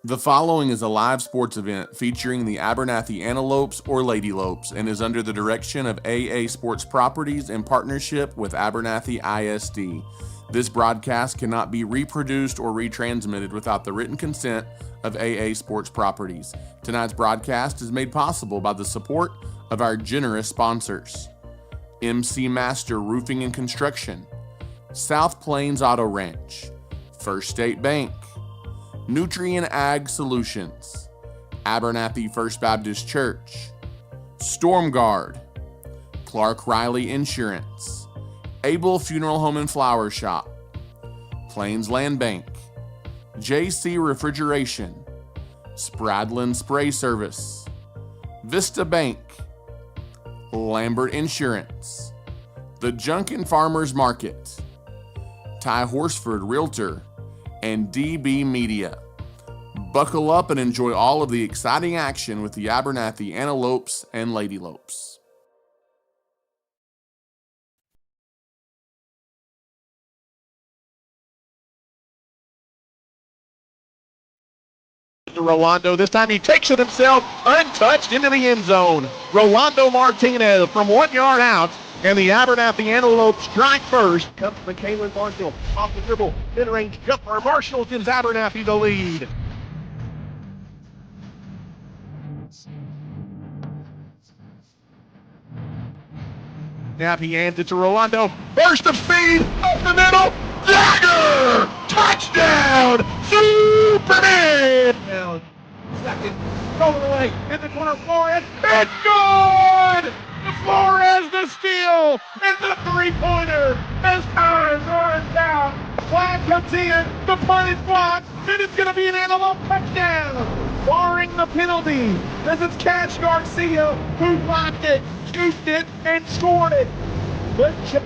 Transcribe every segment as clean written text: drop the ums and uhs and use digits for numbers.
The following is a live sports event featuring the Abernathy Antelopes or Lady Lopes and is under the direction of AA Sports Properties in partnership with Abernathy ISD. This broadcast cannot be reproduced or retransmitted without the written consent of AA Sports Properties. Tonight's broadcast is made possible by the support of our generous sponsors: MC Master Roofing and Construction, South Plains Auto Ranch, First State Bank, Nutrient Ag Solutions, Abernathy First Baptist Church, Storm Guard, Clark Riley Insurance, Able Funeral Home and Flower Shop, Plains Land Bank, JC Refrigeration, Spradlin Spray Service, Vista Bank, Lambert Insurance, The Junkin Farmers Market, Ty Horsford Realtor, and DB Media. Buckle up and enjoy all of the exciting action with the Abernathy Antelopes and Lady Lopes. Rolando. This time he takes it himself, untouched, into the end zone. Rolando Martinez from 1 yard out, and the Abernathy Antelopes strike first. Comes McKaylin Marshall off the dribble, mid-range jumper. Marshall gives Abernathy the lead. Now he hands it to Rolando. Burst of speed up the middle. Dagger! Touchdown! Superman! Now, second, rolling away in the corner. Flores. It's good! Flores the steal and the three-pointer as time runs out. Flag comes in, the punt is blocked, and it's going to be an Antelope touchdown. Barring the penalty, as it's Cash Garcia who blocked it, scooped it, and scored it. Good job.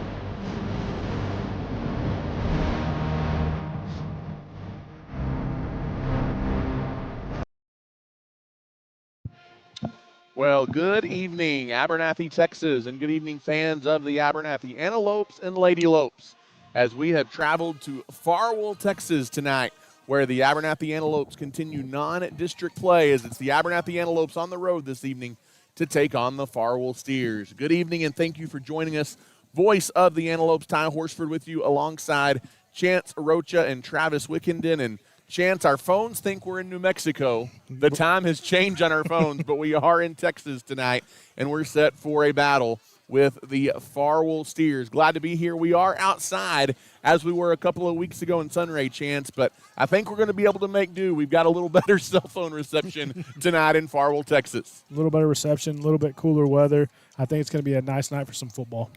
Well, good evening, Abernathy, Texas, and good evening, fans of the Abernathy Antelopes and Lady Lopes, as we have traveled to Farwell, Texas tonight, where the Abernathy Antelopes continue non-district play, as it's the Abernathy Antelopes on the road this evening to take on the Farwell Steers. Good evening, and thank you for joining us. Voice of the Antelopes, Ty Horsford, with you alongside Chance Rocha and Travis Wickenden. And Chance, our phones think we're in New Mexico. The time has changed on our phones, but we are in Texas tonight, and we're set for a battle with the Farwell Steers. Glad to be here. We are outside, as we were a couple of weeks ago in Sunray, Chance, but I think we're going to be able to make do. We've got a little better cell phone reception tonight in Farwell, Texas. A little better reception, a little bit cooler weather. I think it's going to be a nice night for some football.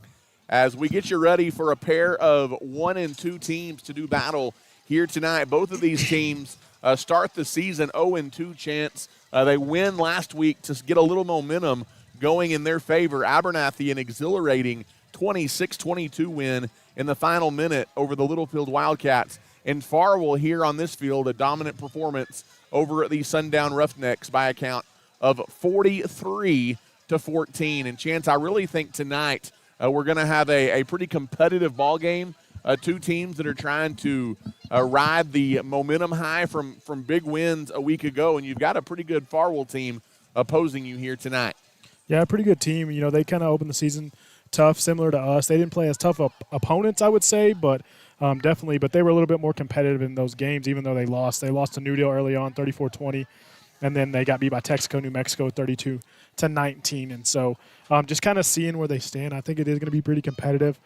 As we get you ready for a pair of 1 and 2 teams to do battle here tonight. Both of these teams start the season 0-2, Chance. They win last week to get a little momentum going in their favor. Abernathy, an exhilarating 26-22 win in the final minute over the Littlefield Wildcats. And Farwell here on this field, a dominant performance over the Sundown Roughnecks by a count of 43-14. And Chance, I really think tonight we're going to have a pretty competitive ball game. Two teams that are trying to ride the momentum high from big wins a week ago, and you've got a pretty good Farwell team opposing you here tonight. Yeah, a pretty good team. You know, they kind of opened the season tough, similar to us. They didn't play as tough opponents, I would say, but definitely. But they were a little bit more competitive in those games, even though they lost. They lost to New Deal early on, 34-20, and then they got beat by Texaco, New Mexico, 32-19. And so just kind of seeing where they stand, I think it is going to be pretty competitive.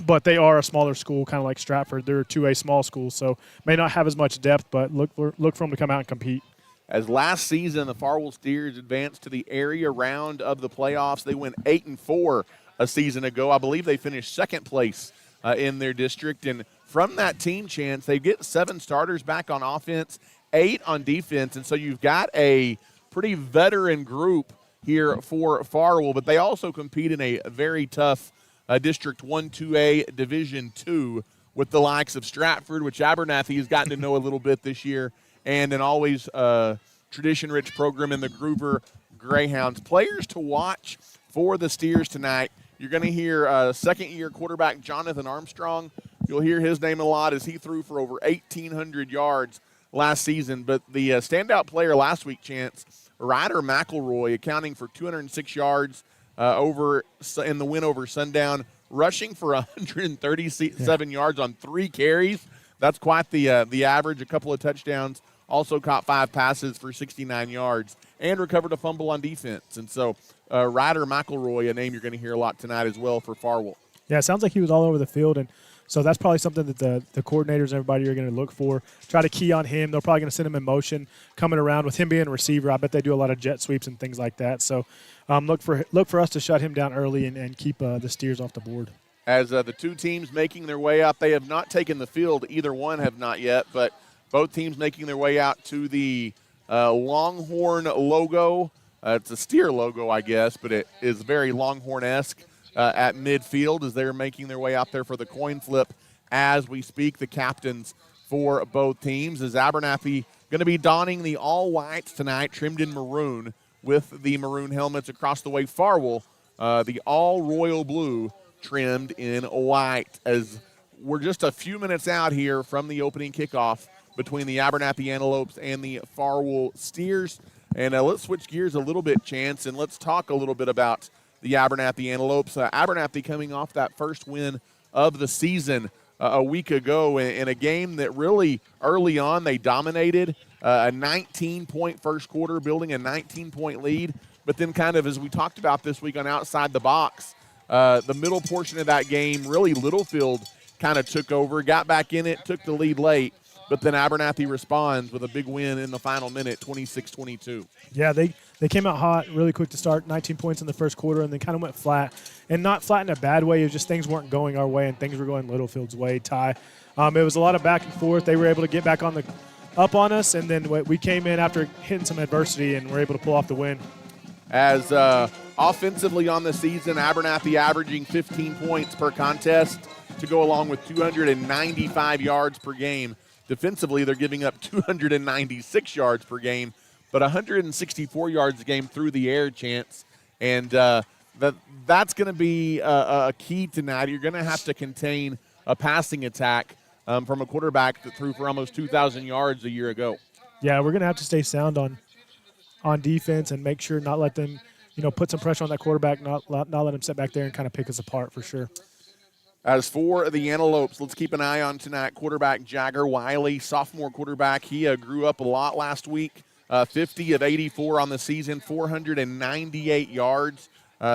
But they are a smaller school, kind of like Stratford. They're a 2A small school, so may not have as much depth, but look for them to come out and compete. As last season, the Farwell Steers advanced to the area round of the playoffs. They went 8-4 a season ago. I believe they finished second place in their district. And from that team, Chance, they get 7 starters back on offense, 8 on defense. And so you've got a pretty veteran group here for Farwell, but they also compete in a very tough District 1 2A Division 2 with the likes of Stratford, which Abernathy has gotten to know a little bit this year, and an always tradition-rich program in the Groover Greyhounds. Players to watch for the Steers tonight. You're going to hear second-year quarterback Jonathan Armstrong. You'll hear his name a lot as he threw for over 1,800 yards last season. But the standout player last week, Chance, Ryder McElroy, accounting for 206 yards in the win over Sundown, rushing for 137 yards on 3 carries. That's quite the average. A couple of touchdowns. Also caught 5 passes for 69 yards and recovered a fumble on defense. And so Ryder McElroy, a name you're going to hear a lot tonight as well for Farwell. Yeah, it sounds like he was all over the field, and so that's probably something that the coordinators and everybody are going to look for. Try to key on him. They're probably going to send him in motion coming around with him being a receiver. I bet they do a lot of jet sweeps and things like that. So look for us to shut him down early and keep the Steers off the board. As the two teams making their way up, they have not taken the field. Either one have not yet, but both teams making their way out to the Longhorn logo. It's a Steer logo, I guess, but it is very Longhorn-esque at midfield as they're making their way out there for the coin flip as we speak. The captains for both teams is Abernathy going to be donning the all-whites tonight, trimmed in maroon with the maroon helmets across the way. Farwell, the all-royal blue, trimmed in white, as we're just a few minutes out here from the opening kickoff between the Abernathy Antelopes and the Farwell Steers. And let's switch gears a little bit, Chance, and let's talk a little bit about the Abernathy Antelopes. Abernathy coming off that first win of the season a week ago in a game that really early on they dominated, a 19-point first quarter, building a 19-point lead. But then kind of as we talked about this week on Outside the Box, the middle portion of that game, really Littlefield kind of took over, got back in it, took the lead late. But then Abernathy responds with a big win in the final minute, 26-22. Yeah, they came out hot really quick to start, 19 points in the first quarter, and then kind of went flat. And not flat in a bad way. It was just things weren't going our way, and things were going Littlefield's way, Ty. It was a lot of back and forth. They were able to get back up on us, and then we came in after hitting some adversity and were able to pull off the win. As offensively on the season, Abernathy averaging 15 points per contest to go along with 295 yards per game. Defensively, they're giving up 296 yards per game, but 164 yards a game through the air, Chance. And that's going to be a key tonight. You're going to have to contain a passing attack from a quarterback that threw for almost 2,000 yards a year ago. Yeah, we're going to have to stay sound on defense and make sure not let them, put some pressure on that quarterback, not let him sit back there and kind of pick us apart for sure. As for the Antelopes, let's keep an eye on tonight. Quarterback Jagger Wiley, sophomore quarterback. He grew up a lot last week, 50 of 84 on the season, 498 yards,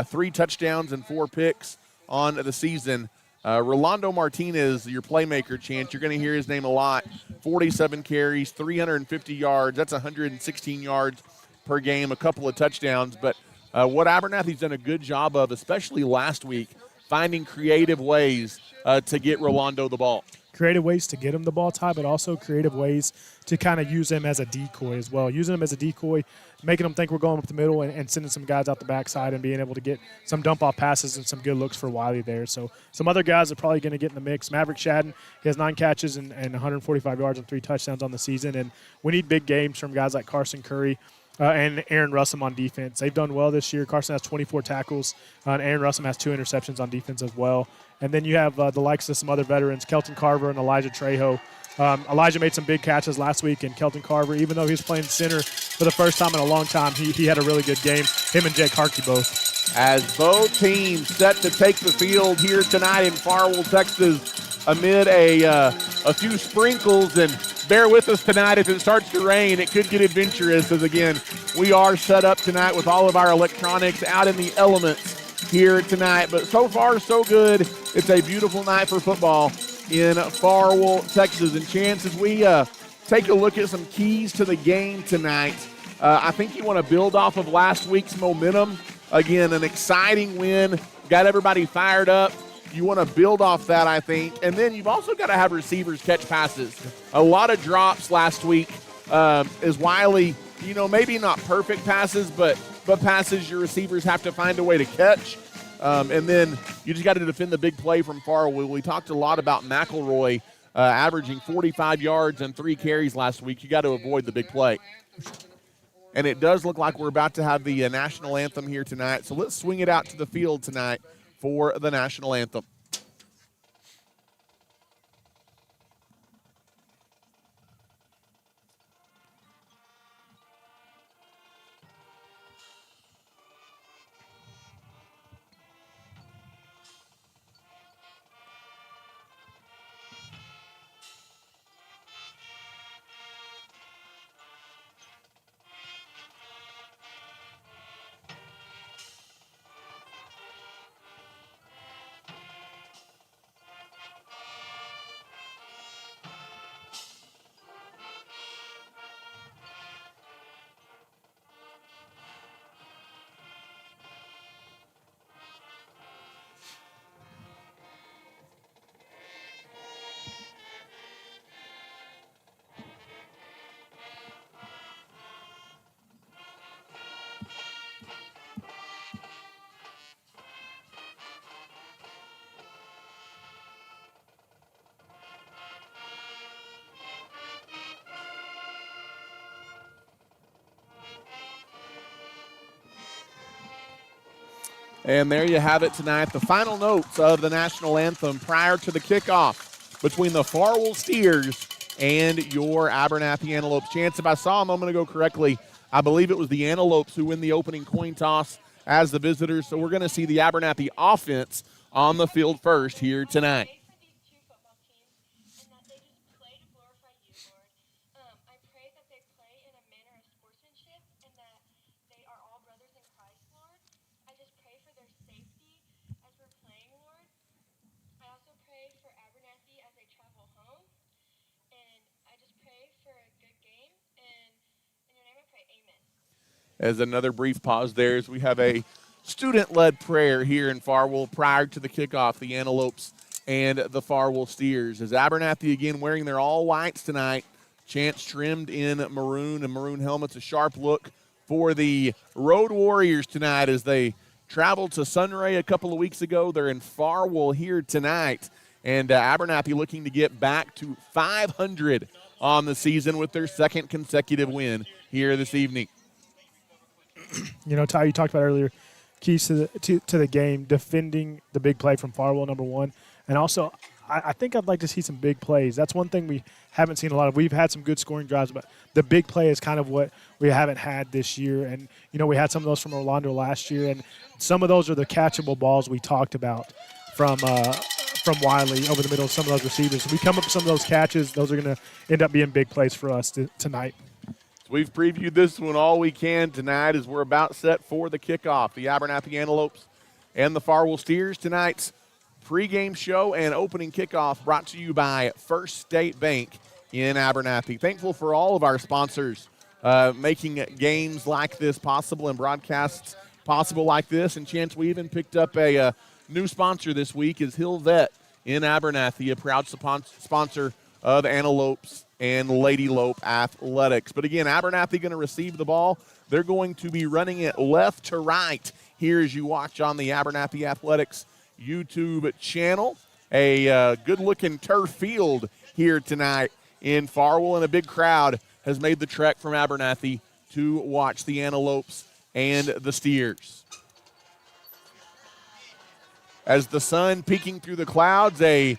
3 touchdowns and 4 picks on the season. Rolando Martinez, your playmaker, Chance, you're going to hear his name a lot. 47 carries, 350 yards. That's 116 yards per game, a couple of touchdowns. But what Abernathy's done a good job of, especially last week, finding creative ways to get Rolando the ball. Creative ways to get him the ball, Ty, but also creative ways to kind of use him as a decoy as well. Using him as a decoy, making them think we're going up the middle and sending some guys out the backside and being able to get some dump-off passes and some good looks for Wiley there. So some other guys are probably going to get in the mix. Maverick Shadden, he has 9 catches and 145 yards and 3 touchdowns on the season. And we need big games from guys like Carson Curry and Aaron Russum on defense. They've done well this year. Carson has 24 tackles, and Aaron Russum has 2 interceptions on defense as well. And then you have the likes of some other veterans, Kelton Carver and Elijah Trejo. Elijah made some big catches last week, and Kelton Carver, even though he was playing center for the first time in a long time, he had a really good game. Him and Jake Harkey both. As both teams set to take the field here tonight in Farwell, Texas, amid a few sprinkles, and bear with us tonight if it starts to rain. It could get adventurous, as again, we are set up tonight with all of our electronics out in the elements here tonight. But so far, so good. It's a beautiful night for football in Farwell, Texas. And Chance, as we take a look at some keys to the game tonight, I think you want to build off of last week's momentum. Again, an exciting win, got everybody fired up. You want to build off that, I think. And then you've also got to have receivers catch passes. A lot of drops last week as Wiley, maybe not perfect passes, but passes your receivers have to find a way to catch. And then you just got to defend the big play from Farwell. We talked a lot about McElroy averaging 45 yards and 3 carries last week. You got to avoid the big play. And it does look like we're about to have the national anthem here tonight. So let's swing it out to the field tonight for the national anthem. And there you have it tonight, the final notes of the national anthem prior to the kickoff between the Farwell Steers and your Abernathy Antelopes. Chance, if I saw a moment ago correctly, I believe it was the Antelopes who win the opening coin toss as the visitors. So we're going to see the Abernathy offense on the field first here tonight. As another brief pause there, as we have a student-led prayer here in Farwell prior to the kickoff, the Antelopes and the Farwell Steers. As Abernathy again wearing their all-whites tonight, Chance trimmed in maroon and maroon helmets, a sharp look for the Road Warriors tonight as they traveled to Sunray a couple of weeks ago. They're in Farwell here tonight, and Abernathy looking to get back to 500 on the season with their second consecutive win here this evening. You know, Ty, you talked about earlier, keys to the game, defending the big play from Farwell, number one. And also, I think I'd like to see some big plays. That's one thing we haven't seen a lot of. We've had some good scoring drives, but the big play is kind of what we haven't had this year. And, you know, we had some of those from Orlando last year, and some of those are the catchable balls we talked about from Wiley over the middle of some of those receivers. So we come up with some of those catches. Those are going to end up being big plays for us tonight. We've previewed this one all we can tonight as we're about set for the kickoff. The Abernathy Antelopes and the Farwell Steers. Tonight's pregame show and opening kickoff brought to you by First State Bank in Abernathy. Thankful for all of our sponsors making games like this possible and broadcasts possible like this. And Chance, we even picked up a new sponsor this week is Hill Vet in Abernathy, a proud sponsor of Antelopes and Lady Lope Athletics. But again, Abernathy going to receive the ball. They're going to be running it left to right here as you watch on the Abernathy Athletics YouTube channel. A good-looking turf field here tonight in Farwell, and a big crowd has made the trek from Abernathy to watch the Antelopes and the Steers. As the sun peeking through the clouds, a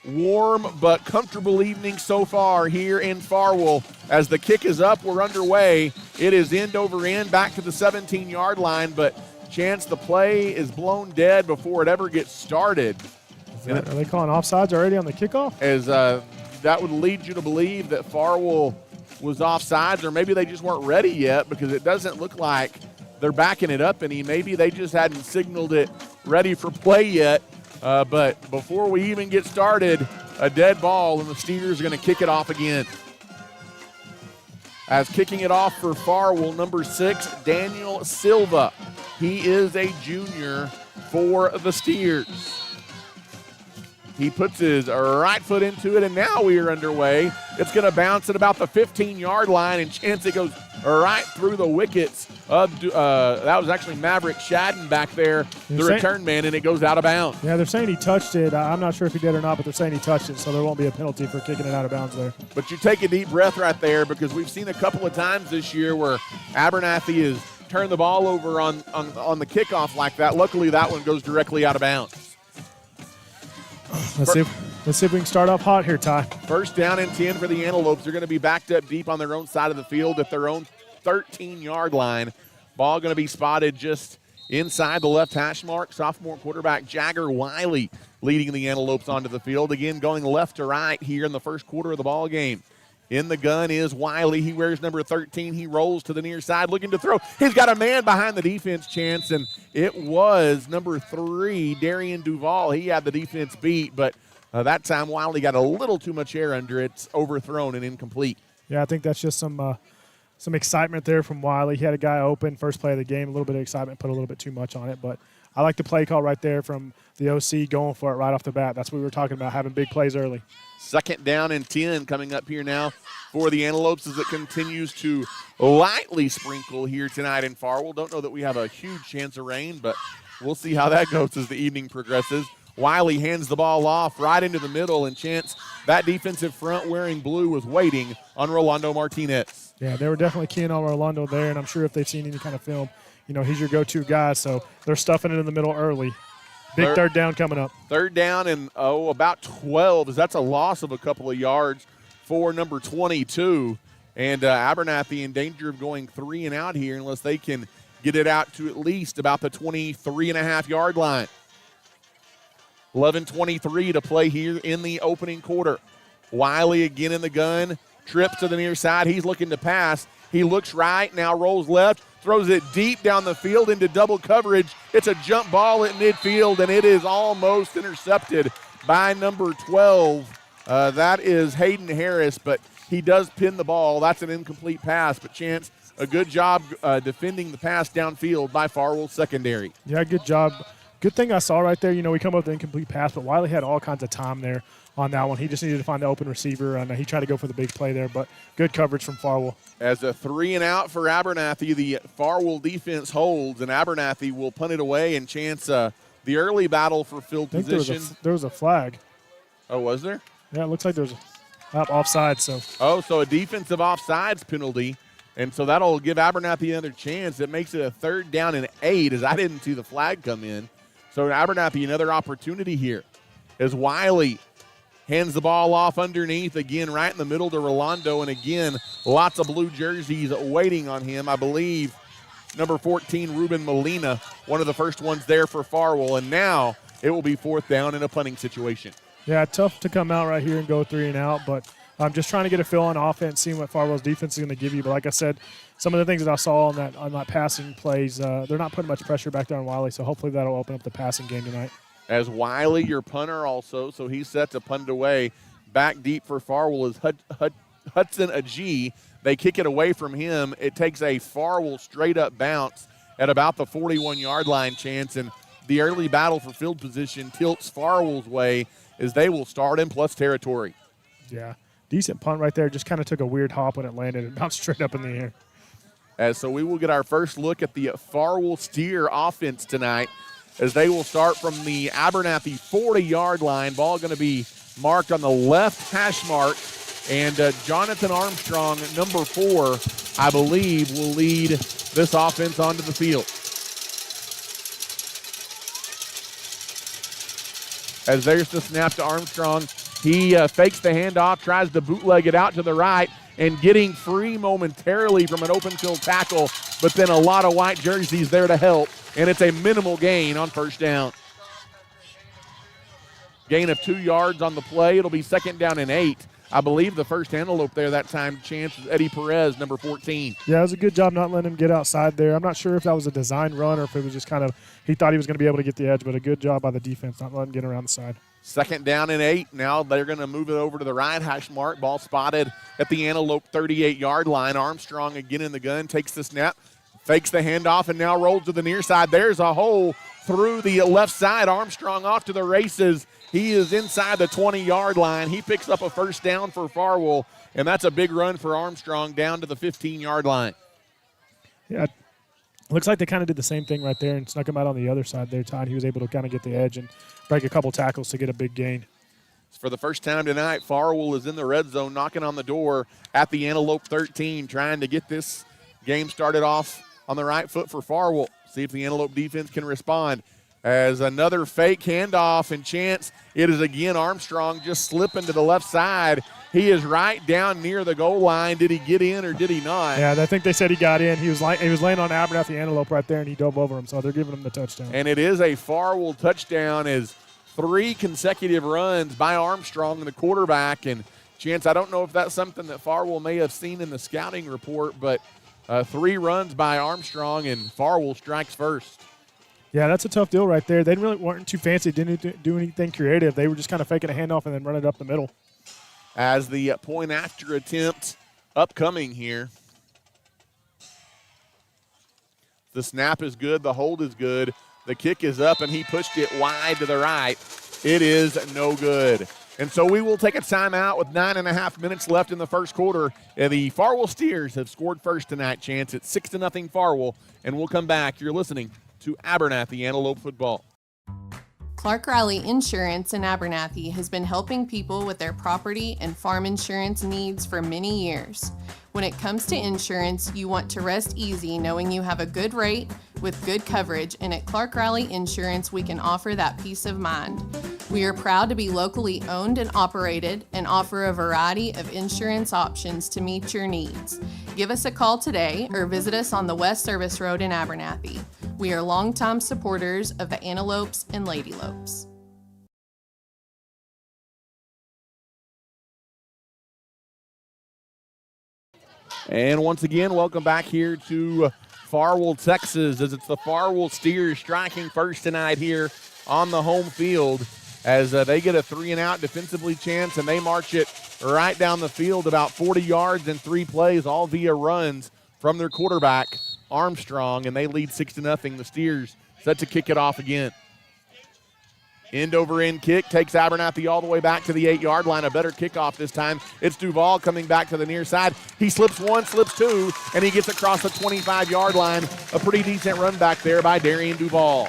warm but comfortable evening so far here in Farwell. As the kick is up, we're underway. It is end over end back to the 17-yard line, but Chance, the play is blown dead before it ever gets started. Are they calling offsides already on the kickoff? As that would lead you to believe that Farwell was offsides, or maybe they just weren't ready yet, because it doesn't look like they're backing it up any. Maybe they just hadn't signaled it ready for play yet. But before we even get started, a dead ball, and the Steers are going to kick it off again. As kicking it off for Farwell, number 6, Daniel Silva. He is a junior for the Steers. He puts his right foot into it, and now we are underway. It's going to bounce at about the 15-yard line, and Chance, it goes right through the wickets of that was actually Maverick Shadden back there, the return man, and it goes out of bounds. Yeah, they're saying he touched it. I'm not sure if he did or not, but they're saying he touched it, so there won't be a penalty for kicking it out of bounds there. But you take a deep breath right there, because we've seen a couple of times this year where Abernathy has turned the ball over on the kickoff like that. Luckily, that one goes directly out of bounds. Let's see if we can start off hot here, Ty. First down and 10 for the Antelopes. They're going to be backed up deep on their own side of the field at their own 13-yard line. Ball going to be spotted just inside the left hash mark. Sophomore quarterback Jagger Wiley leading the Antelopes onto the field. Again, going left to right here in the first quarter of the ball game. In the gun is Wiley. He wears number 13. He rolls to the near side looking to throw. He's got a man behind the defense, Chance, and it was number 3, Darian Duvall. He had the defense beat, but that time Wiley got a little too much air under it. It's overthrown and incomplete. Yeah, I think that's just some excitement there from Wiley. He had a guy open, first play of the game, a little bit of excitement, put a little bit too much on it, but I like the play call right there from the OC going for it right off the bat. That's what we were talking about, having big plays early. Second down and 10 coming up here now for the Antelopes as it continues to lightly sprinkle here tonight in Farwell. Don't know that we have a huge chance of rain, but we'll see how that goes as the evening progresses. Wiley hands the ball off right into the middle, and Chance, that defensive front wearing blue was waiting on Rolando Martinez. Yeah, they were definitely keying on Orlando there, and I'm sure if they've seen any kind of film, he's your go-to guy, so they're stuffing it in the middle early. Big third down coming up. Third down and, about 12, as that's a loss of a couple of yards for number 22. And Abernathy in danger of going 3 and out here unless they can get it out to at least about the 23.5-yard line. 11:23 to play here in the opening quarter. Wiley again in the gun, trips to the near side. He's looking to pass. He looks right, now rolls left, throws it deep down the field into double coverage. It's a jump ball at midfield, and it is almost intercepted by number 12. That is Hayden Harris, but he does pin the ball. That's an incomplete pass, but Chance, a good job defending the pass downfield by Farwell secondary. Yeah, good job. Good thing I saw right there. We come up with an incomplete pass, but Wiley had all kinds of time there on that one. He just needed to find the open receiver, and he tried to go for the big play there, but good coverage from Farwell. As a 3 and out for Abernathy, the Farwell defense holds, and Abernathy will punt it away and Chance the early battle for field position. There was a flag. Oh, was there? Yeah, it looks like there's offside. So a defensive offsides penalty, and so that'll give Abernathy another chance. It makes it a 3rd down and 8, as I didn't see the flag come in. So Abernathy, another opportunity here as Wiley hands the ball off underneath, again right in the middle to Rolando, and again lots of blue jerseys waiting on him. I believe number 14, Ruben Molina, one of the first ones there for Farwell, and now it will be 4th down in a punting situation. Yeah, tough to come out right here and go 3 and out, but I'm just trying to get a feel on offense, seeing what Farwell's defense is going to give you. But like I said, some of the things that I saw on that passing plays, they're not putting much pressure back there on Wiley, so hopefully that'll open up the passing game tonight. As Wiley, your punter also, so he's set to punt it away. Back deep for Farwell is Hudson Agee. They kick it away from him. It takes a Farwell straight-up bounce at about the 41-yard line, Chance, and the early battle for field position tilts Farwell's way as they will start in plus territory. Yeah, decent punt right there. Just kind of took a weird hop when it landed and bounced straight up in the air. So we will get our first look at the Farwell Steer offense tonight as they will start from the Abernathy 40-yard line. Ball going to be marked on the left hash mark, and Jonathan Armstrong, number 4, I believe, will lead this offense onto the field. As there's the snap to Armstrong. He fakes the handoff, tries to bootleg it out to the right, and getting free momentarily from an open field tackle, but then a lot of white jerseys there to help, and it's a minimal gain on 1st down. Gain of 2 yards on the play. It'll be 2nd down and 8. I believe the first antelope there that time, Chance, was Eddie Perez, number 14. Yeah, it was a good job not letting him get outside there. I'm not sure if that was a design run or if it was just kind of he thought he was going to be able to get the edge, but a good job by the defense not letting him get around the side. 2nd down and 8. Now they're going to move it over to the right hash mark. Ball spotted at the antelope 38-yard line. Armstrong again in the gun, takes the snap, fakes the handoff, and now rolls to the near side. There's a hole through the left side. Armstrong off to the races. He is inside the 20-yard line. He picks up a 1st down for Farwell, and that's a big run for Armstrong down to the 15-yard line. Yeah, looks like they kind of did the same thing right there and snuck him out on the other side there, Todd. He was able to kind of get the edge and break a couple tackles to get a big gain. For the first time tonight, Farwell is in the red zone, knocking on the door at the Antelope 13, trying to get this game started off on the right foot for Farwell. See if the Antelope defense can respond. As another fake handoff and Chance, it is again Armstrong just slipping to the left side. He is right down near the goal line. Did he get in or did he not? Yeah, I think they said he got in. He was laying on Abernathy Antelope right there, and he dove over him, so they're giving him the touchdown. And it is a Farwell touchdown as 3 consecutive runs by Armstrong, the quarterback. And Chance, I don't know if that's something that Farwell may have seen in the scouting report, but 3 runs by Armstrong, and Farwell strikes first. Yeah, that's a tough deal right there. They weren't too fancy, didn't do anything creative. They were just kind of faking a handoff and then run it up the middle. As the point after attempt upcoming here. The snap is good. The hold is good. The kick is up, and he pushed it wide to the right. It is no good. And so we will take a timeout with 9.5 minutes left in the first quarter. And the Farwell Steers have scored first tonight, Chance. It's 6-0 Farwell, and we'll come back. You're listening to Abernathy Antelope Football. Clark Riley Insurance in Abernathy has been helping people with their property and farm insurance needs for many years. When it comes to insurance, you want to rest easy knowing you have a good rate with good coverage, and at Clark Riley Insurance, we can offer that peace of mind. We are proud to be locally owned and operated and offer a variety of insurance options to meet your needs. Give us a call today or visit us on the West Service Road in Abernathy. We are longtime supporters of the Antelopes and Lady Lopes. And once again, welcome back here to Farwell, Texas, as it's the Farwell Steers striking first tonight here on the home field as they get a 3-and-out defensively chance, and they march it right down the field about 40 yards in 3 plays, all via runs from their quarterback, Armstrong, and they lead 6-0. The Steers set to kick it off again. End-over-end kick takes Abernathy all the way back to the 8-yard line. A better kickoff this time. It's Duval coming back to the near side. He slips 1, slips 2, and he gets across the 25-yard line. A pretty decent run back there by Darian Duval.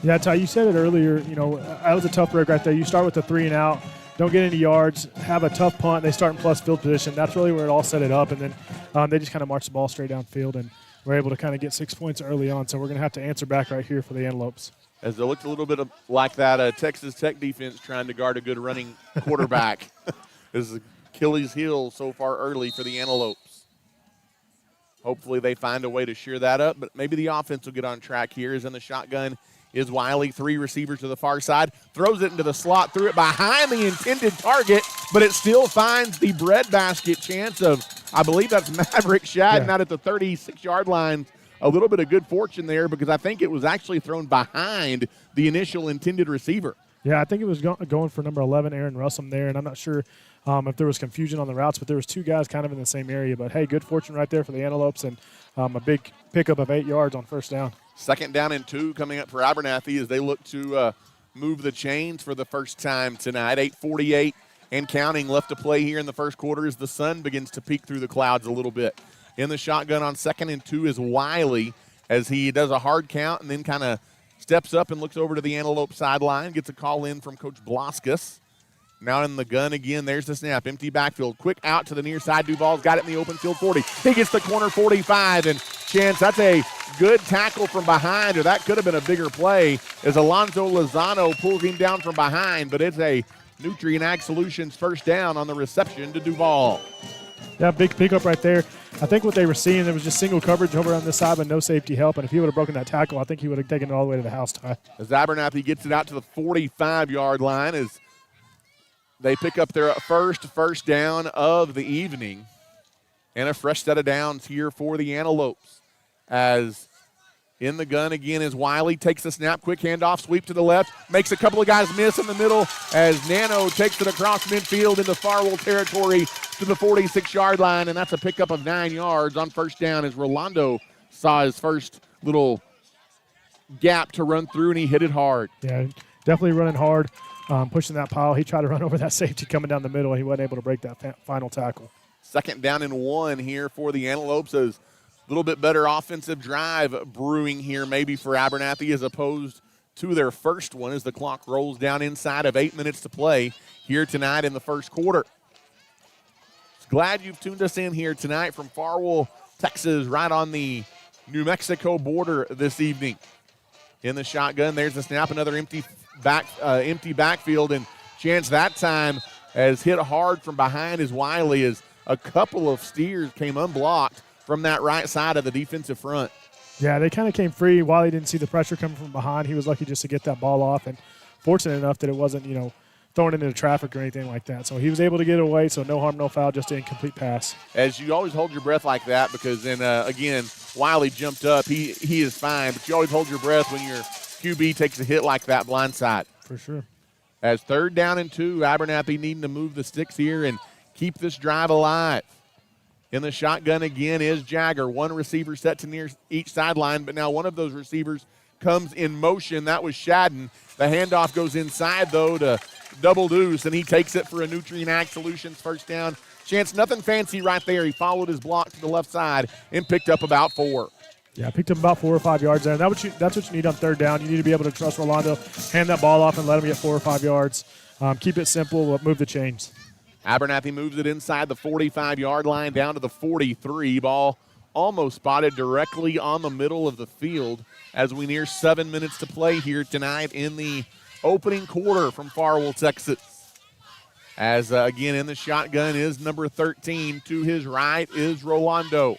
Yeah, Ty, you said it earlier. You know, that was a tough break right there. You start with the 3-and-out, don't get any yards, have a tough punt. They start in plus field position. That's really where it all set it up, and then they just kind of march the ball straight downfield, and we're able to kind of get 6 points early on. So we're going to have to answer back right here for the Antelopes. As it looked a little bit like that Texas Tech defense trying to guard a good running quarterback. This is Achilles' heel so far early for the Antelopes. Hopefully they find a way to shear that up, but maybe the offense will get on track here. Is in the shotgun is Wiley, 3 receivers to the far side, throws it into the slot, threw it behind the intended target, but it still finds the breadbasket chance of, I believe that's Maverick Shadden out at the 36-yard line. A little bit of good fortune there because I think it was actually thrown behind the initial intended receiver. Yeah, I think it was going for number 11, Aaron Russum there, and I'm not sure if there was confusion on the routes, but there was 2 guys kind of in the same area. But, hey, good fortune right there for the Antelopes, and a big pickup of 8 yards on first down. 2nd down and 2 coming up for Abernathy as they look to move the chains for the first time tonight. 8:48 and counting left to play here in the first quarter as the sun begins to peek through the clouds a little bit. In the shotgun on 2nd and 2 is Wiley as he does a hard count and then kind of steps up and looks over to the Antelope sideline, gets a call in from Coach Bloskus. Now in the gun again, there's the snap, empty backfield, quick out to the near side. Duval's got it in the open field 40. He gets the corner 45, and Chance, that's a good tackle from behind, or that could have been a bigger play as Alonzo Lozano pulls him down from behind, but it's a Nutrient Ag Solutions first down on the reception to Duval. Yeah, big pickup right there. I think what they were seeing, there was just single coverage over on this side, but no safety help. And if he would have broken that tackle, I think he would have taken it all the way to the house, Ty. As Abernathy gets it out to the 45-yard line as they pick up their first down of the evening. And a fresh set of downs here for the Antelopes. As in the gun again is Wiley, takes the snap, quick handoff, sweep to the left, makes a couple of guys miss in the middle as Nano takes it across midfield into Farwell territory to the 46-yard line, and that's a pickup of 9 yards on first down as Rolando saw his first little gap to run through, and he hit it hard. Yeah, definitely running hard, pushing that pile. He tried to run over that safety coming down the middle, and he wasn't able to break that final tackle. 2nd down and 1 here for the Antelopes as a little bit better offensive drive brewing here maybe for Abernathy as opposed to their first one as the clock rolls down inside of 8 minutes to play here tonight in the first quarter. Glad you've tuned us in here tonight from Farwell, Texas, right on the New Mexico border this evening. In the shotgun, there's the snap, another empty backfield, and Chance that time has hit hard from behind as Wiley as a couple of Steers came unblocked from that right side of the defensive front. Yeah, they kind of came free. Wiley didn't see the pressure coming from behind. He was lucky just to get that ball off, and fortunate enough that it wasn't, thrown into the traffic or anything like that. So he was able to get away, so no harm, no foul, just an incomplete pass. As you always hold your breath like that because then, again, Wiley jumped up. He is fine, but you always hold your breath when your QB takes a hit like that blindside. For sure. As 3rd down and 2, Abernathy needing to move the sticks here and keep this drive alive. In the shotgun again is Jagger. 1 receiver set to near each sideline, but now one of those receivers comes in motion. That was Shadden. The handoff goes inside, though, to Double Deuce, and he takes it for a Nutrient Ag Solutions first down. Chance, nothing fancy right there. He followed his block to the left side and picked up about 4. Yeah, I picked up about 4 or 5 yards there. And that's what you need on third down. You need to be able to trust Rolando, hand that ball off and let him get 4 or 5 yards. Keep it simple, but move the chains. Abernathy moves it inside the 45-yard line down to the 43. Ball almost spotted directly on the middle of the field as we near 7 minutes to play here tonight in the opening quarter from Farwell, Texas. As, again, in the shotgun is number 13. To his right is Rolando.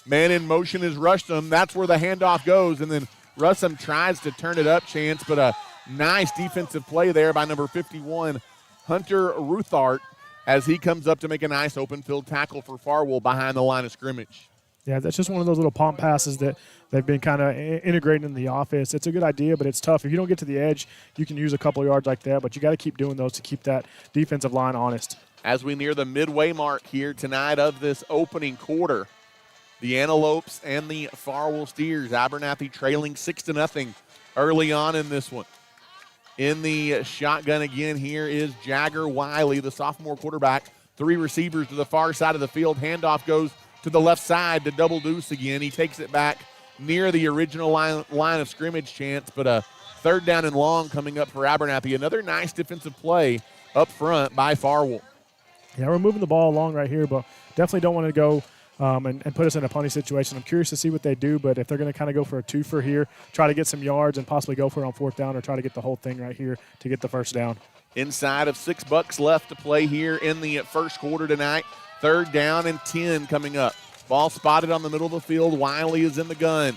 Man in motion is Rustam. That's where the handoff goes. And then Rustam tries to turn it up, Chance, but a nice defensive play there by number 51, Hunter Ruthart, as he comes up to make a nice open field tackle for Farwell behind the line of scrimmage. Yeah, that's just one of those little pump passes that they've been kind of integrating in the offense. It's a good idea, but it's tough. If you don't get to the edge, you can use a couple yards like that, but you got to keep doing those to keep that defensive line honest. As we near the midway mark here tonight of this opening quarter, the Antelopes and the Farwell Steers, Abernathy trailing 6-0 early on in this one. In the shotgun again here is Jagger Wiley, the sophomore quarterback. 3 receivers to the far side of the field. Handoff goes to the left side to Double Deuce again. He takes it back near the original line of scrimmage, Chance, but a third down and long coming up for Abernathy. Another nice defensive play up front by Farwell. Yeah, we're moving the ball along right here, but definitely don't want to go and put us in a punty situation. I'm curious to see what they do, but if they're going to kind of go for a twofer here, try to get some yards and possibly go for it on fourth down or try to get the whole thing right here to get the first down. Inside of $6 left to play here in the first quarter tonight. 3rd down and 10 coming up. Ball spotted on the middle of the field. Wiley is in the gun.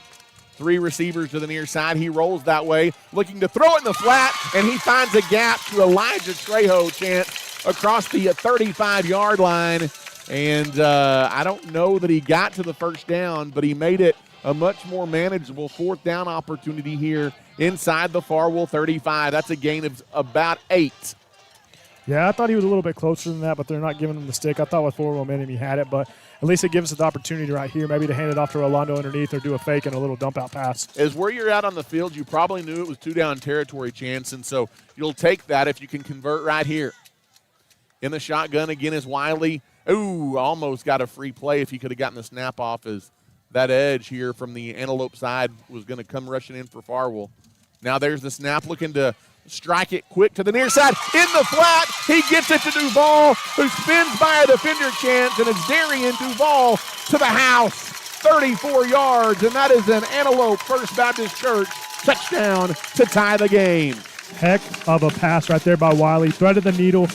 3 receivers to the near side. He rolls that way, looking to throw it in the flat, and he finds a gap to Elijah Trejo, Chance, across the 35-yard line. And I don't know that he got to the first down, but he made it a much more manageable 4th down opportunity here inside the Farwell 35. That's a gain of about 8. Yeah, I thought he was a little bit closer than that, but they're not giving him the stick. I thought with 4 momentum he had it, but at least it gives us the opportunity right here maybe to hand it off to Rolando underneath or do a fake and a little dump out pass. As where you're at on the field, you probably knew it was 2-down territory, Chance, and so you'll take that if you can convert right here. In the shotgun again is Wiley. Ooh, almost got a free play if he could have gotten the snap off, as that edge here from the Antelope side was going to come rushing in for Farwell. Now there's the snap, looking to strike it quick to the near side. In the flat, he gets it to Duval, who spins by a defender, Chance, and it's Darian Duval to the house. 34 yards, and that is an Antelope First Baptist Church touchdown to tie the game. Heck of a pass right there by Wiley. Threaded the needle,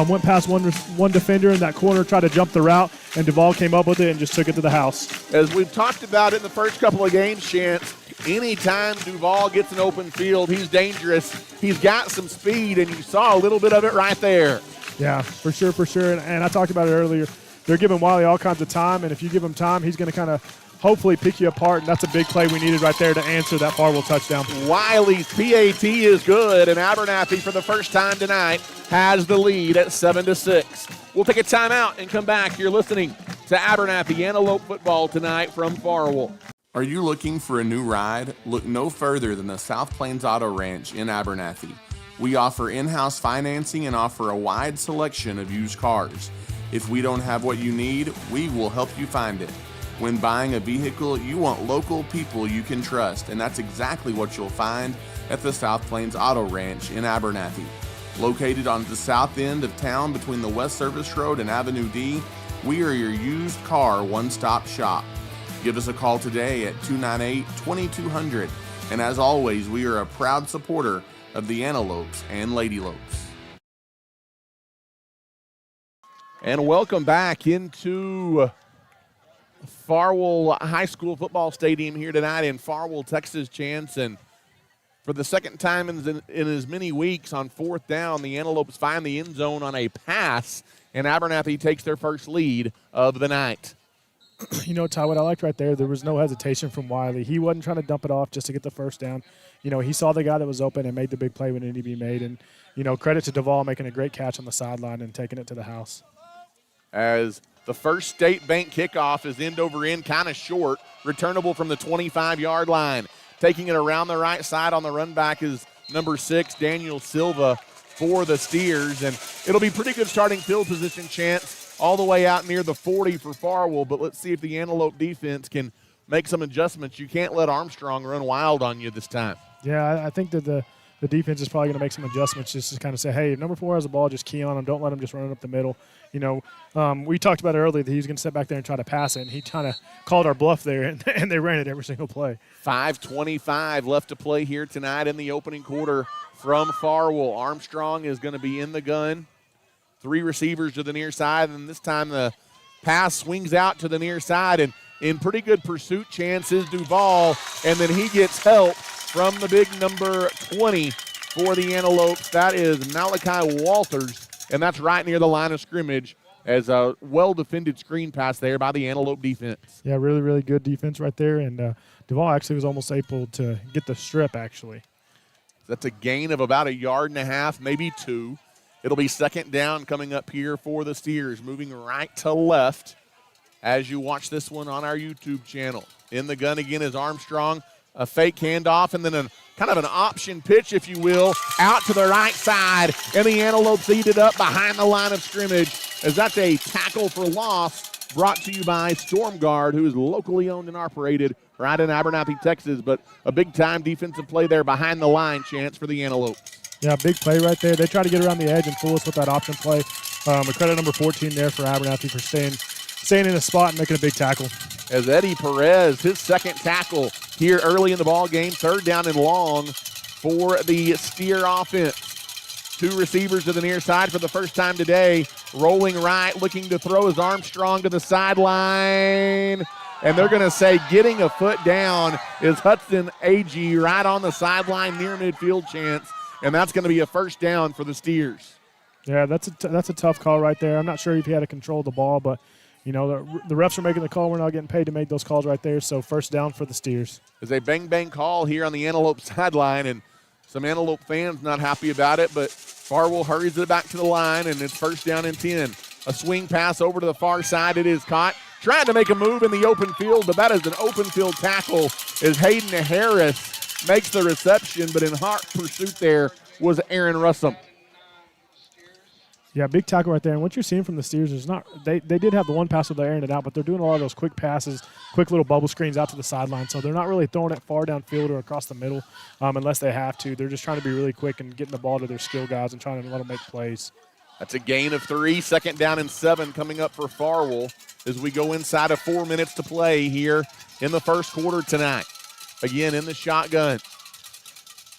went past one defender in that corner, tried to jump the route, and Duval came up with it and just took it to the house. As we've talked about in the first couple of games, Chance, anytime Duval gets an open field, he's dangerous. He's got some speed, and you saw a little bit of it right there. Yeah, for sure. And I talked about it earlier. They're giving Wiley all kinds of time, and if you give him time, he's going to kind of hopefully pick you apart, and that's a big play we needed right there to answer that Farwell touchdown. Wiley's PAT is good, and Abernathy for the first time tonight has the lead at 7-6. We'll take a timeout and come back. You're listening to Abernathy Antelope football tonight from Farwell. Are you looking for a new ride? Look no further than the South Plains Auto Ranch in Abernathy. We offer in-house financing and offer a wide selection of used cars. If we don't have what you need, we will help you find it. When buying a vehicle, you want local people you can trust, and that's exactly what you'll find at the South Plains Auto Ranch in Abernathy. Located on the south end of town between the West Service Road and Avenue D, we are your used car one-stop shop. Give us a call today at 298-2200, and as always, we are a proud supporter of the Antelopes and Lady Lopes. And welcome back into Farwell High School Football Stadium here tonight in Farwell, Texas, Chance. And for the second time in as many weeks on 4th down, the Antelopes find the end zone on a pass, and Abernathy takes their first lead of the night. You know, Ty, what I liked right there was no hesitation from Wiley. He wasn't trying to dump it off just to get the first down. You know, he saw the guy that was open and made the big play when it needed to be made. And, you know, credit to Duval making a great catch on the sideline and taking it to the house. As the First State Bank kickoff is end over end, kind of short, returnable from the 25-yard line. Taking it around the right side on the run back is number 6, Daniel Silva for the Steers. And it'll be pretty good starting field position, Chance, all the way out near the 40 for Farwell. But let's see if the Antelope defense can make some adjustments. You can't let Armstrong run wild on you this time. Yeah, I think that the defense is probably going to make some adjustments just to kind of say, hey, if number 4 has the ball, just key on him. Don't let him just run it up the middle. You know, we talked about it earlier that he was going to sit back there and try to pass it, and he kind of called our bluff there, and they ran it every single play. 5:25 left to play here tonight in the opening quarter from Farwell. Armstrong is going to be in the gun. 3 receivers to the near side, and this time the pass swings out to the near side, and in pretty good pursuit chances, Duval, and then he gets help from the big number 20 for the Antelopes. That is Malachi Walters, and that's right near the line of scrimmage as a well-defended screen pass there by the Antelope defense. Yeah, really, really good defense right there, and Duval actually was almost able to get the strip, actually. That's a gain of about 1.5 yards, maybe 2. It'll be second down coming up here for the Steers, moving right to left as you watch this one on our YouTube channel. In the gun again is Armstrong, a fake handoff, and then kind of an option pitch, if you will, out to the right side, and the Antelopes eat it up behind the line of scrimmage as that's a tackle for loss brought to you by Storm Guard, who is locally owned and operated right in Abernathy, Texas, but a big-time defensive play there behind the line, Chance, for the Antelopes. Yeah, big play right there. They try to get around the edge and fool us with that option play. A credit number 14 there for Abernathy for staying in a spot and making a big tackle. As Eddie Perez, his second tackle here early in the ball game, 3rd down and long for the Steer offense. 2 receivers to the near side for the first time today. Rolling right, looking to throw is Armstrong to the sideline. And they're going to say getting a foot down is Hudson Agee right on the sideline near midfield, Chance. And that's going to be a first down for the Steers. Yeah, that's a tough call right there. I'm not sure if he had to control the ball, but, you know, the refs are making the call. We're not getting paid to make those calls right there, so first down for the Steers. There's a bang-bang call here on the Antelope sideline, and some Antelope fans not happy about it, but Farwell hurries it back to the line, and it's first down and 10. A swing pass over to the far side. It is caught. Trying to make a move in the open field, but that is an open field tackle as Hayden Harris makes the reception, but in hot pursuit there was Aaron Russum. Yeah, big tackle right there. And what you're seeing from the Steers is not they did have the one pass where they're airing it out, but they're doing a lot of those quick passes, quick little bubble screens out to the sideline. So they're not really throwing it far downfield or across the middle unless they have to. They're just trying to be really quick and getting the ball to their skill guys and trying to let them make plays. That's a gain of 3, second down and 7 coming up for Farwell as we go inside of 4 minutes to play here in the first quarter tonight. Again, in the shotgun.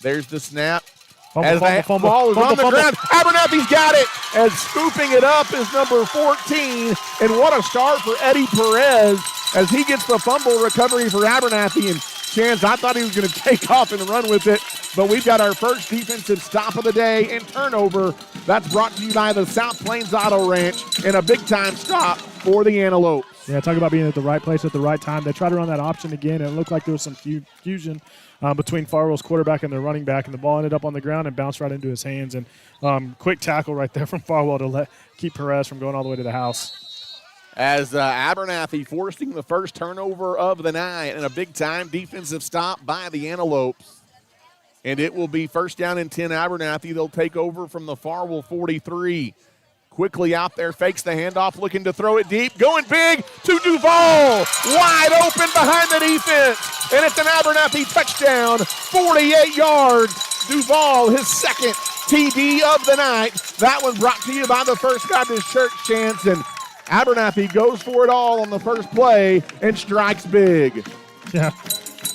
There's the snap. Fumble. Ball is on the ground. Abernathy's got it as scooping it up is number 14. And what a start for Eddie Perez as he gets the fumble recovery for Abernathy. And Chance, I thought he was going to take off and run with it, but we've got our first defensive stop of the day and turnover. That's brought to you by the South Plains Auto Ranch and a big-time stop for the Antelopes. Yeah, talk about being at the right place at the right time. They tried to run that option again, and it looked like there was some fusion between Farwell's quarterback and their running back, and the ball ended up on the ground and bounced right into his hands. And quick tackle right there from Farwell to keep Perez from going all the way to the house. As Abernathy forcing the first turnover of the night and a big-time defensive stop by the Antelopes. And it will be first down and 10 Abernathy. They'll take over from the Farwell 43. Quickly out there, fakes the handoff, looking to throw it deep. Going big to Duval. Wide open behind the defense. And it's an Abernathy touchdown, 48 yards. Duval, his second TD of the night. That one brought to you by the First Baptist Church, Chance. And Abernathy goes for it all on the first play and strikes big. Yeah,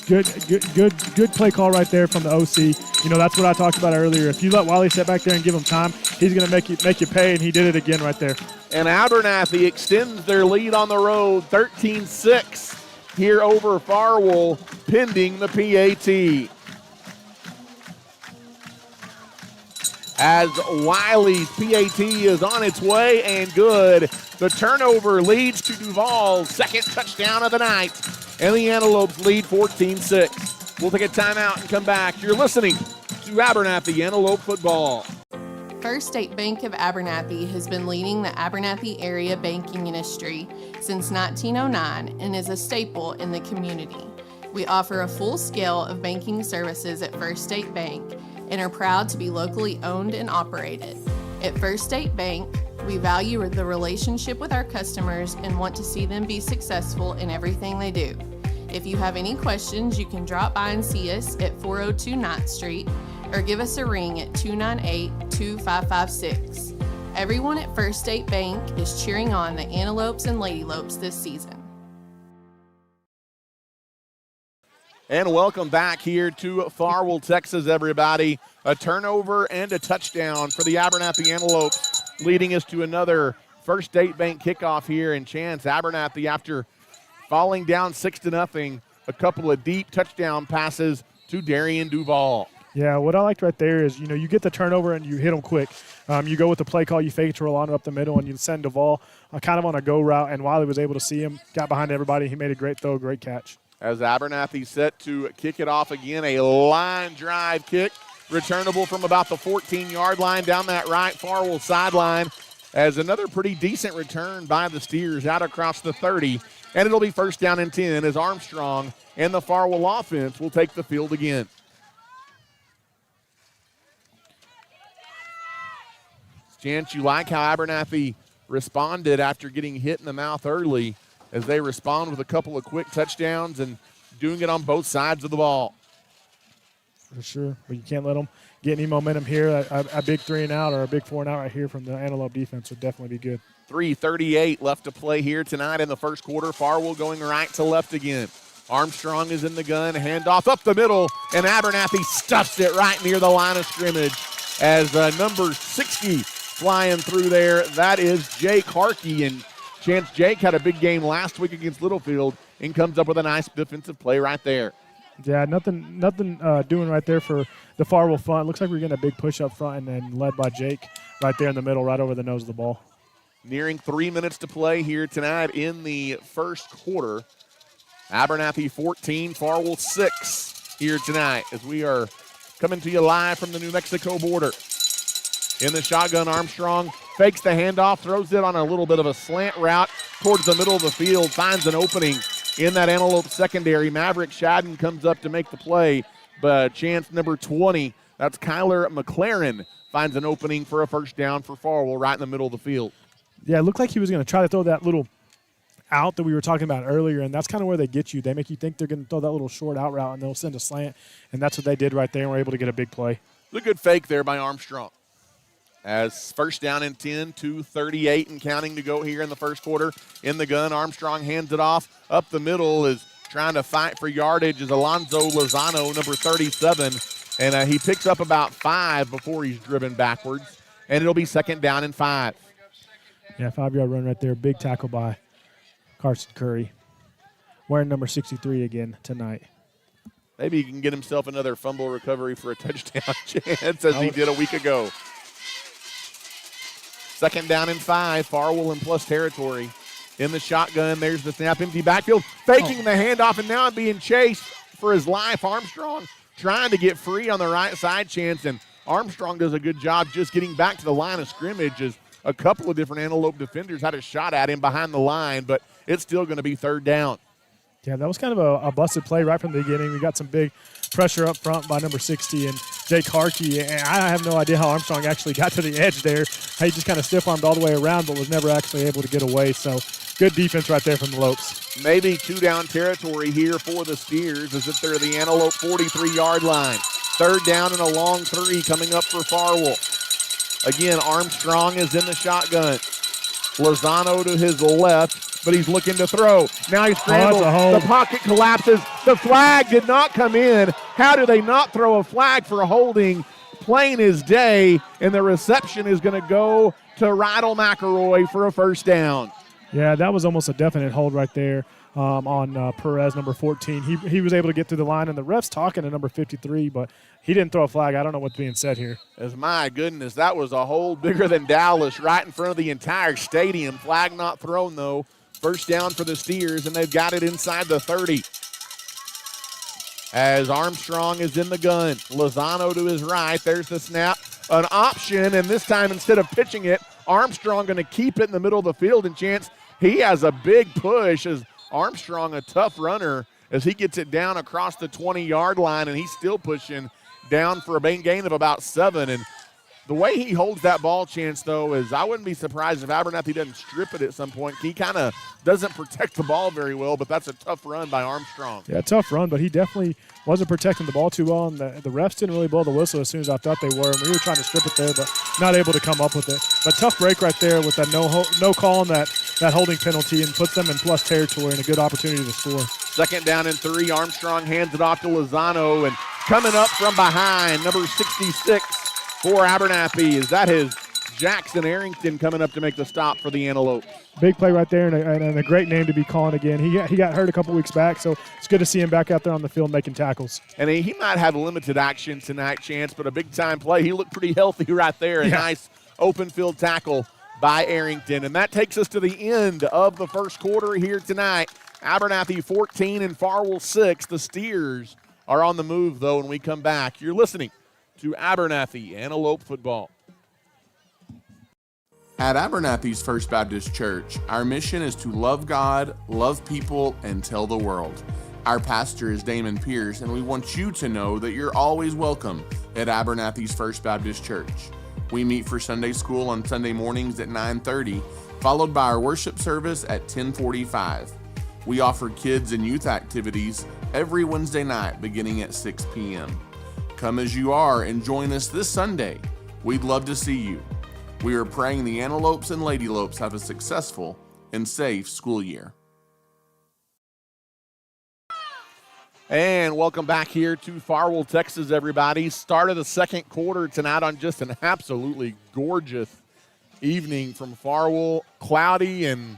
good play call right there from the OC. You know, that's what I talked about earlier. If you let Wiley sit back there and give him time, he's going to make you pay, and he did it again right there. And Abernathy extends their lead on the road, 13-6 here over Farwell, pending the PAT. As Wiley's PAT is on its way and good. The turnover leads to Duval's second touchdown of the night, and the Antelopes lead 14-6. We'll take a timeout and come back. You're listening to Abernathy Antelope Football. First State Bank of Abernathy has been leading the Abernathy area banking industry since 1909 and is a staple in the community. We offer a full scale of banking services at First State Bank and are proud to be locally owned and operated. At First State Bank, we value the relationship with our customers and want to see them be successful in everything they do. If you have any questions, you can drop by and see us at 402 9th Street or give us a ring at 298-2556. Everyone at First State Bank is cheering on the Antelopes and Lady Lopes this season. And welcome back here to Farwell, Texas, everybody. A turnover and a touchdown for the Abernathy Antelopes, leading us to another First State Bank kickoff here in Chance. Abernathy, after falling down 6-0, a couple of deep touchdown passes to Darian Duval. Yeah, what I liked right there is, you get the turnover and you hit them quick. You go with the play call, you fake it to Rolando up the middle, and you send Duval kind of on a go route. And Wiley was able to see him, got behind everybody. He made a great throw, great catch. As Abernathy set to kick it off again, a line drive kick, returnable from about the 14-yard line down that right Farwell sideline, as another pretty decent return by the Steers out across the 30. And it'll be first down and 10 as Armstrong and the Farwell offense will take the field again. Chance, you like how Abernathy responded after getting hit in the mouth early, as they respond with a couple of quick touchdowns and doing it on both sides of the ball. For sure, but you can't let them get any momentum here. A big 3-and-out or a big 4-and-out right here from the Antelope defense would definitely be good. 3:38 left to play here tonight in the first quarter. Farwell going right to left again. Armstrong is in the gun, handoff up the middle, and Abernathy stuffs it right near the line of scrimmage as number 60 flying through there. That is Jake Harkey, and Chance Jake had a big game last week against Littlefield and comes up with a nice defensive play right there. Yeah, nothing doing right there for the Farwell front. Looks like we're getting a big push up front and then led by Jake right there in the middle, right over the nose of the ball. Nearing 3 minutes to play here tonight in the first quarter. Abernathy 14, Farwell 6 here tonight as we are coming to you live from the New Mexico border. In the shotgun, Armstrong fakes the handoff, throws it on a little bit of a slant route towards the middle of the field, finds an opening in that Antelope secondary. Maverick Shadden comes up to make the play, but Chance number 20, that's Kyler McLaren, finds an opening for a first down for Farwell right in the middle of the field. Yeah, it looked like he was going to try to throw that little out that we were talking about earlier, and that's kind of where they get you. They make you think they're going to throw that little short out route, and they'll send a slant, and that's what they did right there, and were able to get a big play. A good fake there by Armstrong. As first down and 10, 2:38 and counting to go here in the first quarter. In the gun, Armstrong hands it off. Up the middle is trying to fight for yardage is Alonzo Lozano, number 37. And he picks up about 5 before he's driven backwards. And it'll be second down and 5. Yeah, 5-yard run right there. Big tackle by Carson Curry. Wearing number 63 again tonight. Maybe he can get himself another fumble recovery for a touchdown chance as he did a week ago. Second down and 5, Farwell in plus territory. In the shotgun, there's the snap, empty backfield, faking the handoff, and now being chased for his life. Armstrong trying to get free on the right side, Chance, and Armstrong does a good job just getting back to the line of scrimmage as a couple of different Antelope defenders had a shot at him behind the line, but it's still going to be third down. Yeah, that was kind of a busted play right from the beginning. We got some big pressure up front by number 60 and Jake Harkey, and I have no idea how Armstrong actually got to the edge there. He just kind of stiff-armed all the way around, but was never actually able to get away. So good defense right there from the Lopes. Maybe two-down territory here for the Steers as if they're the Antelope 43-yard line. Third down and a long 3 coming up for Farwell. Again, Armstrong is in the shotgun. Lozano to his left, but he's looking to throw. Now he's scrambled. The pocket collapses. The flag did not come in. How do they not throw a flag for holding? Plain as day, and the reception is going to go to Rydell McElroy for a first down. Yeah, that was almost a definite hold right there on Perez, number 14. He was able to get through the line, and the ref's talking to number 53, but he didn't throw a flag. I don't know what's being said here. As my goodness, that was a hold bigger than Dallas right in front of the entire stadium. Flag not thrown, though. First down for the Steers, and they've got it inside the 30. As Armstrong is in the gun. Lozano to his right. There's the snap. An option, and this time instead of pitching it, Armstrong going to keep it in the middle of the field, and Chance, he has a big push as Armstrong, a tough runner, as he gets it down across the 20-yard line, and he's still pushing down for a gain of about 7. And The way he holds that ball, Chance, though, is I wouldn't be surprised if Abernathy doesn't strip it at some point. He kind of doesn't protect the ball very well, but that's a tough run by Armstrong. Yeah, tough run, but he definitely wasn't protecting the ball too well, and the refs didn't really blow the whistle as soon as I thought they were. And we were trying to strip it there, but not able to come up with it. But tough break right there with that no call on that holding penalty, and puts them in plus territory and a good opportunity to score. Second down and 3. Armstrong hands it off to Lozano, and coming up from behind, number 66 for Abernathy. Is that his Jackson Arrington coming up to make the stop for the Antelopes? Big play right there, and a great name to be calling again. He got hurt a couple weeks back, so it's good to see him back out there on the field making tackles. And he might have limited action tonight, Chance, but a big-time play. He looked pretty healthy right there. A nice open field tackle by Arrington. And that takes us to the end of the first quarter here tonight. Abernathy 14 and Farwell 6. The Steers are on the move, though, when we come back. You're listening to Abernathy Antelope Football. At Abernathy's First Baptist Church, our mission is to love God, love people, and tell the world. Our pastor is Damon Pierce, and we want you to know that you're always welcome at Abernathy's First Baptist Church. We meet for Sunday school on Sunday mornings at 9:30, followed by our worship service at 10:45. We offer kids and youth activities every Wednesday night beginning at 6 p.m. Come as you are and join us this Sunday. We'd love to see you. We are praying the Antelopes and Lady Lopes have a successful and safe school year. And welcome back here to Farwell, Texas, everybody. Start of the second quarter tonight on just an absolutely gorgeous evening from Farwell. Cloudy and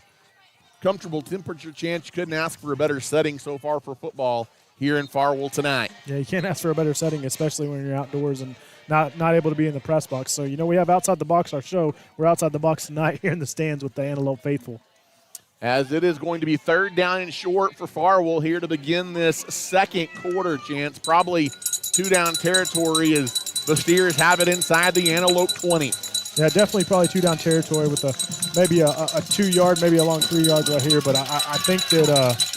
comfortable temperature, Chance. You couldn't ask for a better setting so far for football here in Farwell tonight. Yeah, you can't ask for a better setting, especially when you're outdoors and not able to be in the press box. So, we have Outside the Box, our show. We're outside the box tonight here in the stands with the Antelope faithful. As it is going to be third down and short for Farwell here to begin this second quarter, Chance. Probably two-down territory as the Steers have it inside the Antelope 20. Yeah, definitely probably two-down territory with maybe a 2-yard, maybe a long 3 yards right here. But I think that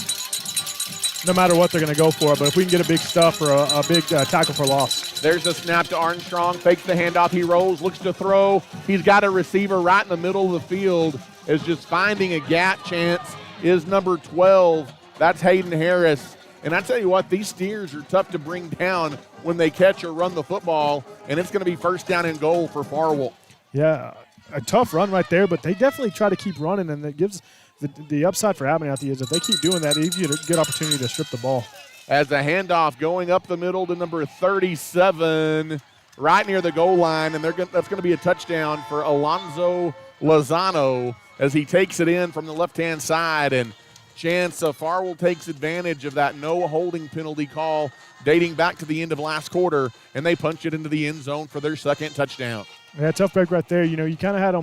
no matter what they're going to go for it, but if we can get a big stuff or a big tackle for loss. There's a snap to Armstrong, fakes the handoff, he rolls, looks to throw. He's got a receiver right in the middle of the field. Is just finding a gap, Chance, is number 12. That's Hayden Harris. And I tell you what, these Steers are tough to bring down when they catch or run the football, and it's going to be first down and goal for Farwell. Yeah, a tough run right there, but they definitely try to keep running, and it gives the upside for Abernathy is if they keep doing that, it gives you a good opportunity to strip the ball. As the handoff going up the middle to number 37, right near the goal line, and that's going to be a touchdown for Alonzo Lozano as he takes it in from the left-hand side. And Chance Farwell takes advantage of that no holding penalty call dating back to the end of last quarter, and they punch it into the end zone for their second touchdown. Yeah, tough break right there. You kind of had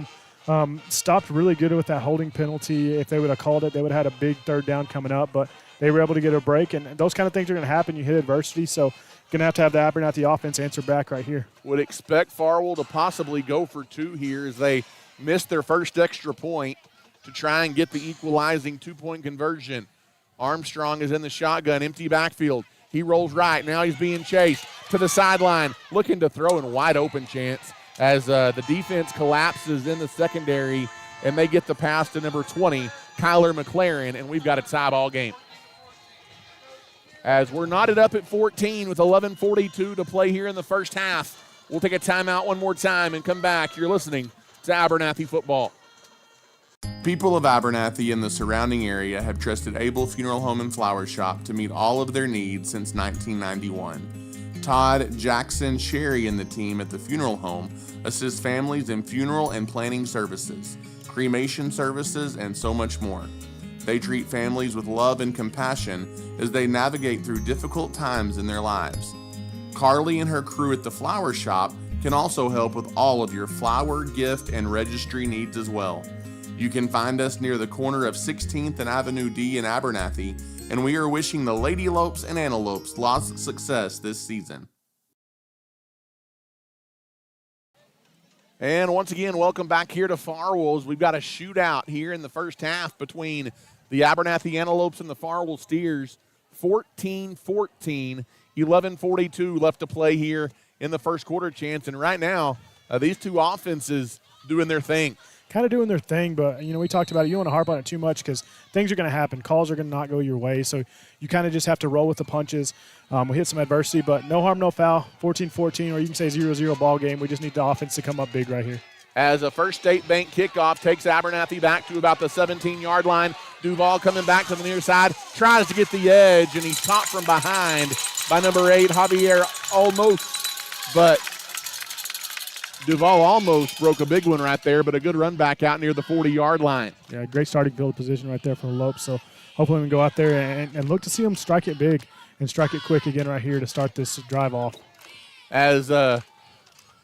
them stopped really good with that holding penalty. If they would have called it, they would have had a big third down coming up, but they were able to get a break, and those kind of things are going to happen. You hit adversity, so going to have the Abernathy offense answer back right here. Would expect Farwell to possibly go for two here as they missed their first extra point to try and get the equalizing two-point conversion. Armstrong is in the shotgun, empty backfield. He rolls right. Now he's being chased to the sideline, looking to throw in wide open, Chance, as the defense collapses in the secondary, and they get the pass to number 20, Kyler McLaren, and we've got a tie ball game. As we're knotted up at 14 with 11:42 to play here in the first half. We'll take a timeout one more time and come back. You're listening to Abernathy Football. People of Abernathy and the surrounding area have trusted Abel Funeral Home and Flower Shop to meet all of their needs since 1991. Todd, Jackson, Sherry, and the team at the funeral home assist families in funeral and planning services, cremation services, and so much more. They treat families with love and compassion as they navigate through difficult times in their lives. Carly and her crew at the Flower Shop can also help with all of your flower, gift, and registry needs as well. You can find us near the corner of 16th and Avenue D in Abernathy, and we are wishing the Lady Lopes and Antelopes lots of success this season. And once again, welcome back here to Farwell. We've got a shootout here in the first half between the Abernathy Antelopes and the Farwell Steers. 14-14, 11:42 left to play here in the first quarter, Chance. And right now, These two offenses doing their thing. Kind of doing their thing, but, we talked about it. You don't want to harp on it too much because things are going to happen. Calls are going to not go your way, so you kind of just have to roll with the punches. We hit some adversity, but no harm, no foul, 14-14, or you can say 0-0 ball game. We just need the offense to come up big right here. As a First State Bank kickoff takes Abernathy back to about the 17-yard line. Duval coming back to the near side, tries to get the edge, and he's caught from behind by number 8, Javier almost, but Duval almost broke a big one right there, but a good run back out near the 40-yard line. Yeah, great starting field position right there for the Lopes. So hopefully we can go out there and look to see them strike it big and strike it quick again right here to start this drive off. As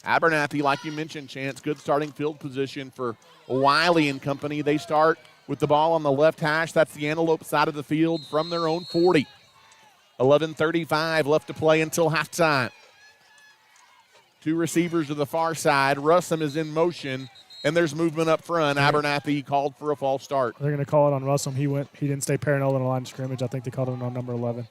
Abernathy, like you mentioned, Chance, good starting field position for Wiley and company. They start with the ball on the left hash. That's the Antelope side of the field from their own 40. 11:35 left to play until halftime. Two receivers to the far side. Russum is in motion, and there's movement up front. Abernathy called for a false start. They're going to call it on Russum. He didn't stay parallel in the line of scrimmage. I think they called it on number 11.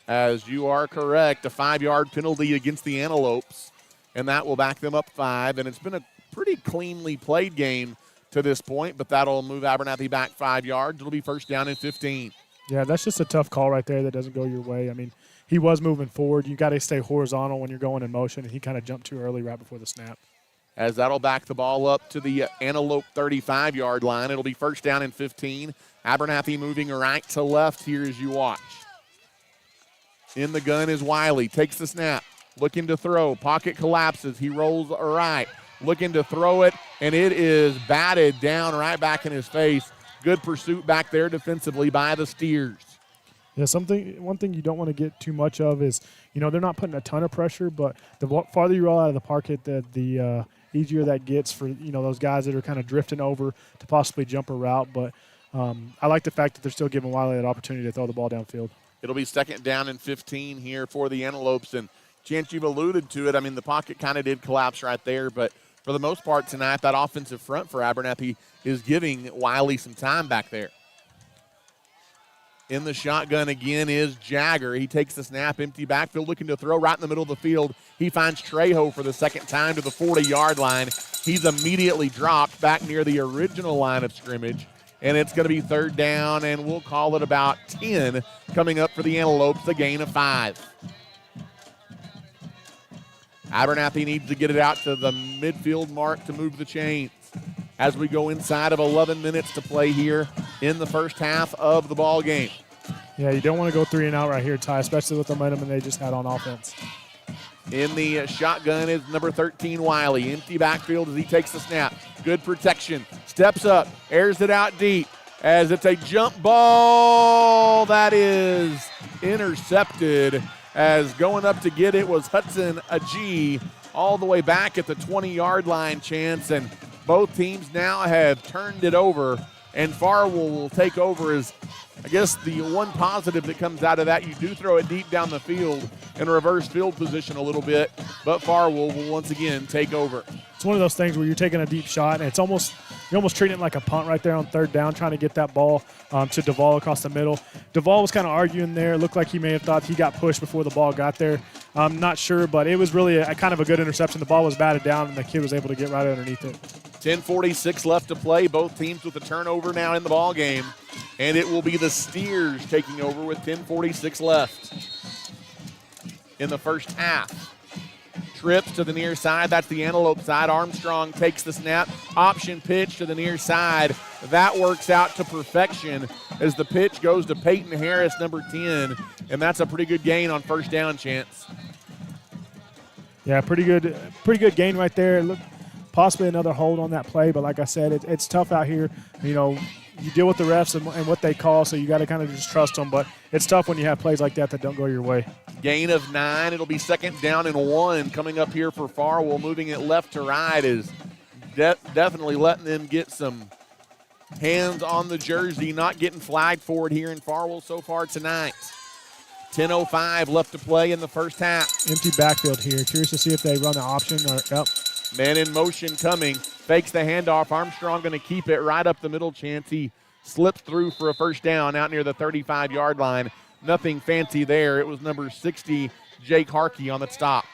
As you are correct, a 5-yard penalty against the Antelopes, and that will back them up 5. And it's been a pretty cleanly played game to this point, but that'll move Abernathy back 5 yards. It'll be first down and 15. Yeah, that's just a tough call right there that doesn't go your way. I mean, he was moving forward. You got to stay horizontal when you're going in motion, and he kind of jumped too early right before the snap. As that'll back the ball up to the Antelope 35-yard line. It'll be first down and 15. Abernathy moving right to left here as you watch. In the gun is Wiley. Takes the snap. Looking to throw. Pocket collapses. He rolls right. Looking to throw it, and it is batted down right back in his face. Good pursuit back there defensively by the Steers. Yeah, one thing you don't want to get too much of is, they're not putting a ton of pressure, but the farther you roll out of the pocket, the easier that gets for, those guys that are kind of drifting over to possibly jump a route. But I like the fact that they're still giving Wiley that opportunity to throw the ball downfield. It'll be second down and 15 here for the Antelopes. And, Chance, you've alluded to it. I mean, the pocket kind of did collapse right there, but for the most part tonight, that offensive front for Abernathy is giving Wiley some time back there. In the shotgun again is Jagger. He takes the snap, empty backfield, looking to throw right in the middle of the field. He finds Trejo for the second time to the 40-yard line. He's immediately dropped back near the original line of scrimmage, and it's going to be third down, and we'll call it about 10 coming up for the Antelopes, a gain of 5. Abernathy needs to get it out to the midfield mark to move the chains as we go inside of 11 minutes to play here in the first half of the ball game. Yeah, you don't want to go 3 and out right here, Ty, especially with the momentum they just had on offense. In the shotgun is number 13, Wiley. Empty backfield as he takes the snap. Good protection. Steps up, airs it out deep as it's a jump ball that is intercepted, as going up to get it was Hudson Agee all the way back at the 20-yard line, Chance, and both teams now have turned it over, and Farwell will take over. As I guess the one positive that comes out of that, you do throw it deep down the field in reverse field position a little bit, but Farwell will once again take over. It's one of those things where you're taking a deep shot, and you're almost treating it like a punt right there on third down, trying to get that ball to Duval across the middle. Duval was kind of arguing there. It looked like he may have thought he got pushed before the ball got there. I'm not sure, but it was really a kind of a good interception. The ball was batted down, and the kid was able to get right underneath it. 10:46 left to play. Both teams with a turnover now in the ball game, and it will be the Steers taking over with 10:46 left in the first half. Trips to the near side. That's the Antelope side. Armstrong takes the snap. Option pitch to the near side. That works out to perfection as the pitch goes to Peyton Harris, number 10, and that's a pretty good gain on first down, Chance. Yeah, pretty good gain right there. Look, possibly another hold on that play, but like I said, it's tough out here. You deal with the refs and what they call, so you got to kind of just trust them. But it's tough when you have plays like that don't go your way. Gain of 9. It'll be second down and 1 coming up here for Farwell. Moving it left to right is definitely letting them get some hands on the jersey. Not getting flagged for it here in Farwell so far tonight. 10:05 left to play in the first half. Empty backfield here. Curious to see if they run the option. Yep. Man in motion coming. Fakes the handoff. Armstrong going to keep it right up the middle. Chance he slips through for a first down out near the 35-yard line. Nothing fancy there. It was number 60, Jake Harkey, on the stop.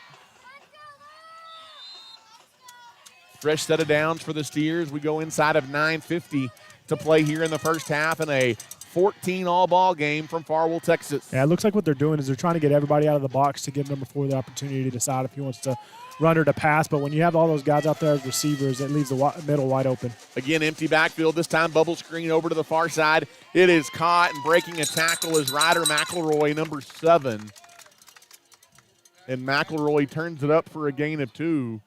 Fresh set of downs for the Steers. We go inside of 9:50 to play here in the first half in a 14-all ball game from Farwell, Texas. Yeah, it looks like what they're doing is they're trying to get everybody out of the box to give number 4 the opportunity to decide if he wants to run or to pass. But when you have all those guys out there as receivers, it leaves the middle wide open. Again, empty backfield. This time bubble screen over to the far side. It is caught, and breaking a tackle is Ryder McElroy, number 7. And McElroy turns it up for a gain of 2.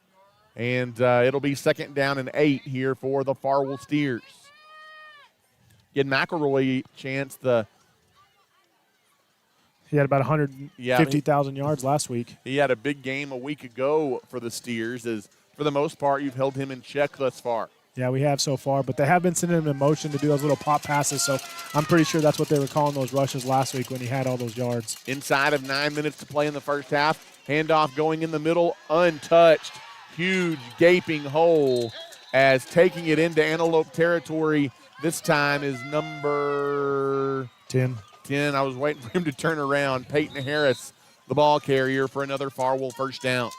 And it'll be 2nd down and 8 here for the Farwell Steers. Again, McElroy, Chance, He had about 150,000 yards last week. He had a big game a week ago for the Steers. As for the most part, you've held him in check thus far. Yeah, we have so far, but they have been sending him in motion to do those little pop passes, so I'm pretty sure that's what they were calling those rushes last week when he had all those yards. Inside of 9 minutes to play in the first half. Handoff going in the middle, untouched. Huge gaping hole as taking it into Antelope territory this time is number 10. I was waiting for him to turn around. Peyton Harris, the ball carrier for another Farwell first down.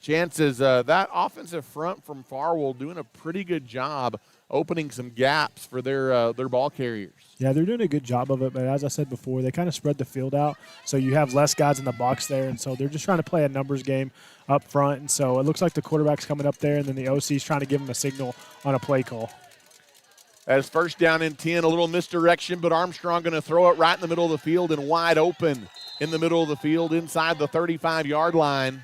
Chances that offensive front from Farwell doing a pretty good job opening some gaps for their ball carriers. Yeah, they're doing a good job of it, but as I said before, they kind of spread the field out, so you have less guys in the box there, and so they're just trying to play a numbers game up front, and so it looks like the quarterback's coming up there, and then the OC's trying to give him a signal on a play call. As first down and 10, a little misdirection, but Armstrong going to throw it right in the middle of the field and wide open in the middle of the field inside the 35-yard line.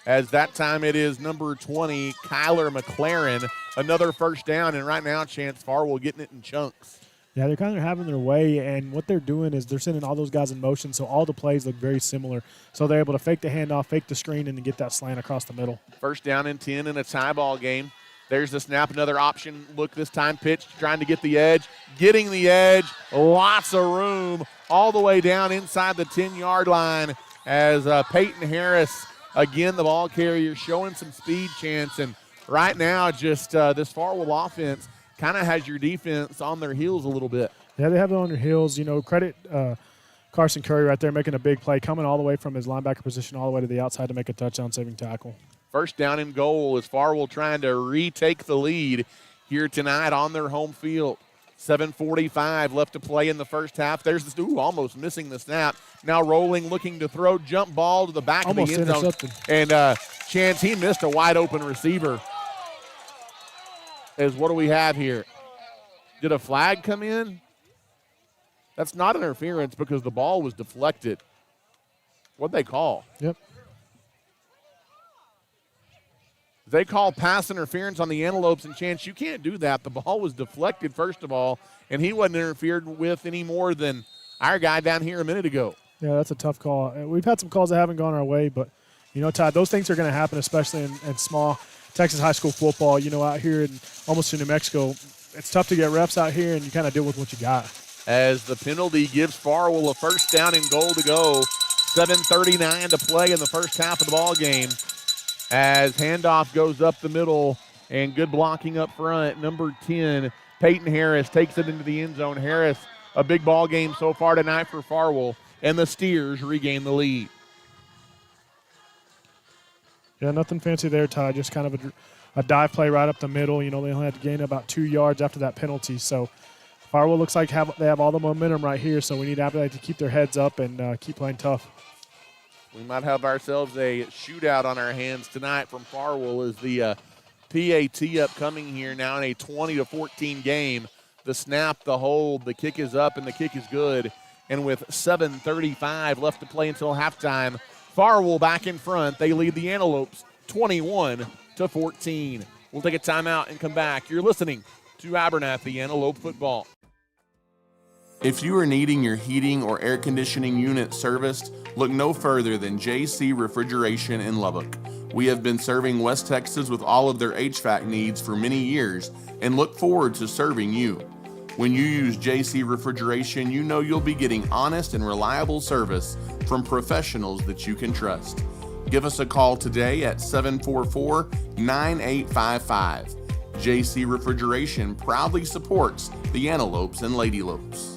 As that time it is number 20, Kyler McLaren, another first down, and right now Chance Farwell getting it in chunks. Yeah, they're kind of having their way, and what they're doing is they're sending all those guys in motion, so all the plays look very similar. So they're able to fake the handoff, fake the screen, and then get that slant across the middle. First down and 10 in a tie ball game. There's the snap, another option look this time, pitched, trying to get the edge, getting the edge, lots of room all the way down inside the 10-yard line as Peyton Harris, again, the ball carrier, showing some speed, Chance, and right now just this Farwell offense kind of has your defense on their heels a little bit. Yeah, they have it on their heels. You know, credit Carson Curry right there making a big play, coming all the way from his linebacker position all the way to the outside to make a touchdown-saving tackle. First down and goal as Farwell trying to retake the lead here tonight on their home field. 7:45 left to play in the first half. There's this, almost missing the snap. Now rolling, looking to throw, jump ball to the back of the end zone. And Chance, he missed a wide open receiver. What do we have here? Did a flag come in? That's not interference because the ball was deflected. What'd they call? Yep. They call pass interference on the Antelopes, and Chance, you can't do that. The ball was deflected, first of all, and he wasn't interfered with any more than our guy down here a minute ago. Yeah, that's a tough call. We've had some calls that haven't gone our way, but, you know, Todd, those things are going to happen, especially in small Texas high school football. You know, out here in almost in New Mexico, it's tough to get reps out here, and you kind of deal with what you got. As the penalty gives Farwell a first down and goal to go. 7:39 to play in the first half of the ball game. As handoff goes up the middle and good blocking up front. Number 10, Peyton Harris takes it into the end zone. Harris, a big ball game so far tonight for Farwell, and the Steers regain the lead. Yeah, nothing fancy there, Ty. Just kind of a dive play right up the middle. You know, they only had to gain about 2 yards after that penalty. So Farwell looks like they have all the momentum right here, so we need Abernathy to keep their heads up and keep playing tough. We might have ourselves a shootout on our hands tonight from Farwell as the PAT upcoming here now in a 20-14 game. The snap, the hold, the kick is up, and the kick is good. And with 7:35 left to play until halftime, Farwell back in front. They lead the Antelopes 21-14. We'll take a timeout and come back. You're listening to Abernathy Antelope Football. If you are needing your heating or air conditioning unit serviced, look no further than JC Refrigeration in Lubbock. We have been serving West Texas with all of their HVAC needs for many years and look forward to serving you. When you use JC Refrigeration, you know you'll be getting honest and reliable service from professionals that you can trust. Give us a call today at 744-9855. JC Refrigeration proudly supports the Antelopes and Lady Lopes.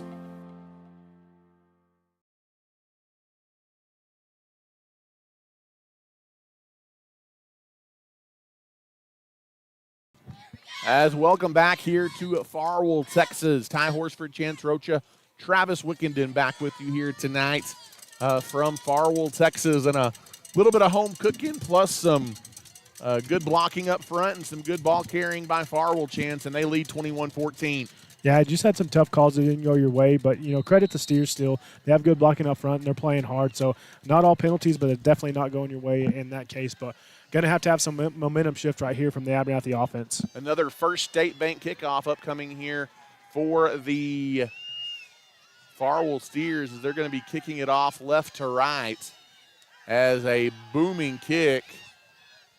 As welcome back here to Farwell, Texas. Ty Horsford, Chance Rocha, Travis Wickenden back with you here tonight from Farwell, Texas. And a little bit of home cooking plus some good blocking up front and some good ball carrying by Farwell, Chance, and they lead 21-14. Yeah, I just had some tough calls that didn't go your way, but, credit to Steers still. They have good blocking up front, and they're playing hard. So not all penalties, but it's definitely not going your way in that case. But going to have some momentum shift right here from the Abernathy offense. Another First State Bank kickoff upcoming here for the Farwell Steers as they're going to be kicking it off left to right as a booming kick,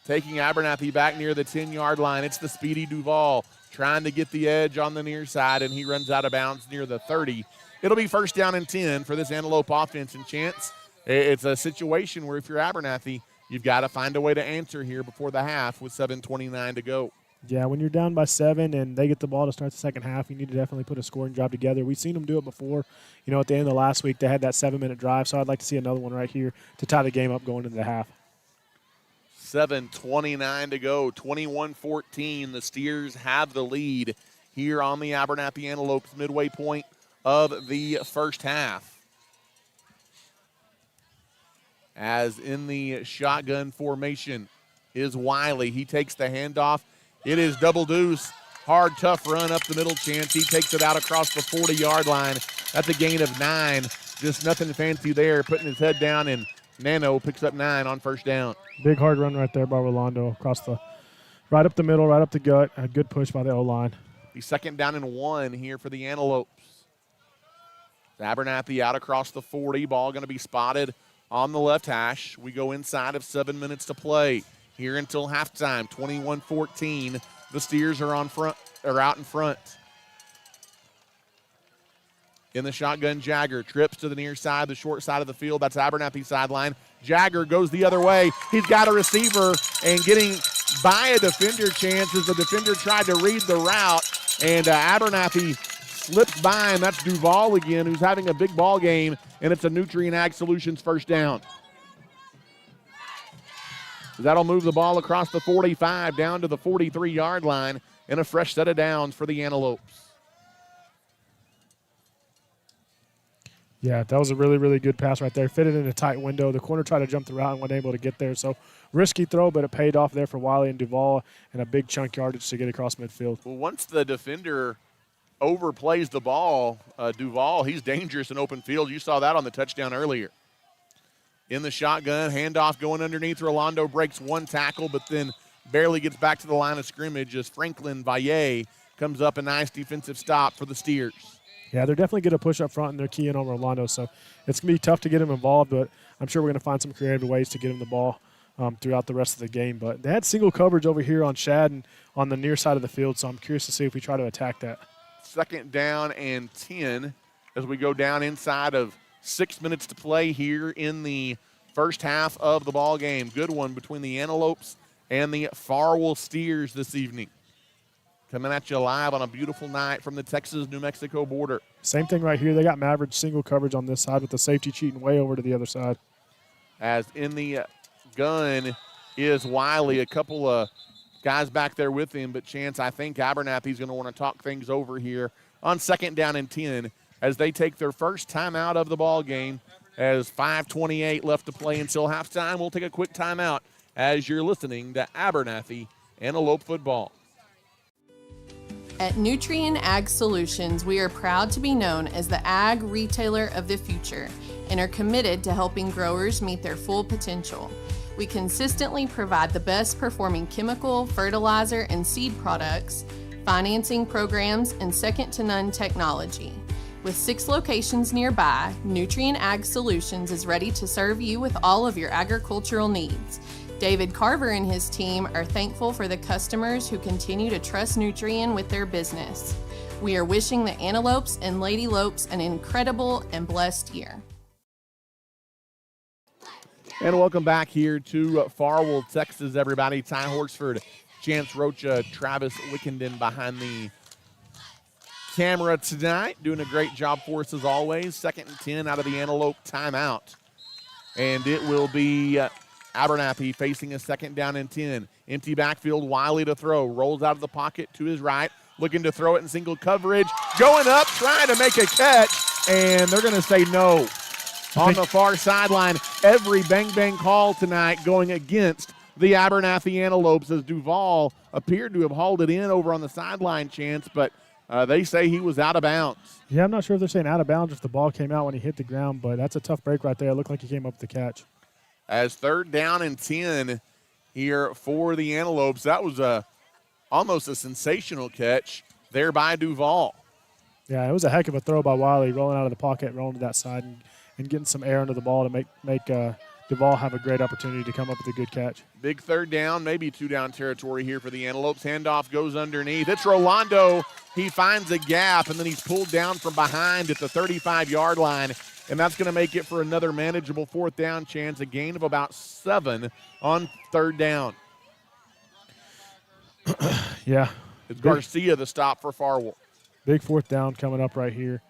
taking Abernathy back near the 10-yard line. It's the speedy Duval trying to get the edge on the near side, and he runs out of bounds near the 30. It'll be 1st down and 10 for this Antelope offense. And Chance, it's a situation where if you're Abernathy, you've got to find a way to answer here before the half with 7:29 to go. Yeah, when you're down by 7 and they get the ball to start the second half, you need to definitely put a scoring drive together. We've seen them do it before. At the end of last week, they had that 7-minute drive, so I'd like to see another one right here to tie the game up going into the half. 7:29 to go, 21-14. The Steers have the lead here on the Abernathy Antelopes midway point of the first half. As in the shotgun formation is Wiley. He takes the handoff. It is double deuce. Hard, tough run up the middle, Chance. He takes it out across the 40-yard line. That's a gain of 9. Just nothing fancy there, putting his head down, and Nano picks up 9 on 1st down. Big hard run right there by Rolando across right up the middle, right up the gut. A good push by the O-line. The 2nd down and 1 here for the Antelopes. Abernathy out across the 40. Ball going to be spotted on the left hash. We go inside of 7 minutes to play here until halftime. 21-14. The Steers are out in front. In the shotgun, Jagger trips to the near side, the short side of the field. That's Abernathy sideline. Jagger goes the other way. He's got a receiver and getting by a defender, Chance, as the defender tried to read the route. And Abernathy slips by, and that's Duval again, who's having a big ball game, and it's a Nutrien Ag Solutions 1st down. That'll move the ball across the 45 down to the 43-yard line, and a fresh set of downs for the Antelopes. Yeah, that was a really, really good pass right there. Fitted in a tight window. The corner tried to jump the route and wasn't able to get there. So risky throw, but it paid off there for Wiley and Duval, and a big chunk yardage to get across midfield. Well, once the defender overplays the ball, Duval, he's dangerous in open field. You saw that on the touchdown earlier. In the shotgun, handoff going underneath. Rolando breaks one tackle, but then barely gets back to the line of scrimmage as Franklin Valle comes up. A nice defensive stop for the Steers. Yeah, they're definitely going to push up front, and they're keying on Rolando. So it's going to be tough to get him involved, but I'm sure we're going to find some creative ways to get him the ball throughout the rest of the game. But they had single coverage over here on Shad and on the near side of the field, so I'm curious to see if we try to attack that. 2nd down and 10 as we go down inside of 6 minutes to play here in the first half of the ball game. Good one between the Antelopes and the Farwell Steers this evening. Coming at you live on a beautiful night from the Texas-New Mexico border. Same thing right here. They got Maverick single coverage on this side with the safety cheating way over to the other side. As in the gun is Wiley. A couple of guys back there with him, but Chance, I think Abernathy's going to want to talk things over here on 2nd down and 10 as they take their first timeout of the ball game. As 5:28 left to play until halftime, we'll take a quick timeout as you're listening to Abernathy Antelope Football. At Nutrien Ag Solutions, we are proud to be known as the ag retailer of the future and are committed to helping growers meet their full potential. We consistently provide the best performing chemical, fertilizer, and seed products, financing programs, and second-to-none technology. With 6 locations nearby, Nutrien Ag Solutions is ready to serve you with all of your agricultural needs. David Carver and his team are thankful for the customers who continue to trust Nutrien with their business. We are wishing the Antelopes and Lady Lopes an incredible and blessed year. And welcome back here to Farwell, Texas, everybody. Ty Horsford, Chance Rocha, Travis Wickenden behind the camera tonight. Doing a great job for us as always. 2nd and 10 out of the Antelope timeout. And it will be Abernathy facing a 2nd down and 10. Empty backfield, Wiley to throw. Rolls out of the pocket to his right, looking to throw it in single coverage. Going up, trying to make a catch, and they're going to say no. On the far sideline, every bang-bang call tonight going against the Abernathy Antelopes as Duval appeared to have hauled it in over on the sideline, Chance, but they say he was out of bounds. Yeah, I'm not sure if they're saying out of bounds if the ball came out when he hit the ground, but that's a tough break right there. It looked like he came up with the catch. As 3rd down and 10 here for the Antelopes, that was almost a sensational catch there by Duval. Yeah, it was a heck of a throw by Wiley, rolling out of the pocket, rolling to that side, and getting some air under the ball to make Duval have a great opportunity to come up with a good catch. Big 3rd down, maybe 2-down territory here for the Antelopes. Handoff goes underneath. It's Rolando. He finds a gap, and then he's pulled down from behind at the 35-yard line, and that's going to make it for another manageable 4th down chance, a gain of about 7 on 3rd down. Yeah. It's Garcia the stop for Farwell. Big 4th down coming up right here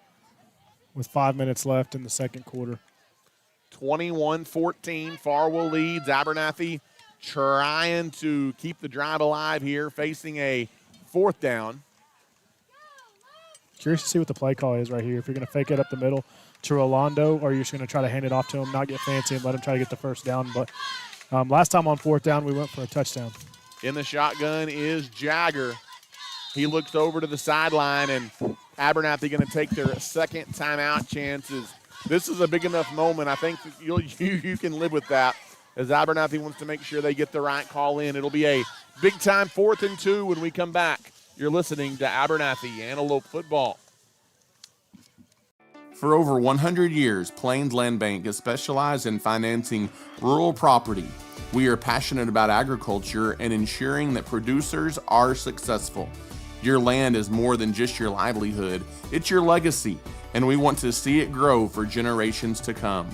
with 5 minutes left in the second quarter. 21-14, Farwell leads. Abernathy trying to keep the drive alive here, facing a 4th down. Curious to see what the play call is right here. If you're going to fake it up the middle to Rolando, or you're just going to try to hand it off to him, not get fancy, and let him try to get the 1st down. But last time on 4th down, we went for a touchdown. In the shotgun is Jagger. He looks over to the sideline, and Abernathy going to take their 2nd timeout chances. This is a big enough moment. I think that you can live with that, as Abernathy wants to make sure they get the right call in. It'll be a big-time 4th and 2 when we come back. You're listening to Abernathy Antelope Football. For over 100 years, Plains Land Bank has specialized in financing rural property. We are passionate about agriculture and ensuring that producers are successful. Your land is more than just your livelihood, it's your legacy, and we want to see it grow for generations to come.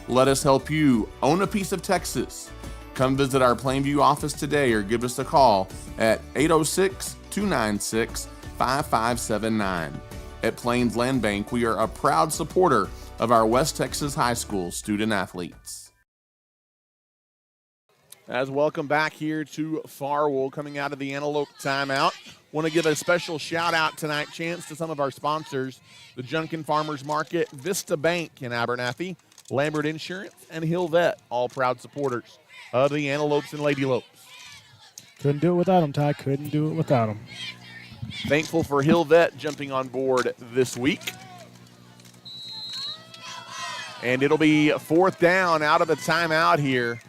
Let us help you own a piece of Texas. Come visit our Plainview office today or give us a call at 806-296-5579. At Plains Land Bank, we are a proud supporter of our West Texas High School student athletes. As welcome back here to Farwell, coming out of the Antelope timeout. Want to give a special shout out tonight, Chance, to some of our sponsors, the Junkin Farmers Market, Vista Bank in Abernathy, Lambert Insurance, and Hill Vet, all proud supporters of the Antelopes and Lady Lopes. Couldn't do it without him, Ty. Couldn't do it without him. Thankful for Hill Vet jumping on board this week. And it'll be 4th down out of the timeout here.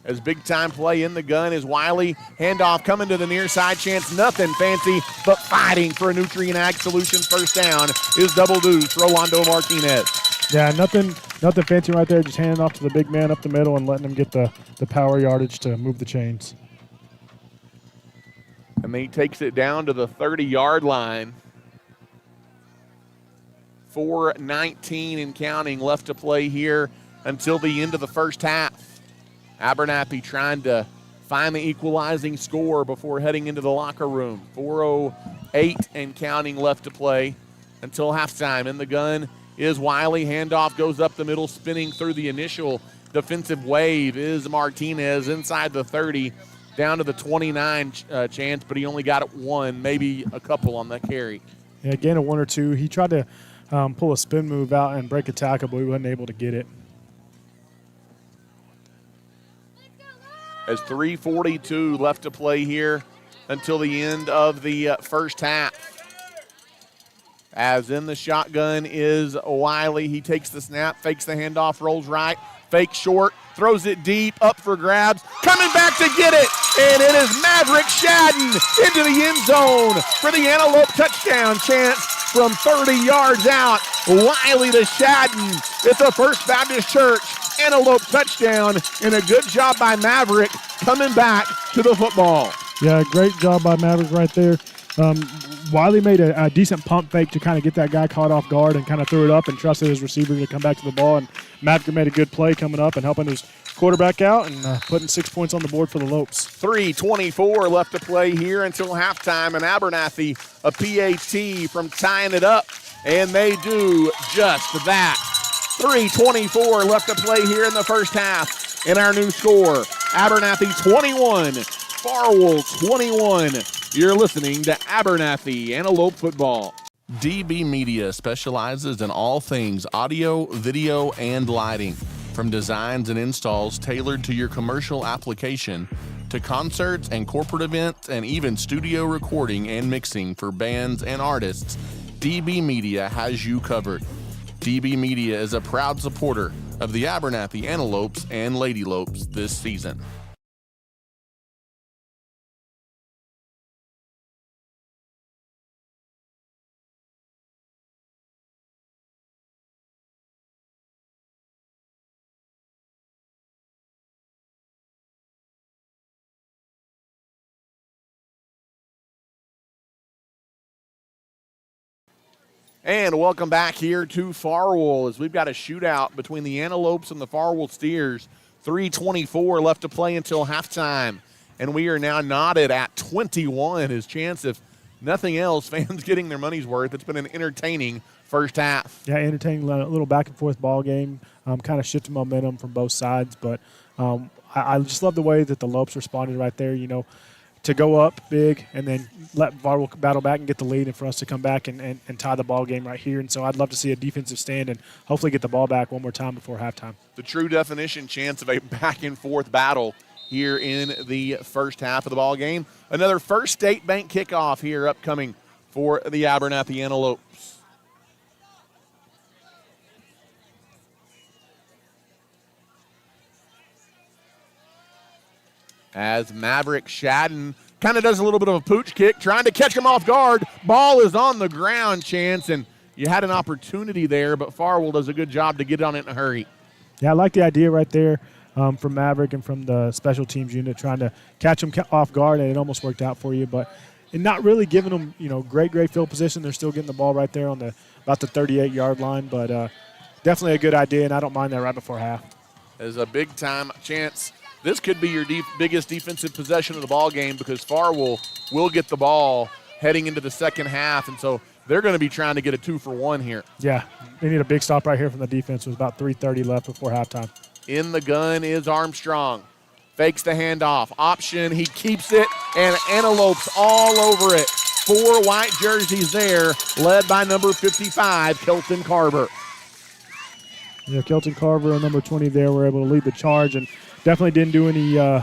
As big-time play in the gun is Wiley. Handoff coming to the near side. Chance, nothing fancy, but fighting for a Nutrient Ag Solutions 1st down is Double Deuce, Rolando Martinez. Yeah, nothing fancy right there. Just handing off to the big man up the middle and letting him get the power yardage to move the chains. And then he takes it down to the 30-yard line. 4:19 and counting left to play here until the end of the 1st half. Abernathy trying to find the equalizing score before heading into the locker room. 4:08 and counting left to play until halftime. In the gun is Wiley. Handoff goes up the middle, spinning through the initial defensive wave is Martinez inside the 30, down to the 29 chance, but he only got it 1, maybe a couple on that carry. Yeah, gain of 1 or 2. He tried to pull a spin move out and break a tackle, but he wasn't able to get it. As 3:42 left to play here until the end of the 1st half. As in the shotgun is Wiley. He takes the snap, fakes the handoff, rolls right, fake short, throws it deep, up for grabs, coming back to get it, and it is Maverick Shadden into the end zone for the Antelope touchdown chance from 30 yards out. Wiley to Shadden. It's a First Baptist Church Antelope touchdown, and a good job by Maverick coming back to the football. Yeah, great job by Maverick right there. Wiley made a decent pump fake to kind of get that guy caught off guard and kind of threw it up and trusted his receiver to come back to the ball. And Maverick made a good play coming up and helping his quarterback out and putting 6 points on the board for the Lopes. 3:24 left to play here until halftime, and Abernathy a PAT from tying it up, and they do just that. 3:24 left to play here in the 1st half. And our new score, Abernathy 21, Farwell 21. You're listening to Abernathy Antelope Football. DB Media specializes in all things audio, video, and lighting. From designs and installs tailored to your commercial application to concerts and corporate events and even studio recording and mixing for bands and artists, DB Media has you covered. DB Media is a proud supporter of the Abernathy Antelopes and Lady Lopes this season. And welcome back here to Farwell as we've got a shootout between the Antelopes and the Farwell Steers. 3:24 left to play until halftime. And we are now knotted at 21 as Chance, if nothing else, fans getting their money's worth. It's been an entertaining first half. Yeah, entertaining, a little back and forth ball game, kind of shifting momentum from both sides. But I just love the way that the Lopes responded right there, to go up big and then let Farwell battle back and get the lead, and for us to come back and tie the ball game right here. And so I'd love to see a defensive stand and hopefully get the ball back one more time before halftime. The true definition, Chance, of a back-and-forth battle here in the first half of the ball game. Another First State Bank kickoff here upcoming for the Abernathy Antelopes. As Maverick Shadden kind of does a little bit of a pooch kick, trying to catch him off guard. Ball is on the ground, Chance, and you had an opportunity there, but Farwell does a good job to get on it in a hurry. Yeah, I like the idea right there from Maverick and from the special teams unit, trying to catch him off guard, and it almost worked out for you. But and not really giving them, great field position. They're still getting the ball right there on about the 38-yard line, but definitely a good idea, and I don't mind that right before half. As a big-time Chance, this could be your biggest defensive possession of the ball game, because Farwell will get the ball heading into the second half, and so they're going to be trying to get a 2-for-1 here. Yeah, they need a big stop right here from the defense. It was about 3:30 left before halftime. In the gun is Armstrong. Fakes the handoff. Option, he keeps it, and Antelopes all over it. 4 white jerseys there, led by number 55, Kelton Carver. Yeah, Kelton Carver and number 20 there were able to lead the charge, and definitely didn't do any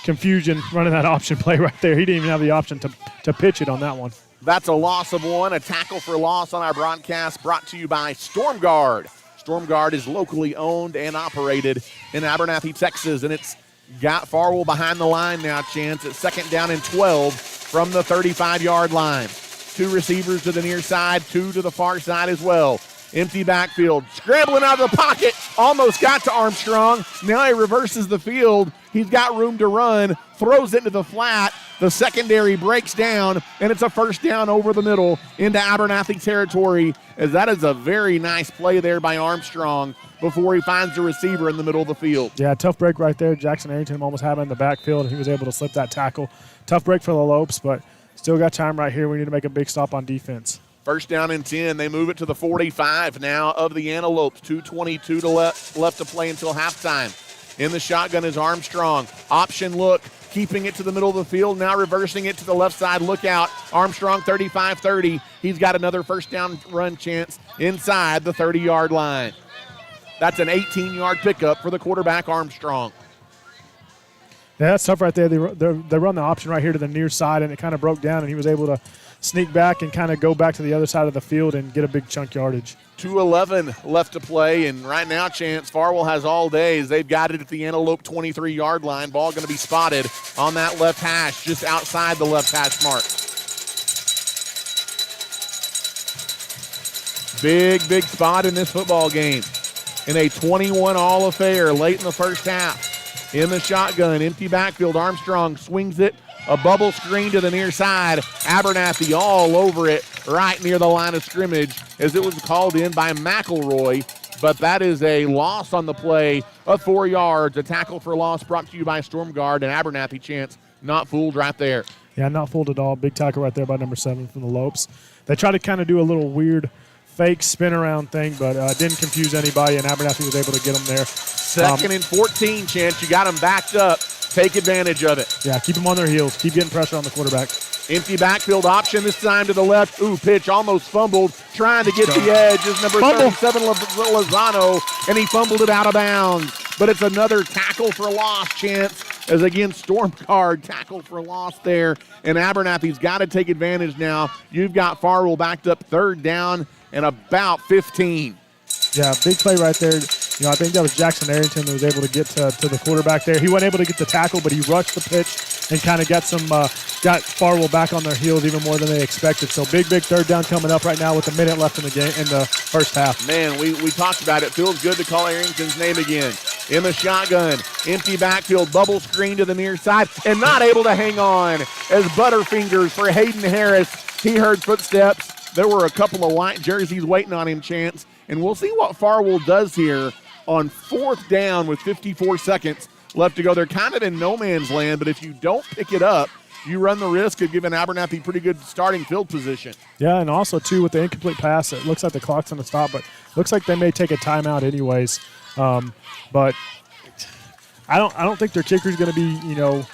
confusion running that option play right there. He didn't even have the option to pitch it on that one. That's a loss of 1, a tackle for loss on our broadcast, brought to you by Storm Guard. Storm Guard is locally owned and operated in Abernathy, Texas, and it's got Farwell behind the line now, Chance. It's 2nd down and 12 from the 35-yard line. 2 receivers to the near side, 2 to the far side as well. Empty backfield, scrambling out of the pocket, almost got to Armstrong. Now he reverses the field. He's got room to run, throws it into the flat. The secondary breaks down, and it's a first down over the middle into Abernathy territory, as that is a very nice play there by Armstrong before he finds the receiver in the middle of the field. Yeah, tough break right there. Jackson Arrington almost had him in the backfield, and he was able to slip that tackle. Tough break for the Lopes, but still got time right here. We need to make a big stop on defense. First down and 10. They move it to the 45 now of the Antelopes. 2:22 to left to play until halftime. In the shotgun is Armstrong. Option look, keeping it to the middle of the field, now reversing it to the left side. Look out. Armstrong 35-30. He's got another first down run chance inside the 30-yard line. That's an 18-yard pickup for the quarterback, Armstrong. Yeah, that's tough right there. They run the option right here to the near side, and it kind of broke down, and he was able to sneak back and kind of go back to the other side of the field and get a big chunk yardage. 2:11 left to play, and right now, Chance, Farwell has all days. They've got it at the Antelope 23-yard line. Ball going to be spotted on that left hash, just outside the left hash mark. Big spot in this football game. In a 21-all affair late in the first half. In the shotgun, empty backfield, Armstrong swings it. A bubble screen to the near side. Abernathy all over it right near the line of scrimmage as it was called in by McElroy. But that is a loss on the play of 4 yards. A tackle for loss brought to you by Storm Guard, and Abernathy, Chance, not fooled right there. Yeah, not fooled at all. Big tackle right there by number 7 from the Lopes. They tried to kind of do a little weird fake spin around thing, but didn't confuse anybody, and Abernathy was able to get them there. 2nd and 14, Chance. You got them backed up take advantage of it. Yeah, keep them on their heels. Keep getting pressure on the quarterback. Empty backfield option this time to the left. Ooh, pitch almost fumbled. Trying to get the edge is number 37, Lozano, and he fumbled it out of bounds. But it's another tackle for loss chance as, again, Storm Guard tackle for loss there. And Abernathy's got to take advantage now. You've got Farwell backed up 3rd down and about 15. Yeah, big play right there. You know, I think that was Jackson Arrington that was able to get to the quarterback there. He wasn't able to get the tackle, but he rushed the pitch and kind of got Farwell back on their heels even more than they expected. So big 3rd down coming up right now with a minute left in the game in the first half. Man, we talked about it. Feels good to call Arrington's name again. In the shotgun, empty backfield, bubble screen to the near side, and not able to hang on as Butterfingers for Hayden Harris. He heard footsteps. There were a couple of white jerseys waiting on him, Chance. And we'll see what Farwell does here on 4th down with 54 seconds left to go. They're kind of in no man's land, but if you don't pick it up, you run the risk of giving Abernathy pretty good starting field position. Yeah, and also, too, with the incomplete pass, it looks like the clock's going to stop, but looks like they may take a timeout anyways. But I don't think their kicker's going to be,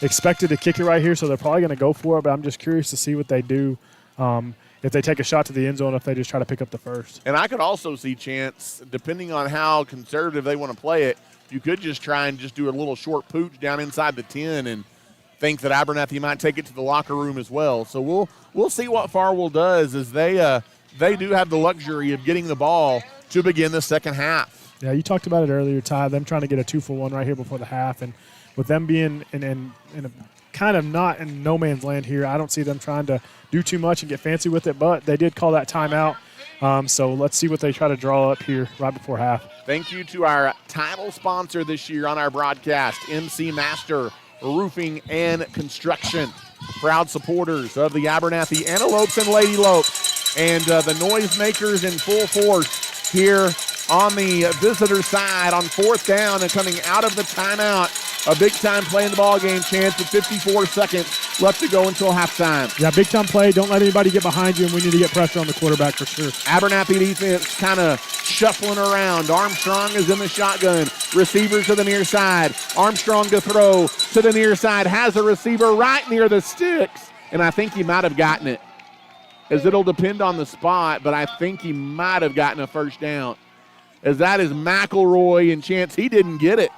expected to kick it right here, so they're probably going to go for it, but I'm just curious to see what they do. If they take a shot to the end zone, if they just try to pick up the first. And I could also see, Chance, depending on how conservative they want to play it, you could just try and just do a little short pooch down inside the 10 and think that Abernathy might take it to the locker room as well. So we'll see what Farwell does as they do have the luxury of getting the ball to begin the second half. Yeah, you talked about it earlier, Ty, them trying to get a 2-for-1 right here before the half. And with them being in a kind of not in no man's land here, I don't see them trying to do too much and get fancy with it, but they did call that timeout. So let's see what they try to draw up here right before half. Thank you to our title sponsor this year on our broadcast, MC Master Roofing and Construction. Proud supporters of the Abernathy Antelopes and Lady Lopes. And the noisemakers in full force here on the visitor side on 4th down and coming out of the timeout. A big-time play in the ballgame, Chance, with 54 seconds left to go until halftime. Yeah, big-time play. Don't let anybody get behind you, and we need to get pressure on the quarterback for sure. Abernathy defense kind of shuffling around. Armstrong is in the shotgun. Receiver to the near side. Armstrong to throw to the near side. Has a receiver right near the sticks, and I think he might have gotten it, as it'll depend on the spot, but I think he might have gotten a first down, as that is McElroy, and Chance, he didn't get it.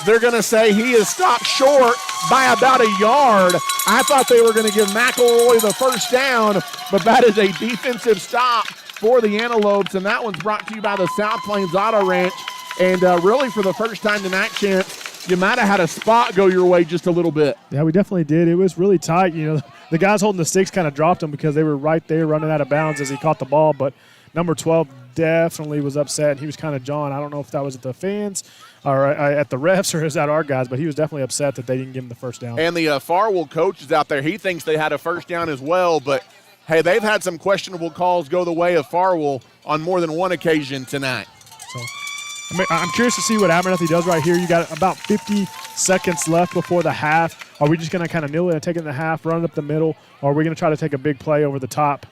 They're going to say he is stopped short by about a yard. I thought they were going to give McElroy the first down, but that is a defensive stop for the Antelopes, and that one's brought to you by the South Plains Auto Ranch. And really for the first time tonight, Chance, you might have had a spot go your way just a little bit. Yeah, we definitely did. It was really tight. The guys holding the sticks kind of dropped them because they were right there running out of bounds as he caught the ball, but number 12 definitely was upset. He was kind of jawing. I don't know if that was at the fans or at the refs or is that our guys, but he was definitely upset that they didn't give him the first down. And the Farwell coach is out there. He thinks they had a first down as well, but, hey, they've had some questionable calls go the way of Farwell on more than one occasion tonight. So I'm curious to see what Abernathy does right here. You got about 50 seconds left before the half. Are we just going to kind of kneel it and take it in the half, run it up the middle, or are we going to try to take a big play over the top?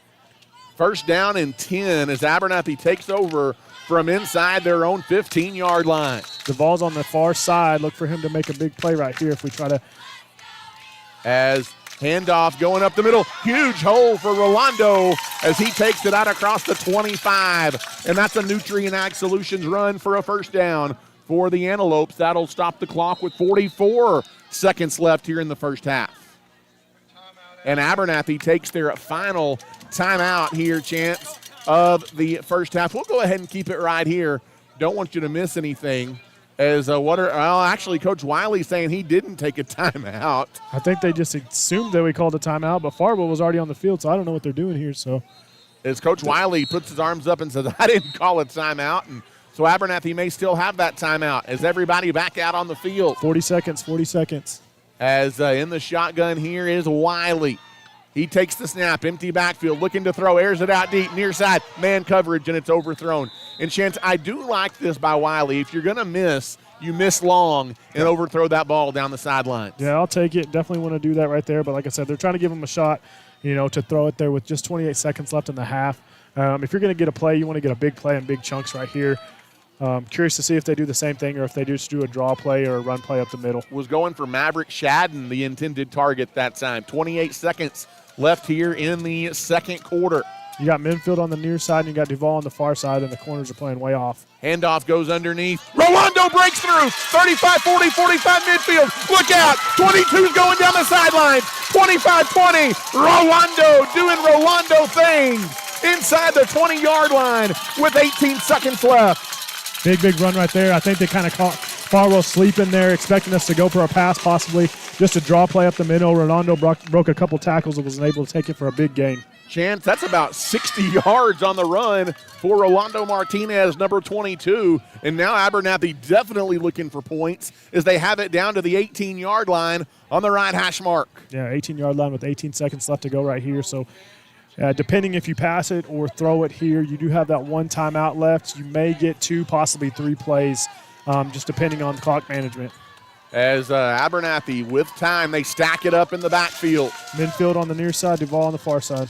First down and 10 as Abernathy takes over from inside their own 15-yard line. The ball's on the far side. Look for him to make a big play right here if we try to. As handoff going up the middle. Huge hole for Rolando as he takes it out across the 25. And that's a Nutrient Ag Solutions run for a first down for the Antelopes. That'll stop the clock with 44 seconds left here in the first half. And Abernathy takes their final timeout here, Chance, of the first half. We'll go ahead and keep it right here. Don't want you to miss anything. Actually, Coach Wiley saying he didn't take a timeout. I think they just assumed that we called a timeout, but Farwell was already on the field, so I don't know what they're doing here. So, as Coach Wiley puts his arms up and says, I didn't call a timeout, and so Abernathy may still have that timeout as everybody back out on the field. 40 seconds. As in the shotgun here is Wiley. He takes the snap, empty backfield, looking to throw, airs it out deep, near side, man coverage, and it's overthrown. And Chance, I do like this by Wiley. If you're going to miss, you miss long and overthrow that ball down the sidelines. Yeah, I'll take it. Definitely want to do that right there. But like I said, they're trying to give him a shot, to throw it there with just 28 seconds left in the half. If you're going to get a play, you want to get a big play and big chunks right here. Curious to see if they do the same thing or if they just do a draw play or a run play up the middle. Was going for Maverick Shadden, the intended target that time. 28 seconds left here in the second quarter. You got Minfield on the near side, and you got Duval on the far side, and the corners are playing way off. Handoff goes underneath. Rolando breaks through. 35, 40, 45 midfield. Look out. 22's going down the sidelines. 25-20. Rolando doing Rolando things inside the 20-yard line with 18 seconds left. Big run right there. I think they kind of caught Farwell sleeping there, expecting us to go for a pass, possibly just a draw play up the middle. Rolando broke a couple tackles and was able to take it for a big gain. Chance, that's about 60 yards on the run for Rolando Martinez, number 22. And now Abernathy definitely looking for points as they have it down to the 18-yard line on the right hash mark. Yeah, 18-yard line with 18 seconds left to go right here. So depending if you pass it or throw it here, you do have that one timeout left. You may get 2, possibly 3 plays, just depending on clock management. As Abernathy, with time, they stack it up in the backfield. Minfield on the near side, Duval on the far side.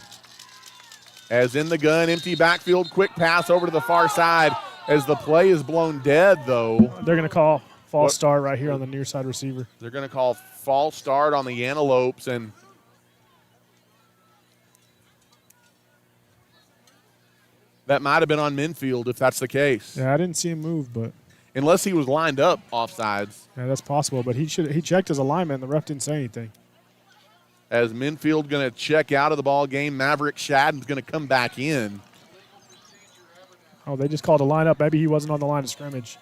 As in the gun, empty backfield, quick pass over to the far side as the play is blown dead, though. They're going to call false start right here on the near side receiver. They're going to call false start on the Antelopes, and that might have been on Minfield if that's the case. Yeah, I didn't see him move, but unless he was lined up offsides. Yeah, that's possible, but he checked his alignment, and the ref didn't say anything. As Minfield going to check out of the ball game, Maverick Shadden's going to come back in. Oh, they just called a lineup. Maybe he wasn't on the line of scrimmage.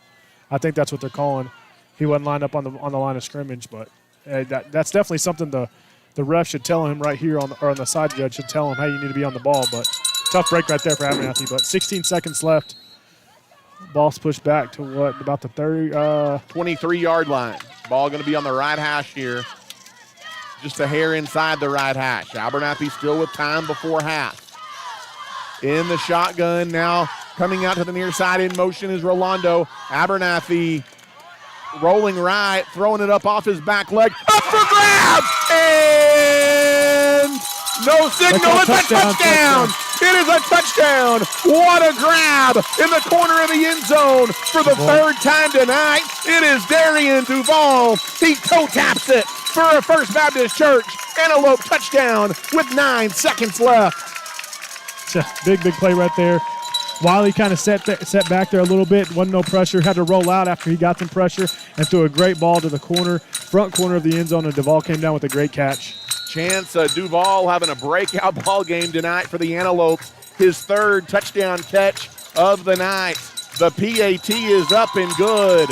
I think that's what they're calling. He wasn't lined up on the line of scrimmage, but that's definitely something the ref should tell him right here on the side judge should tell him, hey, you need to be on the ball. But tough break right there for Abernathy. But 16 seconds left. Ball's pushed back to what, about the 23-yard line. Ball going to be on the right hash here. Just a hair inside the right hash. Abernathy still with time before half. In the shotgun now, coming out to the near side in motion is Rolando. Abernathy rolling right, throwing it up off his back leg. Up for grabs! And no signal. It's a touchdown. It is a touchdown. What a grab in the corner of the end zone for the third time tonight. It is Darian Duval. He toe taps it for a First Baptist Church Antelope touchdown with 9 seconds left. It's a big play right there. Wiley kind of set back there a little bit. Wasn't no pressure. Had to roll out after he got some pressure and threw a great ball to the front corner of the end zone, and Duval came down with a great catch. Chance Duval having a breakout ball game tonight for the Antelopes. His third touchdown catch of the night. The PAT is up and good.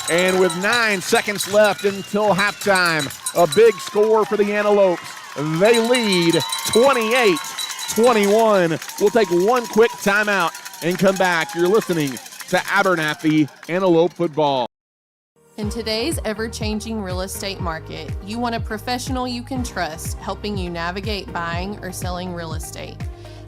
And with 9 seconds left until halftime, a big score for the Antelopes. They lead 28-21. We'll take one quick timeout and come back. You're listening to Abernathy Antelope Football. In today's ever-changing real estate market, you want a professional you can trust helping you navigate buying or selling real estate.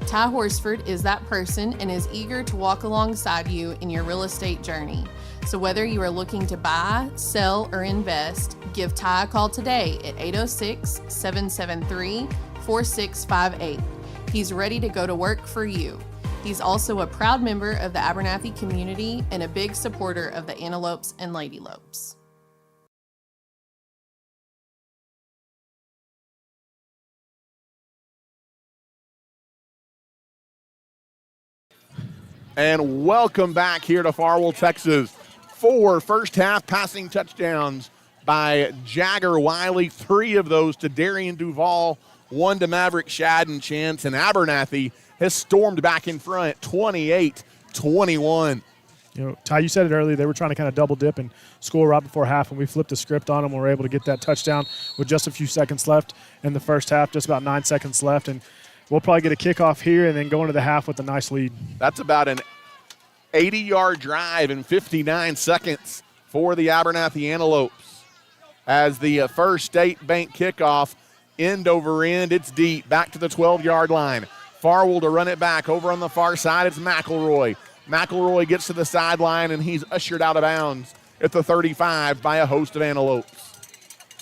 Ty Horsford is that person and is eager to walk alongside you in your real estate journey. So whether you are looking to buy, sell, or invest, give Ty a call today at 806-773-4658. He's ready to go to work for you. He's also a proud member of the Abernathy community and a big supporter of the Antelopes and Lady Lopes. And welcome back here to Farwell, Texas. 4 first-half passing touchdowns by Jagger Wiley. 3 of those to Darian Duval, 1 to Maverick Shadden. Chance, and Abernathy has stormed back in front, 28-21. Ty, you said it earlier. They were trying to kind of double dip and score right before half, and we flipped the script on them. We were able to get that touchdown with just a few seconds left in the first half, just about 9 seconds left, and we'll probably get a kickoff here and then go into the half with a nice lead. That's about an 80-yard drive in 59 seconds for the Abernathy Antelopes. As the First State Bank kickoff, end over end, it's deep, back to the 12-yard line. Farwell to run it back. Over on the far side, it's McElroy. McElroy gets to the sideline, and he's ushered out of bounds at the 35 by a host of Antelopes.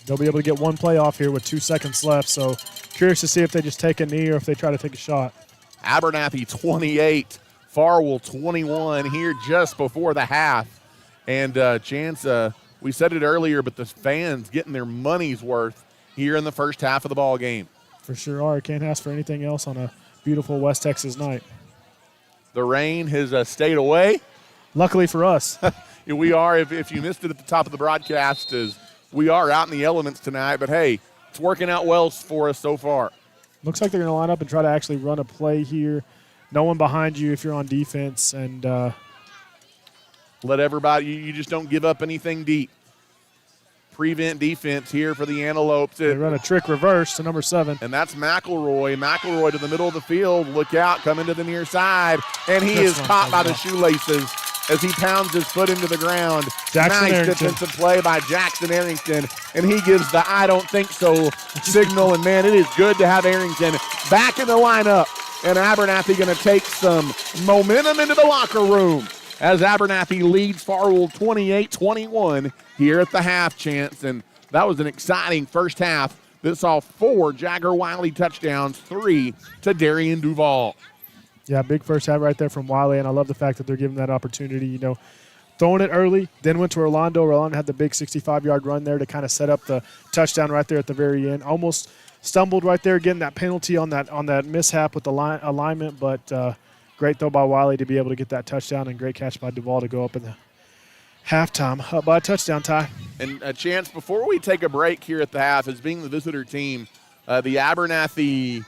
They'll be able to get one play off here with 2 seconds left, so curious to see if they just take a knee or if they try to take a shot. Abernathy 28, Farwell 21 here just before the half. And Chance, we said it earlier, but the fans getting their money's worth here in the first half of the ball game. For sure are. Can't ask for anything else on a beautiful West Texas night. The rain has stayed away. Luckily for us. We are, if you missed it at the top of the broadcast, is we are out in the elements tonight. But, hey, it's working out well for us so far. Looks like they're going to line up and try to actually run a play here. No one behind you if you're on defense. And let everybody, you just don't give up anything deep. Prevent defense here for the Antelopes. They run a trick reverse to number 7. And that's McElroy. McElroy to the middle of the field. Look out, coming to the near side. And he is caught by the shoelaces as he pounds his foot into the ground. Nice defensive play by Jackson Arrington. And he gives the I don't think so signal. And, man, it is good to have Arrington back in the lineup. And Abernathy going to take some momentum into the locker room as Abernathy leads Farwell 28-21 here at the half, Chance. And that was an exciting first half that saw 4 Jagger Wiley touchdowns, 3 to Darian Duval. Yeah, big first half right there from Wiley, and I love the fact that they're giving that opportunity. You know, throwing it early, then went to Orlando. Orlando had the big 65-yard run there to kind of set up the touchdown right there at the very end. Almost stumbled right there, getting that penalty on that mishap with the alignment, but great throw by Wiley to be able to get that touchdown, and great catch by Duval to go up in the halftime up by a touchdown, Ty. And a Chance, before we take a break here at the half, as being the visitor team, the Abernathy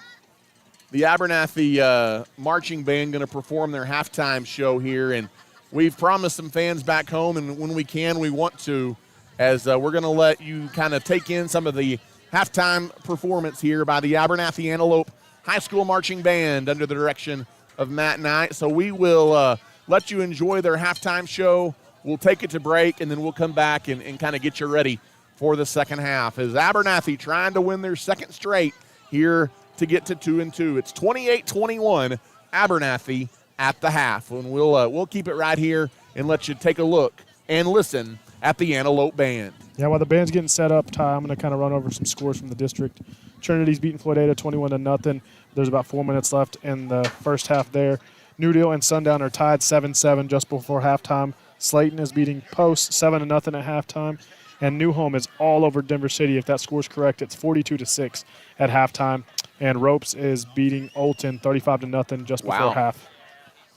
marching band going to perform their halftime show here, and we've promised some fans back home, and when we can, we want to, as we're going to let you kind of take in some of the halftime performance here by the Abernathy Antelope High School Marching Band under the direction of Matt Knight. So we will let you enjoy their halftime show. We'll take it to break, and then we'll come back and kind of get you ready for the second half. As Abernathy trying to win their second straight here to get to 2-2. It's 28-21, Abernathy at the half. And we'll keep it right here and let you take a look and listen at the Antelope Band. Yeah, while the band's getting set up, Ty, I'm going to kind of run over some scores from the district. Trinity's beating Floydada 21-0. There's about 4 minutes left in the first half there. Newdale and Sundown are tied 7-7 just before halftime. Slayton is beating Post 7-0 at halftime. And New Home is all over Denver City. If that score's correct, it's 42-6 at halftime. And Ropes is beating Olton 35-0 just before half.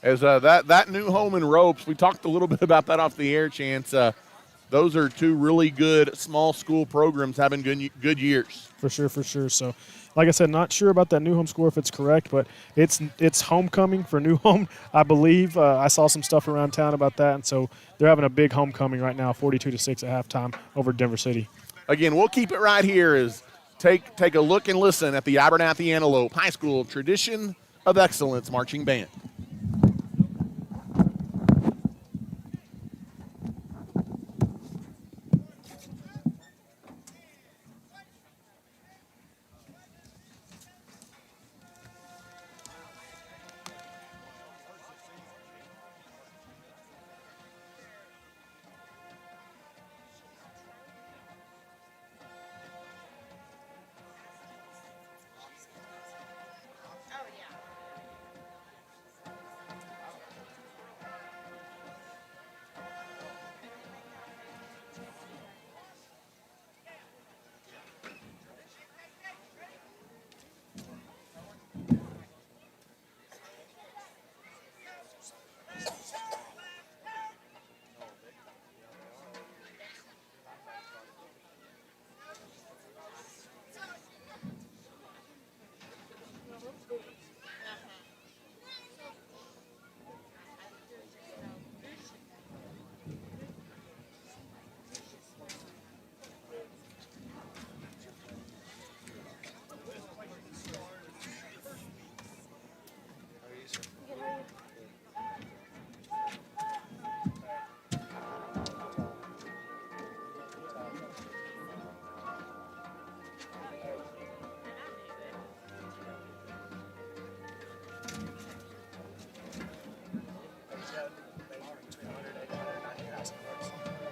As that New Home and Ropes, we talked a little bit about that off the air, Chance. Those are 2 really good small school programs having good years. For sure. So, like I said, not sure about that New Home score if it's correct, but it's homecoming for New Home, I believe. I saw some stuff around town about that, and so they're having a big homecoming right now, 42-6 at halftime over Denver City. Again, we'll keep it right here as take a look and listen at the Abernathy Antelope High School Tradition of Excellence Marching Band.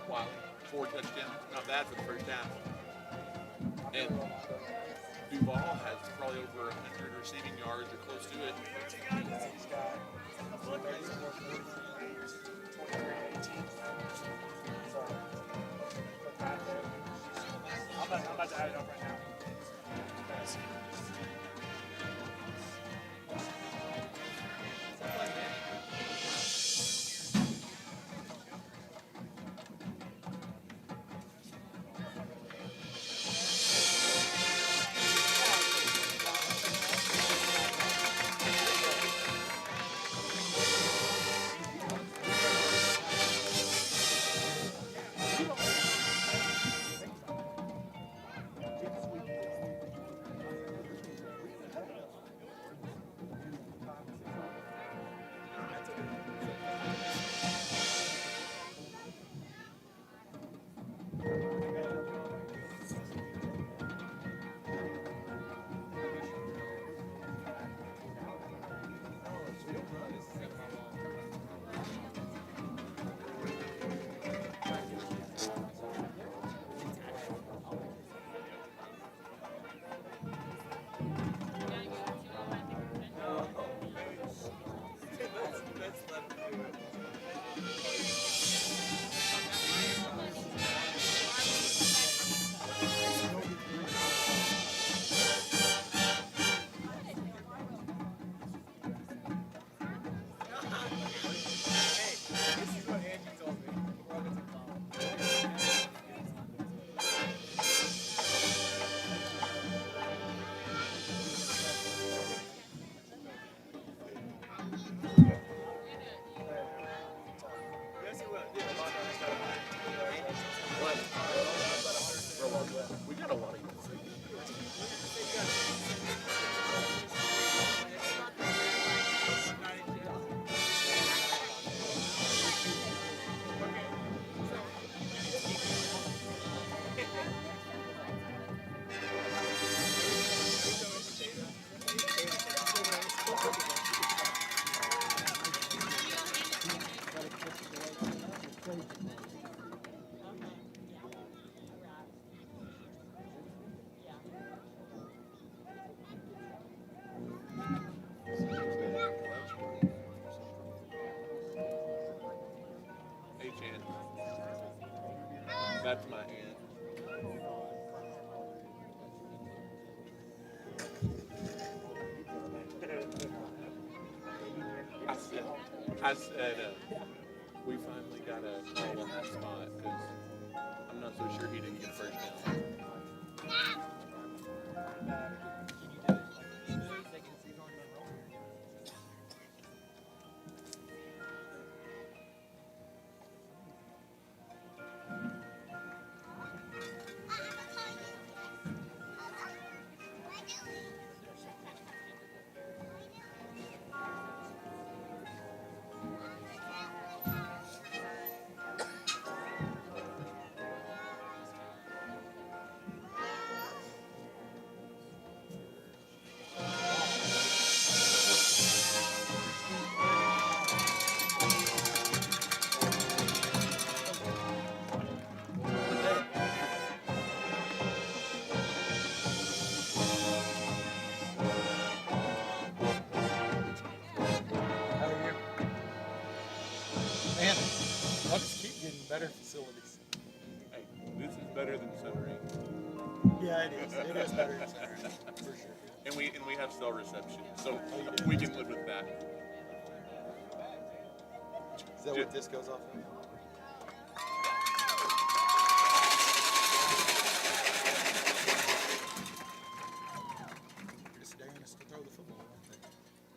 Wow, 4 touchdowns, not bad for the first half. And Duval has probably over 100 receiving yards or close to it. That's my hand. I said we finally got a call on that spot because I'm not so sure he didn't get first down. Man, I'll just keep getting better facilities. Hey, this is better than Sunray. Yeah, it is. It is better than Saturday, for sure. And we have cell reception, so we can live with that. Is that what this goes off of? You're just daring us to throw the football,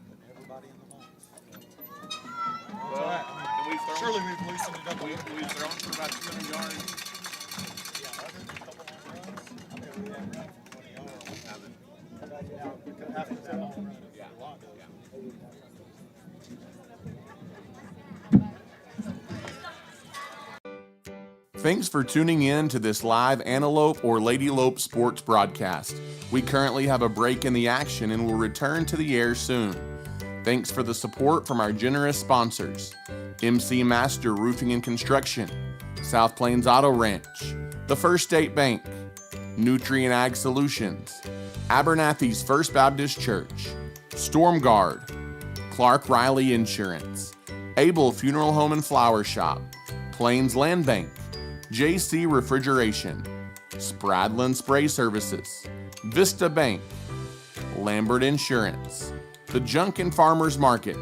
putting everybody in the lines. That's all right. I mean, surely we've loosened it up. We've thrown for about 200 yards. Yeah, other than a couple of runs, I mean, we haven't run for 20 yards. We haven't. After that long run, Yeah. a lot of Thanks for tuning in to this live Antelope or Lady Lope sports broadcast. We currently have a break in the action and will return to the air soon. Thanks for the support from our generous sponsors: MC Master Roofing and Construction, South Plains Auto Ranch, the First State Bank, Nutrient Ag Solutions, Abernathy's First Baptist Church, Storm Guard, Clark Riley Insurance, Able Funeral Home and Flower Shop, Plains Land Bank, JC Refrigeration, Spradlin Spray Services, Vista Bank, Lambert Insurance, The Junkin Farmers Market,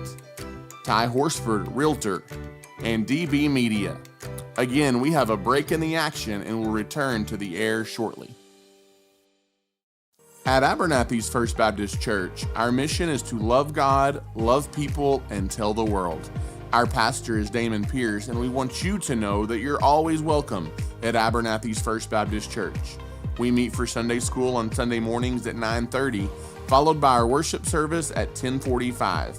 Ty Horsford Realtor, and DB Media. Again, we have a break in the action and will return to the air shortly. At Abernathy's First Baptist Church, our mission is to love God, love people, and tell the world. Our pastor is Damon Pierce, and we want you to know that you're always welcome at Abernathy's First Baptist Church. We meet for Sunday school on Sunday mornings at 9:30, followed by our worship service at 10:45.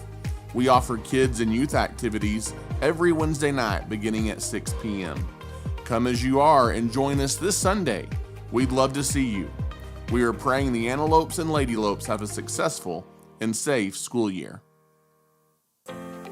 We offer kids and youth activities every Wednesday night beginning at 6 p.m. Come as you are and join us this Sunday. We'd love to see you. We are praying the Antelopes and Lady Lopes have a successful and safe school year.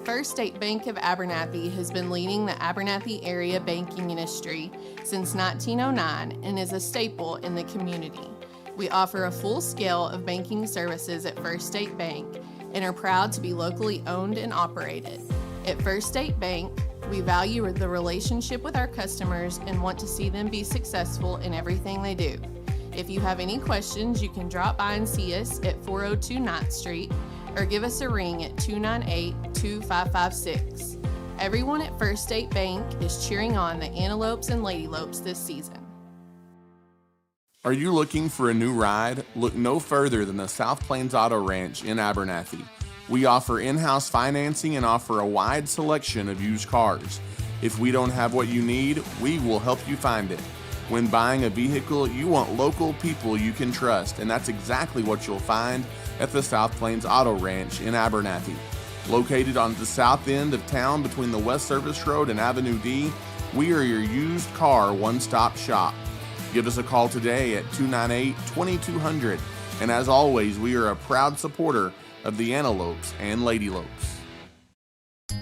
First State Bank of Abernathy has been leading the Abernathy area banking industry since 1909 and is a staple in the community. We offer a full scale of banking services at First State Bank and are proud to be locally owned and operated. At First State Bank, we value the relationship with our customers and want to see them be successful in everything they do. If you have any questions, you can drop by and see us at 402 9th Street or give us a ring at 298-2556. Everyone at First State Bank is cheering on the Antelopes and Lady Lopes this season. Are you looking for a new ride? Look no further than the South Plains Auto Ranch in Abernathy. We offer in-house financing and offer a wide selection of used cars. If we don't have what you need, we will help you find it. When buying a vehicle, you want local people you can trust, and that's exactly what you'll find at the South Plains Auto Ranch in Abernathy. Located on the south end of town between the West Service Road and Avenue D, we are your used car one-stop shop. Give us a call today at 298-2200, and as always, we are a proud supporter of the Antelopes and Lady Lopes.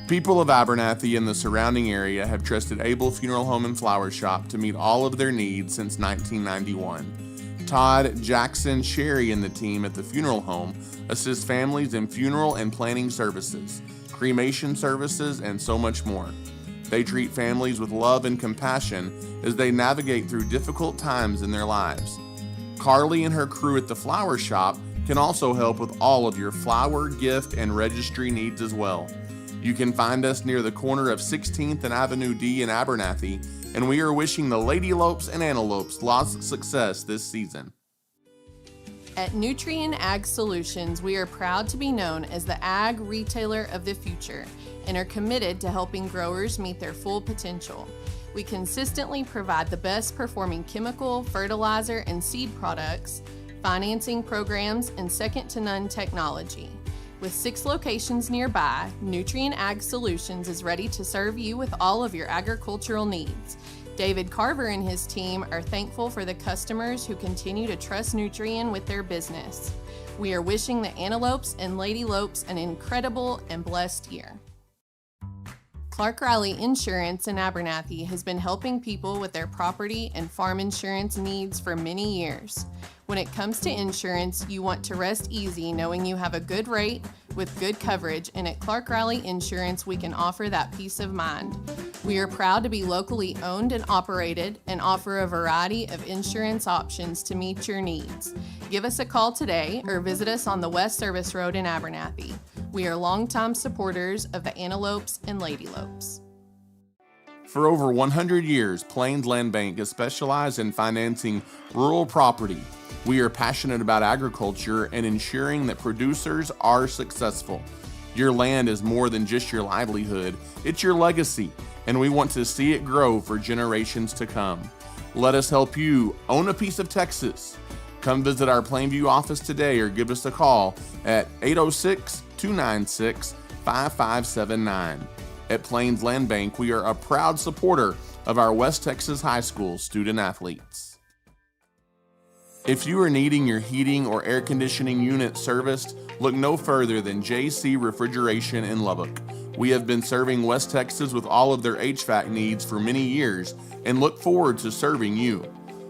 People of Abernathy and the surrounding area have trusted Able Funeral Home and Flower Shop to meet all of their needs since 1991. Todd, Jackson, Sherry, and the team at the funeral home assist families in funeral and planning services, cremation services, and so much more. They treat families with love and compassion as they navigate through difficult times in their lives. Carly and her crew at the flower shop can also help with all of your flower, gift, and registry needs as well. You can find us near the corner of 16th and Avenue D in Abernathy, and we are wishing the Lady Lopes and Antelopes lots of success this season. At Nutrien Ag Solutions, we are proud to be known as the ag retailer of the future and are committed to helping growers meet their full potential. We consistently provide the best performing chemical, fertilizer, and seed products, financing programs, and second-to-none technology. With 6 locations nearby, Nutrien Ag Solutions is ready to serve you with all of your agricultural needs. David Carver and his team are thankful for the customers who continue to trust Nutrien with their business. We are wishing the Antelopes and Lady Lopes an incredible and blessed year. Clark Riley Insurance in Abernathy has been helping people with their property and farm insurance needs for many years. When it comes to insurance, you want to rest easy knowing you have a good rate with good coverage, and at Clark Riley Insurance, we can offer that peace of mind. We are proud to be locally owned and operated and offer a variety of insurance options to meet your needs. Give us a call today or visit us on the West Service Road in Abernathy. We are longtime supporters of the Antelopes and Lady Lopes. For over 100 years, Plains Land Bank has specialized in financing rural property. We are passionate about agriculture and ensuring that producers are successful. Your land is more than just your livelihood, it's your legacy, and we want to see it grow for generations to come. Let us help you own a piece of Texas. Come visit our Plainview office today or give us a call at 806-296-5579. At Plains Land Bank, we are a proud supporter of our West Texas High School student athletes. If you are needing your heating or air conditioning unit serviced, look no further than JC Refrigeration in Lubbock. We have been serving West Texas with all of their HVAC needs for many years and look forward to serving you.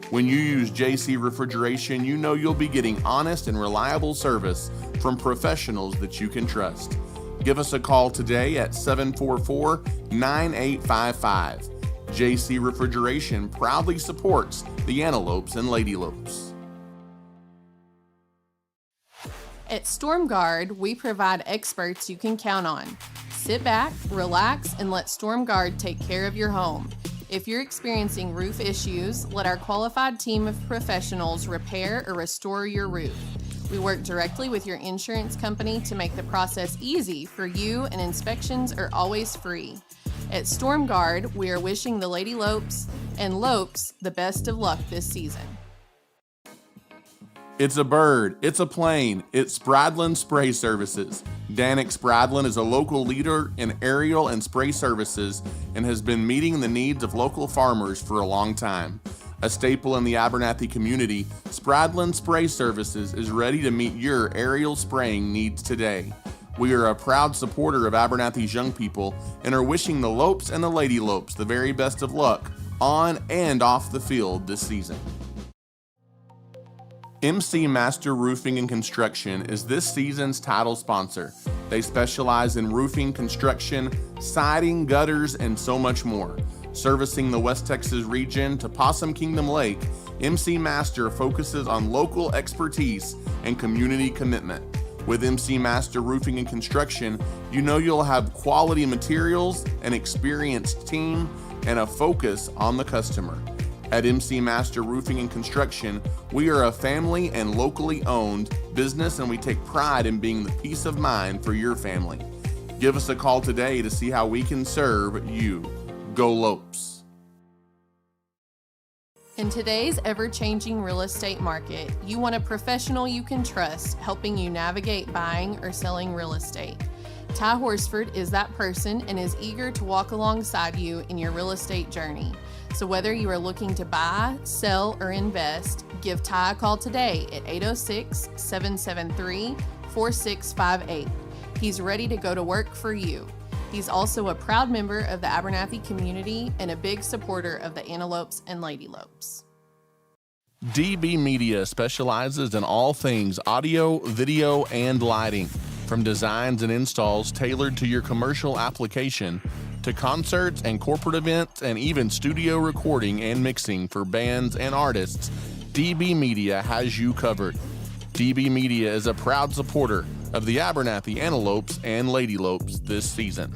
When you use JC Refrigeration, you know you'll be getting honest and reliable service from professionals that you can trust. Give us a call today at 744-9855. JC Refrigeration proudly supports the Antelopes and Lady Lopes. At StormGuard, we provide experts you can count on. Sit back, relax, and let StormGuard take care of your home. If you're experiencing roof issues, let our qualified team of professionals repair or restore your roof. We work directly with your insurance company to make the process easy for you, and inspections are always free. At StormGuard, we are wishing the Lady Lopes and Lopes the best of luck this season. It's a bird, it's a plane, it's Spradlin Spray Services. Danik Spradlin is a local leader in aerial and spray services and has been meeting the needs of local farmers for a long time. A staple in the Abernathy community, Spradlin Spray Services is ready to meet your aerial spraying needs today. We are a proud supporter of Abernathy's young people and are wishing the Lopes and the Lady Lopes the very best of luck on and off the field this season. MC Master Roofing and Construction is this season's title sponsor. They specialize in roofing, construction, siding, gutters, and so much more. Servicing the West Texas region to Possum Kingdom Lake, MC Master focuses on local expertise and community commitment. With MC Master Roofing and Construction, you know you'll have quality materials, an experienced team, and a focus on the customer. At MC Master Roofing and Construction, we are a family and locally owned business, and we take pride in being the peace of mind for your family. Give us a call today to see how we can serve you. Go Lopes. In today's ever-changing real estate market, you want a professional you can trust helping you navigate buying or selling real estate. Ty Horsford is that person and is eager to walk alongside you in your real estate journey. So whether you are looking to buy, sell, or invest, give Ty a call today at 806-773-4658. He's ready to go to work for you. He's also a proud member of the Abernathy community and a big supporter of the Antelopes and Lady Lopes. DB Media specializes in all things audio, video, and lighting. From designs and installs tailored to your commercial application to concerts and corporate events and even studio recording and mixing for bands and artists, DB Media has you covered. DB Media is a proud supporter of the Abernathy Antelopes and Lady Lopes this season.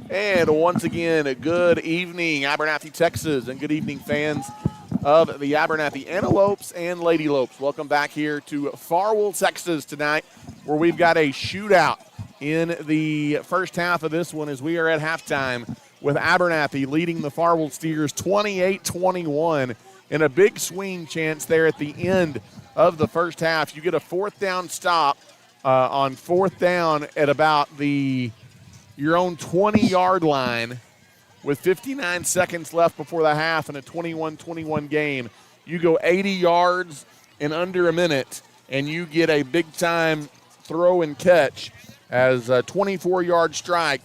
And once again, good evening, Abernathy, Texas, and good evening, fans of the Abernathy Antelopes and Lady Lopes. Welcome back here to Farwell, Texas tonight, where we've got a shootout in the first half of this one as we are at halftime with Abernathy leading the Farwell Steers 28-21 in a big swing chance there at the end of the first half. You get a fourth down stop on fourth down at about your own 20-yard line with 59 seconds left before the half in a 21-21 game. You go 80 yards in under a minute, and you get a big-time throw and catch as a 24-yard strike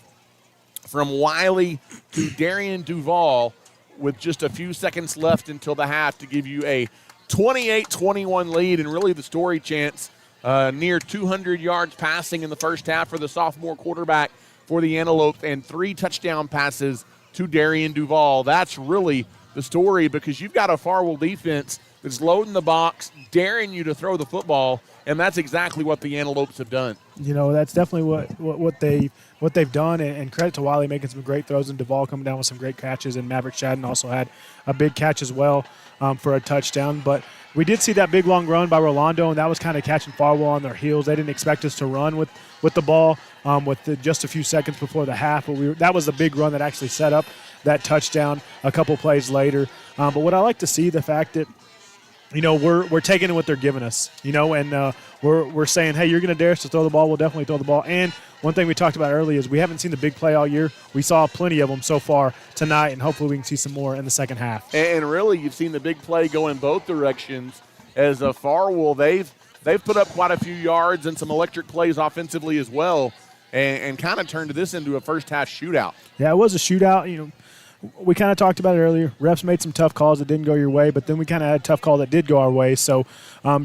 from Wiley to Darian Duval with just a few seconds left until the half to give you a 28-21 lead. And really the story, Chance, near 200 yards passing in the first half for the sophomore quarterback for the Antelopes and 3 touchdown passes to Darian Duval. That's really the story because you've got a Farwell defense that's loading the box, daring you to throw the football, and that's exactly what the Antelopes have done. You know, that's definitely what they've done, and credit to Wiley making some great throws and Duval coming down with some great catches, and Maverick Shadden also had a big catch as well for a touchdown. But we did see that big long run by Rolando, and that was kind of catching Farwell on their heels. They didn't expect us to run with the ball just a few seconds before the half, but that was the big run that actually set up that touchdown a couple plays later. But what I like to see, the fact that, you know, we're taking what they're giving us, you know, and we're saying, hey, you're going to dare us to throw the ball, we'll definitely throw the ball. And one thing we talked about earlier is we haven't seen the big play all year. We saw plenty of them so far tonight, and hopefully we can see some more in the second half. And really, you've seen the big play go in both directions. As a Farwell, they've put up quite a few yards and some electric plays offensively as well, and kind of turned this into a first half shootout. Yeah, it was a shootout. You know, we kind of talked about it earlier. Refs made some tough calls that didn't go your way, but then we kind of had a tough call that did go our way. So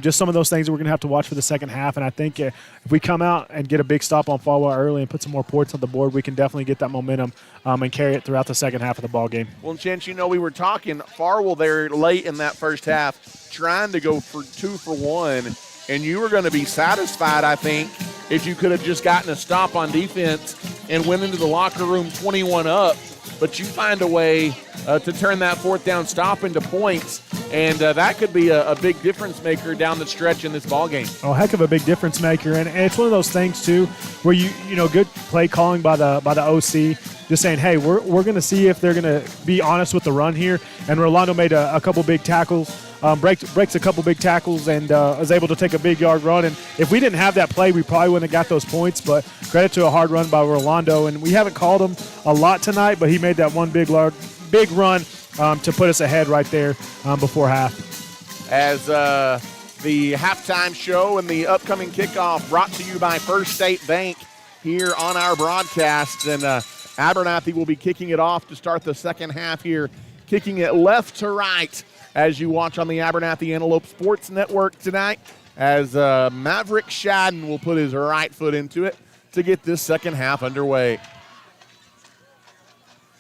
just some of those things that we're going to have to watch for the second half. And I think if we come out and get a big stop on Farwell early and put some more points on the board, we can definitely get that momentum and carry it throughout the second half of the ball game. Well, Chance, you know, we were talking Farwell there late in that first half trying to go for 2 for 1, and you were going to be satisfied, I think, if you could have just gotten a stop on defense and went into the locker room 21 up. But you find a way to turn that fourth down stop into points, and that could be a big difference maker down the stretch in this ball game. Oh, heck of a big difference maker, and it's one of those things too where you know good play calling by the OC, just saying, hey, we're going to see if they're going to be honest with the run here. And Rolando made a couple big tackles, breaks a couple big tackles, and was able to take a big yard run. And if we didn't have that play, we probably wouldn't have got those points. But credit to a hard run by Rolando, and we haven't called him a lot tonight, but he made that one big run to put us ahead right there before half. As the halftime show and the upcoming kickoff brought to you by First State Bank here on our broadcast, and Abernathy will be kicking it off to start the second half here, kicking it left to right as you watch on the Abernathy Antelope Sports Network tonight, as Maverick Shadden will put his right foot into it to get this second half underway.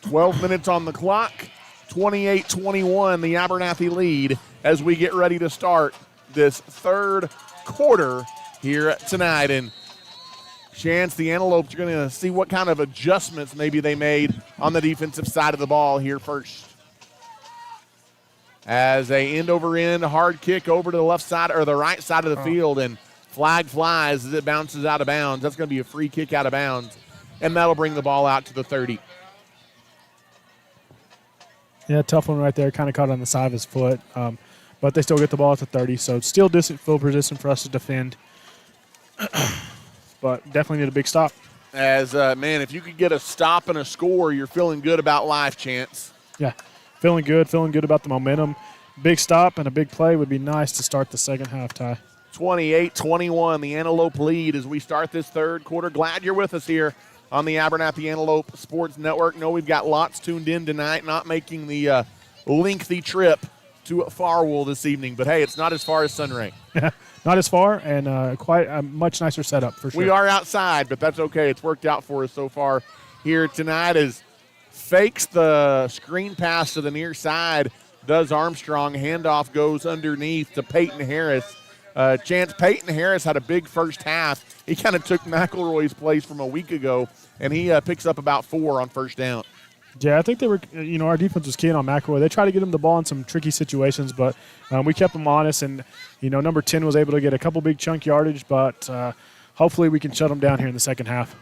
12 minutes on the clock, 28-21, the Abernathy lead as we get ready to start this third quarter here tonight. And Chance, the Antelopes are going to see what kind of adjustments maybe they made on the defensive side of the ball here first. As a end-over-end hard kick over to the left side or the right side of the field, and flag flies as it bounces out of bounds. That's going to be a free kick out of bounds, and that'll bring the ball out to the 30. Yeah, tough one right there. Kind of caught on the side of his foot. But they still get the ball at the 30, so still decent field position for us to defend. But definitely need a big stop. As, man, if you could get a stop and a score, you're feeling good about life, Chance. Yeah, feeling good about the momentum. Big stop and a big play would be nice to start the second half, Ty. 28-21, the Antelope lead as we start this third quarter. Glad you're with us here on the Abernathy Antelope Sports Network. Know we've got lots tuned in tonight, not making the lengthy trip to Farwell this evening. But, hey, it's not as far as Sunray. Not as far, and quite a much nicer setup for sure. We are outside, but that's okay. It's worked out for us so far here tonight as fakes the screen pass to the near side, does Armstrong. Handoff goes underneath to Peyton Harris. Chance, Peyton Harris had a big first half. He kind of took McElroy's place from a week ago, and he picks up about 4 on first down. Yeah, I think they were, our defense was keen on McElroy. They tried to get him the ball in some tricky situations, but we kept him honest, and, number 10 was able to get a couple big chunk yardage, but hopefully we can shut him down here in the second half.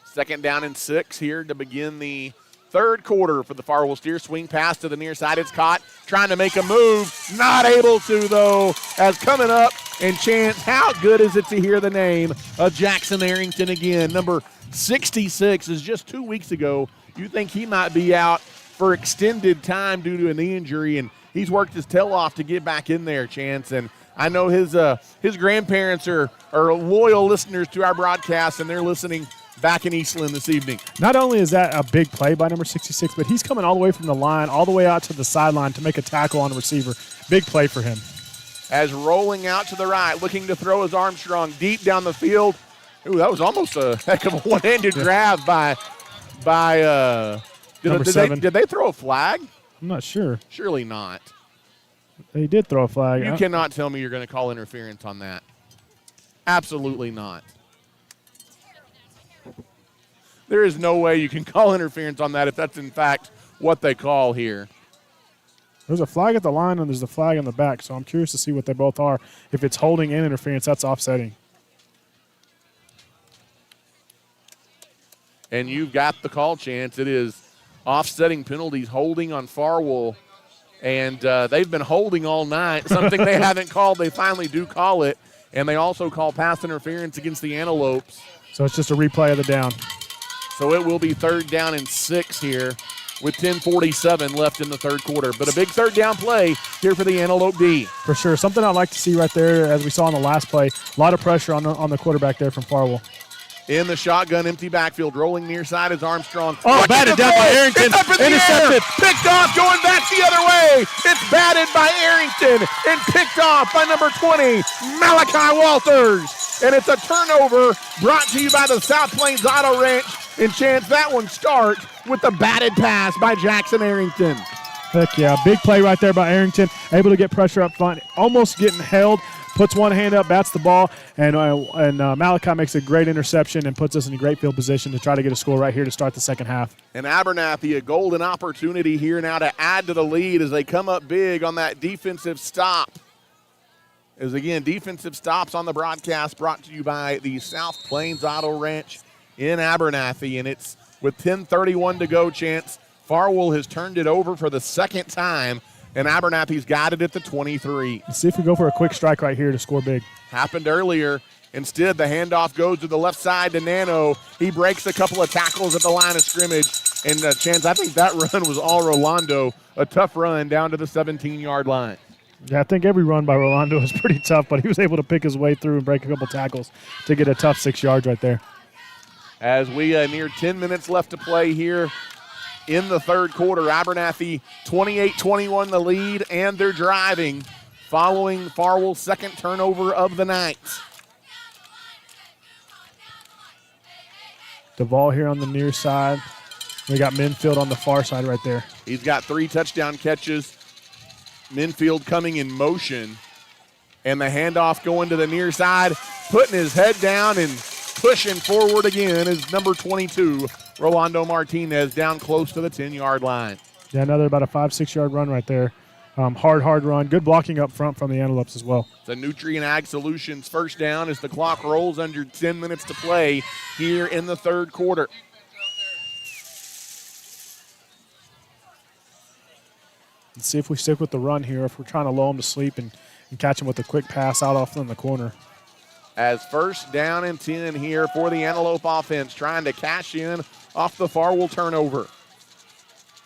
Second down and 6 here to begin the third quarter for the Farwell Steers. Swing pass to the near side. It's caught. Trying to make a move. Not able to, though, as coming up. And Chance, how good is it to hear the name of Jackson Arrington again? Number 66 is just 2 weeks ago. You think he might be out for extended time due to a knee injury, and he's worked his tail off to get back in there, Chance. And I know his grandparents are loyal listeners to our broadcast, and they're listening back in Eastland this evening. Not only is that a big play by number 66, but he's coming all the way from the line, all the way out to the sideline to make a tackle on the receiver. Big play for him. As rolling out to the right, looking to throw his Armstrong deep down the field. Ooh, that was almost a heck of a one-handed grab by number 7. Did they throw a flag? I'm not sure. Surely not. They did throw a flag. You cannot tell me you're going to call interference on that. Absolutely not. There is no way you can call interference on that if that's, in fact, what they call here. There's a flag at the line and there's a flag on the back, so I'm curious to see what they both are. If it's holding and interference, that's offsetting. And you've got the call, Chance. It is offsetting penalties, holding on Farwell. And they've been holding all night, something they haven't called. They finally do call it. And they also call pass interference against the Antelopes. So it's just a replay of the down. So it will be third down and 6 here with 10:47 left in the third quarter. But a big third down play here for the Antelope D. For sure. Something I'd like to see right there, as we saw in the last play. A lot of pressure on the quarterback there from Farwell. In the shotgun, empty backfield, rolling near side is Armstrong. Oh, batted down by Arrington. It's up in the Intercepted. air. Picked off, going back the other way. It's batted by Arrington and picked off by number 20, Malachi Walters. And it's a turnover brought to you by the South Plains Auto Ranch. And Chance, that one starts with the batted pass by Jackson Arrington. Heck yeah, big play right there by Arrington. Able to get pressure up front, almost getting held. Puts one hand up, bats the ball, and Malachi makes a great interception and puts us in a great field position to try to get a score right here to start the second half. And Abernathy, a golden opportunity here now to add to the lead as they come up big on that defensive stop. As again, defensive stops on the broadcast brought to you by the South Plains Auto Ranch in Abernathy. And it's with 10:31 to go, Chance. Farwell has turned it over for the second time, and Abernathy's got it at the 23. Let's see if we go for a quick strike right here to score big. Happened earlier. Instead, the handoff goes to the left side to Nano. He breaks a couple of tackles at the line of scrimmage. And, Chance, I think that run was all Rolando. A tough run down to the 17-yard line. Yeah, I think every run by Rolando was pretty tough, but he was able to pick his way through and break a couple tackles to get a tough 6 yards right there. As we near 10 minutes left to play here in the third quarter, Abernathy 28-21 the lead, and they're driving following Farwell's second turnover of the night. Duvall here on the near side. We got Minfield on the far side right there. He's got 3 touchdown catches. Minfield coming in motion, and the handoff going to the near side, putting his head down and pushing forward again is number 22, Rolando Martinez, down close to the 10-yard line. Yeah, another about a 5-6 yard run right there. Hard run. Good blocking up front from the Antelopes as well. The Nutrient Ag Solutions first down as the clock rolls under 10 minutes to play here in the third quarter. Let's see if we stick with the run here, if we're trying to lull them to sleep and catch them with a quick pass out off in the corner. As first down and 10 here for the Antelope offense, trying to cash in off the Farwell turnover.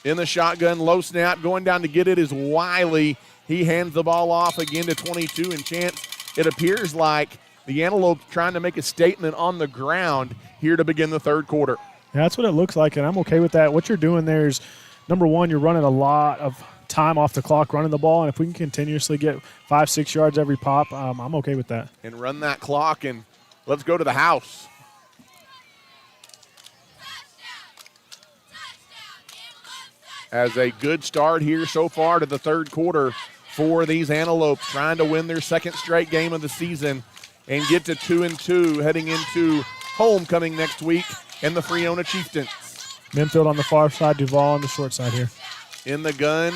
In the shotgun, low snap, going down to get it is Wiley. He hands the ball off again to 22, and Chance, it appears like the Antelope trying to make a statement on the ground here to begin the third quarter. Yeah, that's what it looks like, and I'm okay with that. What you're doing there is, number one, you're running a lot of time off the clock running the ball, and if we can continuously get 5-6 yards every pop, I'm okay with that. And run that clock, and let's go to the house. As a good start here so far to the third quarter for these Antelopes, trying to win their second straight game of the season and get to 2-2 heading into homecoming next week and the Freona Chieftains. Minfield on the far side, Duval on the short side here. In the gun,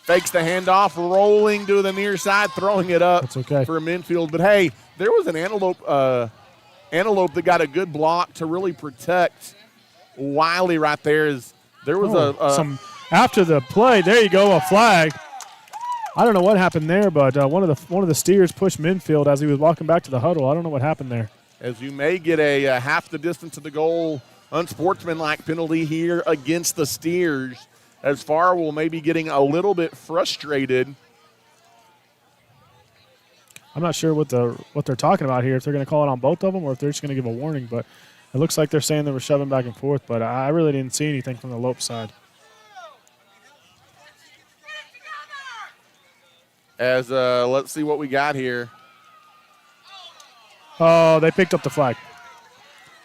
fakes the handoff, rolling to the near side, throwing it up. That's okay. For Minfield. But hey, there was an Antelope that got a good block to really protect Wiley right there. There was some after the play. There you go, a flag. I don't know what happened there, but one of the Steers pushed Minfield as he was walking back to the huddle. I don't know what happened there. As you may get a half the distance of the goal unsportsmanlike penalty here against the Steers, as Farwell may be getting a little bit frustrated. I'm not sure what they're talking about here, if they're going to call it on both of them or if they're just going to give a warning, but it looks like they're saying they were shoving back and forth, but I really didn't see anything from the Lopes side. As let's see what we got here. Oh, they picked up the flag.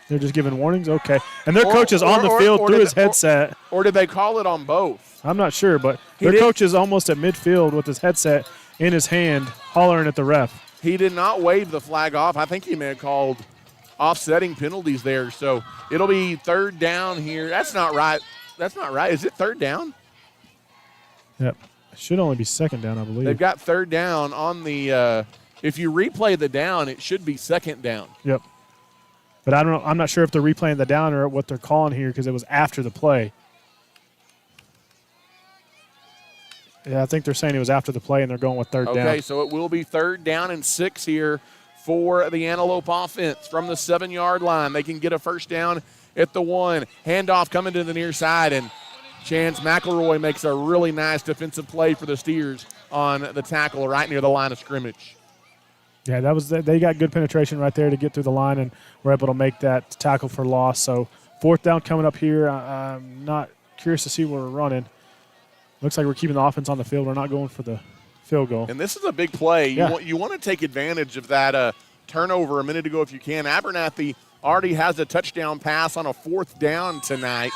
They're just giving warnings? Okay. And their coach is on the field through his headset. Or did they call it on both? I'm not sure, but their coach is almost at midfield with his headset in his hand, hollering at the ref. He did not wave the flag off. I think he may have called offsetting penalties there. So it'll be third down here. That's not right. That's not right. Is it third down? Yep. It should only be second down, I believe. They've got third down on the if you replay the down, it should be second down. Yep. But I don't know. I'm not sure if they're replaying the down or what they're calling here because it was after the play. Yeah, I think they're saying it was after the play and they're going with third down. Okay, so it will be third down and 6 here for the Antelope offense from the 7-yard line. They can get a first down at the 1. Handoff coming to the near side, and Chance McElroy makes a really nice defensive play for the Steers on the tackle right near the line of scrimmage. Yeah, they got good penetration right there to get through the line and were able to make that tackle for loss. So fourth down coming up here. I'm not curious to see where we're running. Looks like we're keeping the offense on the field. We're not going for the field goal. And this is a big play. Yeah. You want to take advantage of that turnover a minute ago if you can. Abernathy already has a touchdown pass on a fourth down tonight,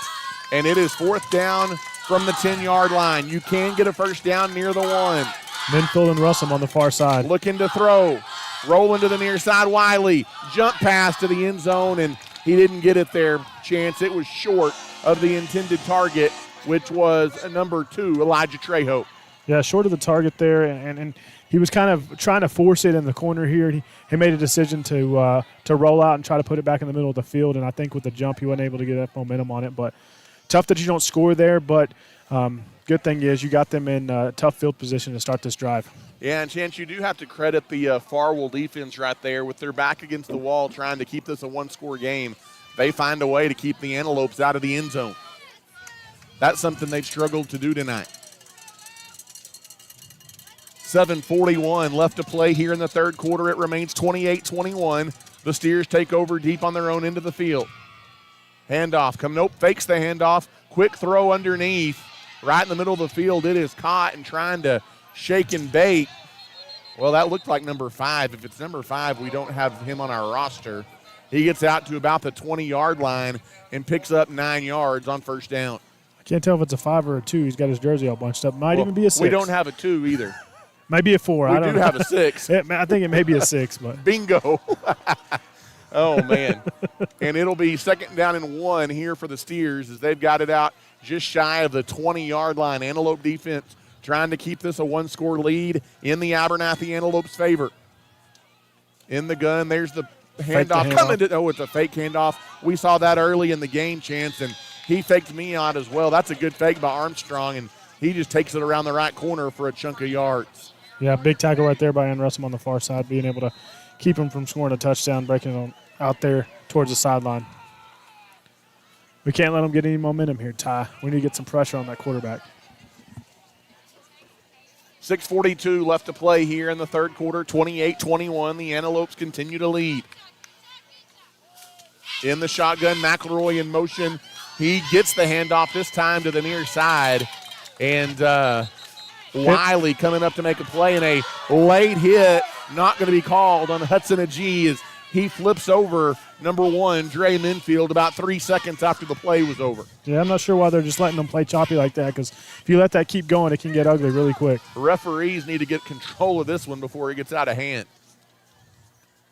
and it is fourth down from the 10-yard line. You can get a first down near the 1. Minfield and Russell on the far side. Looking to throw. Rolling to the near side, Wiley. Jump pass to the end zone, and he didn't get it there. Chance, it was short of the intended target, which was number 2, Elijah Trejo. Yeah, short of the target there, and he was kind of trying to force it in the corner here. He made a decision to roll out and try to put it back in the middle of the field, and I think with the jump he wasn't able to get that momentum on it. But tough that you don't score there, but good thing is you got them in tough field position to start this drive. Yeah, and Chance, you do have to credit the Farwell defense right there with their back against the wall trying to keep this a one-score game. They find a way to keep the Antelopes out of the end zone. That's something they've struggled to do tonight. 7:41 left to play here in the third quarter. It remains 28-21. The Steers take over deep on their own end of the field. Handoff. Fakes the handoff. Quick throw underneath. Right in the middle of the field. It is caught and trying to shake and bait. Well, that looked like number 5. If it's number 5, we don't have him on our roster. He gets out to about the 20-yard line and picks up 9 yards on first down. I can't tell if it's a 5 or a 2. He's got his jersey all bunched up. Might even be a 6. We don't have a 2 either. Might be a 4. We I don't do know. have a 6. I think it may be a 6. But Bingo. Oh, man. And it'll be second down and 1 here for the Steers as they've got it out just shy of the 20-yard line. Antelope defense trying to keep this a one-score lead in the Abernathy Antelopes' favor. In the gun, there's the handoff coming to – oh, it's a fake handoff. We saw that early in the game, Chance, and he faked me out as well. That's a good fake by Armstrong, and he just takes it around the right corner for a chunk of yards. Yeah, big tackle right there by Aaron Russell on the far side, being able to keep him from scoring a touchdown, breaking it out there towards the sideline. We can't let him get any momentum here, Ty. We need to get some pressure on that quarterback. 6:42 left to play here in the third quarter, 28-21. The Antelopes continue to lead. In the shotgun, McElroy in motion. He gets the handoff this time to the near side. And Wiley coming up to make a play, and a late hit not going to be called on Hudson Agee as he flips over number 1, Dre Minfield, about 3 seconds after the play was over. Yeah, I'm not sure why they're just letting them play choppy like that, because if you let that keep going, it can get ugly really quick. Referees need to get control of this one before it gets out of hand.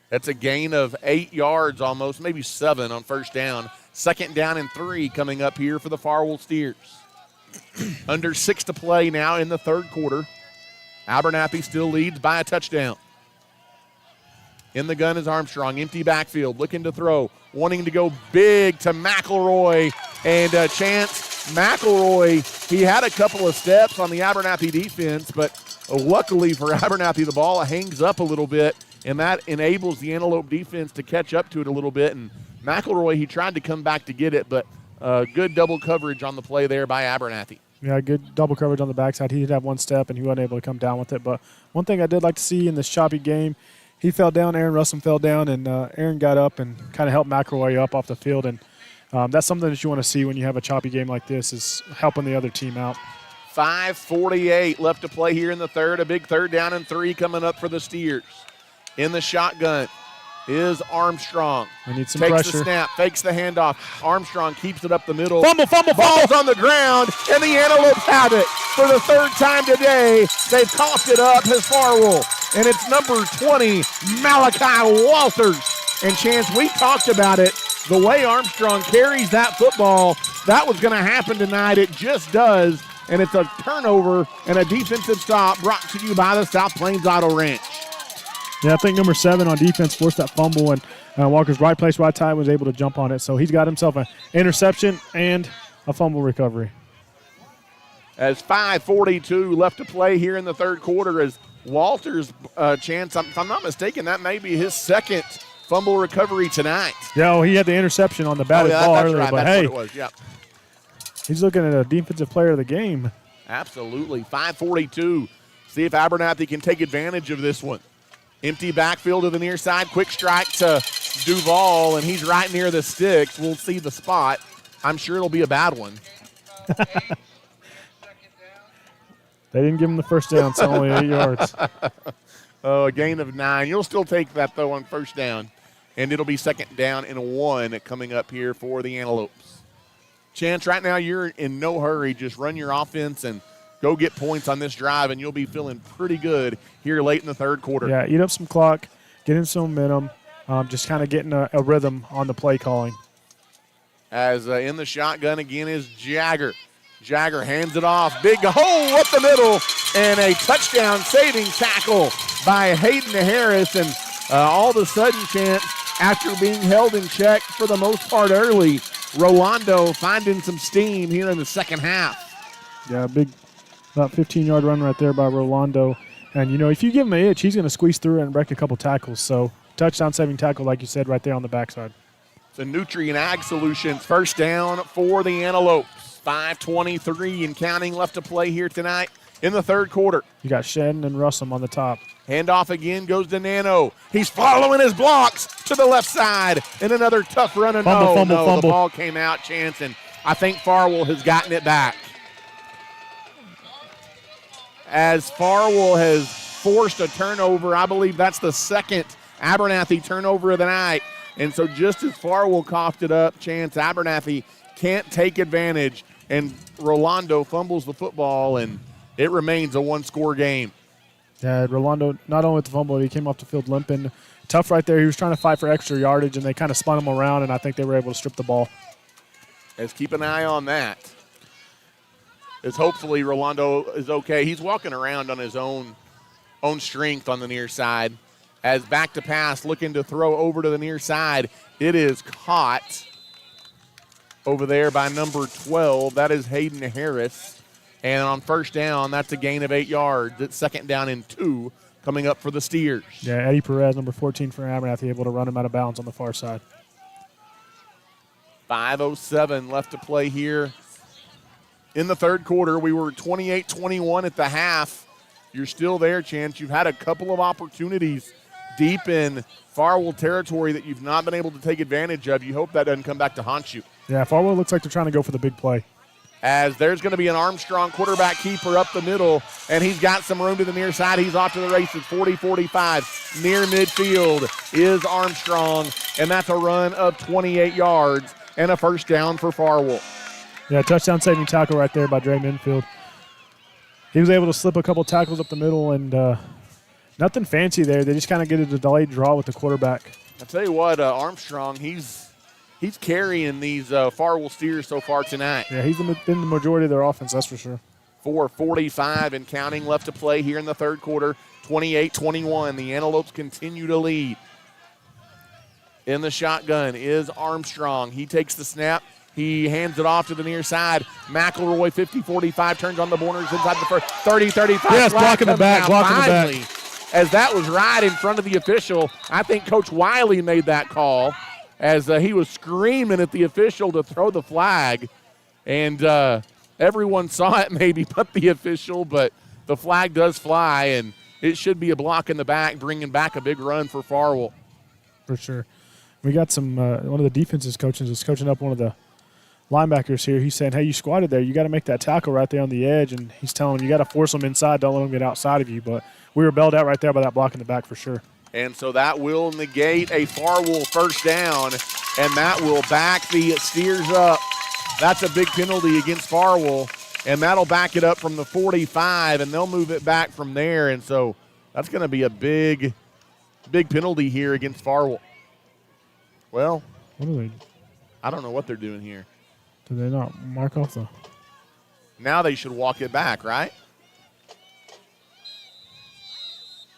That's a gain of 8 yards almost, maybe 7 on first down. Second down and 3 coming up here for the Farwell Steers. Under 6 to play now in the third quarter. Abernathy still leads by a touchdown. In the gun is Armstrong, empty backfield, looking to throw, wanting to go big to McElroy, and Chance McElroy, he had a couple of steps on the Abernathy defense, but luckily for Abernathy, the ball hangs up a little bit, and that enables the Antelope defense to catch up to it a little bit, and McElroy, he tried to come back to get it, but good double coverage on the play there by Abernathy. Yeah, good double coverage on the backside. He did have one step, and he wasn't able to come down with it, but one thing I did like to see in this choppy game, he fell down, Aaron Russell fell down, and Aaron got up and kind of helped McElroy up off the field. And that's something that you want to see when you have a choppy game like this, is helping the other team out. 5:48 left to play here in the third. A big third down and 3 coming up for the Steers. In the shotgun is Armstrong. We need some Takes pressure. the snap, fakes the handoff. Armstrong keeps it up the middle. Fumble. Ball's on the ground, and the Antelopes have it. For the third time today, they've coughed it up as Farwell. And it's number 20, Malachi Walters. And Chance, we talked about it. The way Armstrong carries that football, that was going to happen tonight. It just does. And it's a turnover and a defensive stop brought to you by the South Plains Auto Ranch. Yeah, I think number 7 on defense forced that fumble, and Walker's right place, right time, was able to jump on it. So he's got himself an interception and a fumble recovery. As 5:42 left to play here in the third quarter, as Walters, Chance, if I'm not mistaken, that may be his second fumble recovery tonight. Yeah, he had the interception on the batted ball that's earlier, right. but That's hey, what it was. Yeah. he's looking at a defensive player of the game. Absolutely. 5:42. See if Abernathy can take advantage of this one. Empty backfield to the near side. Quick strike to Duval, and he's right near the sticks. We'll see the spot. I'm sure it'll be a bad one. They didn't give him the first down, so only 8 yards. Oh, a gain of 9. You'll still take that, though, on first down. And it'll be second down and 1 coming up here for the Antelopes. Chance, right now you're in no hurry. Just run your offense and go get points on this drive, and you'll be feeling pretty good here late in the third quarter. Yeah, eat up some clock, get in some momentum, just kind of getting a rhythm on the play calling. As in the shotgun again is Jagger. Jagger hands it off. Big hole up the middle, and a touchdown saving tackle by Hayden Harris. And all of a sudden, Chance, after being held in check for the most part early, Rolando finding some steam here in the second half. Yeah, big, about 15-yard run right there by Rolando. And, you know, if you give him an itch, he's going to squeeze through and break a couple tackles. So touchdown saving tackle, like you said, right there on the backside. The Nutrient Ag Solutions first down for the Antelopes. 5:23 and counting left to play here tonight in the third quarter. You got Shedden and Russell on the top. Handoff again goes to Nano. He's following his blocks to the left side. And another tough run. And Fumble. the ball came out, Chance, and I think Farwell has gotten it back. As Farwell has forced a turnover, I believe that's the second Abernathy turnover of the night. And so just as Farwell coughed it up, Chance, Abernathy can't take advantage, and Rolando fumbles the football, and it remains a one-score game. Yeah, Rolando, not only with the fumble, he came off the field limping. Tough right there. He was trying to fight for extra yardage, and they kind of spun him around, and I think they were able to strip the ball. Let's keep an eye on that. As hopefully Rolando is okay. He's walking around on his own strength on the near side. As back to pass, looking to throw over to the near side. It is caught over there by number 12. That is Hayden Harris. And on first down, that's a gain of 8 yards. It's second down and 2 coming up for the Steers. Yeah, Eddie Perez, number 14 for Abernathy, able to run him out of bounds on the far side. 5:07 left to play here in the third quarter. We were 28-21 at the half. You're still there, Chance. You've had a couple of opportunities deep in Farwell territory that you've not been able to take advantage of. You hope that doesn't come back to haunt you. Yeah, Farwell looks like they're trying to go for the big play. As there's going to be an Armstrong quarterback keeper up the middle, and he's got some room to the near side. He's off to the races, 40-45. Near midfield is Armstrong, and that's a run of 28 yards and a first down for Farwell. Yeah, touchdown-saving tackle right there by Dre Minfield. He was able to slip a couple tackles up the middle, and nothing fancy there. They just kind of get a delayed draw with the quarterback. I'll tell you what, Armstrong, he's carrying these Farwell Steers so far tonight. Yeah, he's been the majority of their offense, that's for sure. 4:45 and counting left to play here in the third quarter. 28-21. The Antelopes continue to lead. In the shotgun is Armstrong. He takes the snap. He hands it off to the near side. McElroy, 50-45, turns on the borders inside the first 30-35. Yes, blocking the back, Finally, as that was right in front of the official. I think Coach Wiley made that call as he was screaming at the official to throw the flag. And everyone saw it maybe but the official, but the flag does fly, and it should be a block in the back, bringing back a big run for Farwell. For sure. We got some one of the defenses coaches is coaching up one of the linebackers here. He's saying, hey, you squatted there. You got to make that tackle right there on the edge. And he's telling him you got to force them inside. Don't let them get outside of you. But we were bailed out right there by that block in the back for sure. And so that will negate a Farwell first down, and that will back the Steers up. That's a big penalty against Farwell, and that'll back it up from the 45, and they'll move it back from there. And so that's going to be a big penalty here against Farwell. Well, what are they? I don't know what they're doing here. Did they not mark off the? Now they should walk it back, right?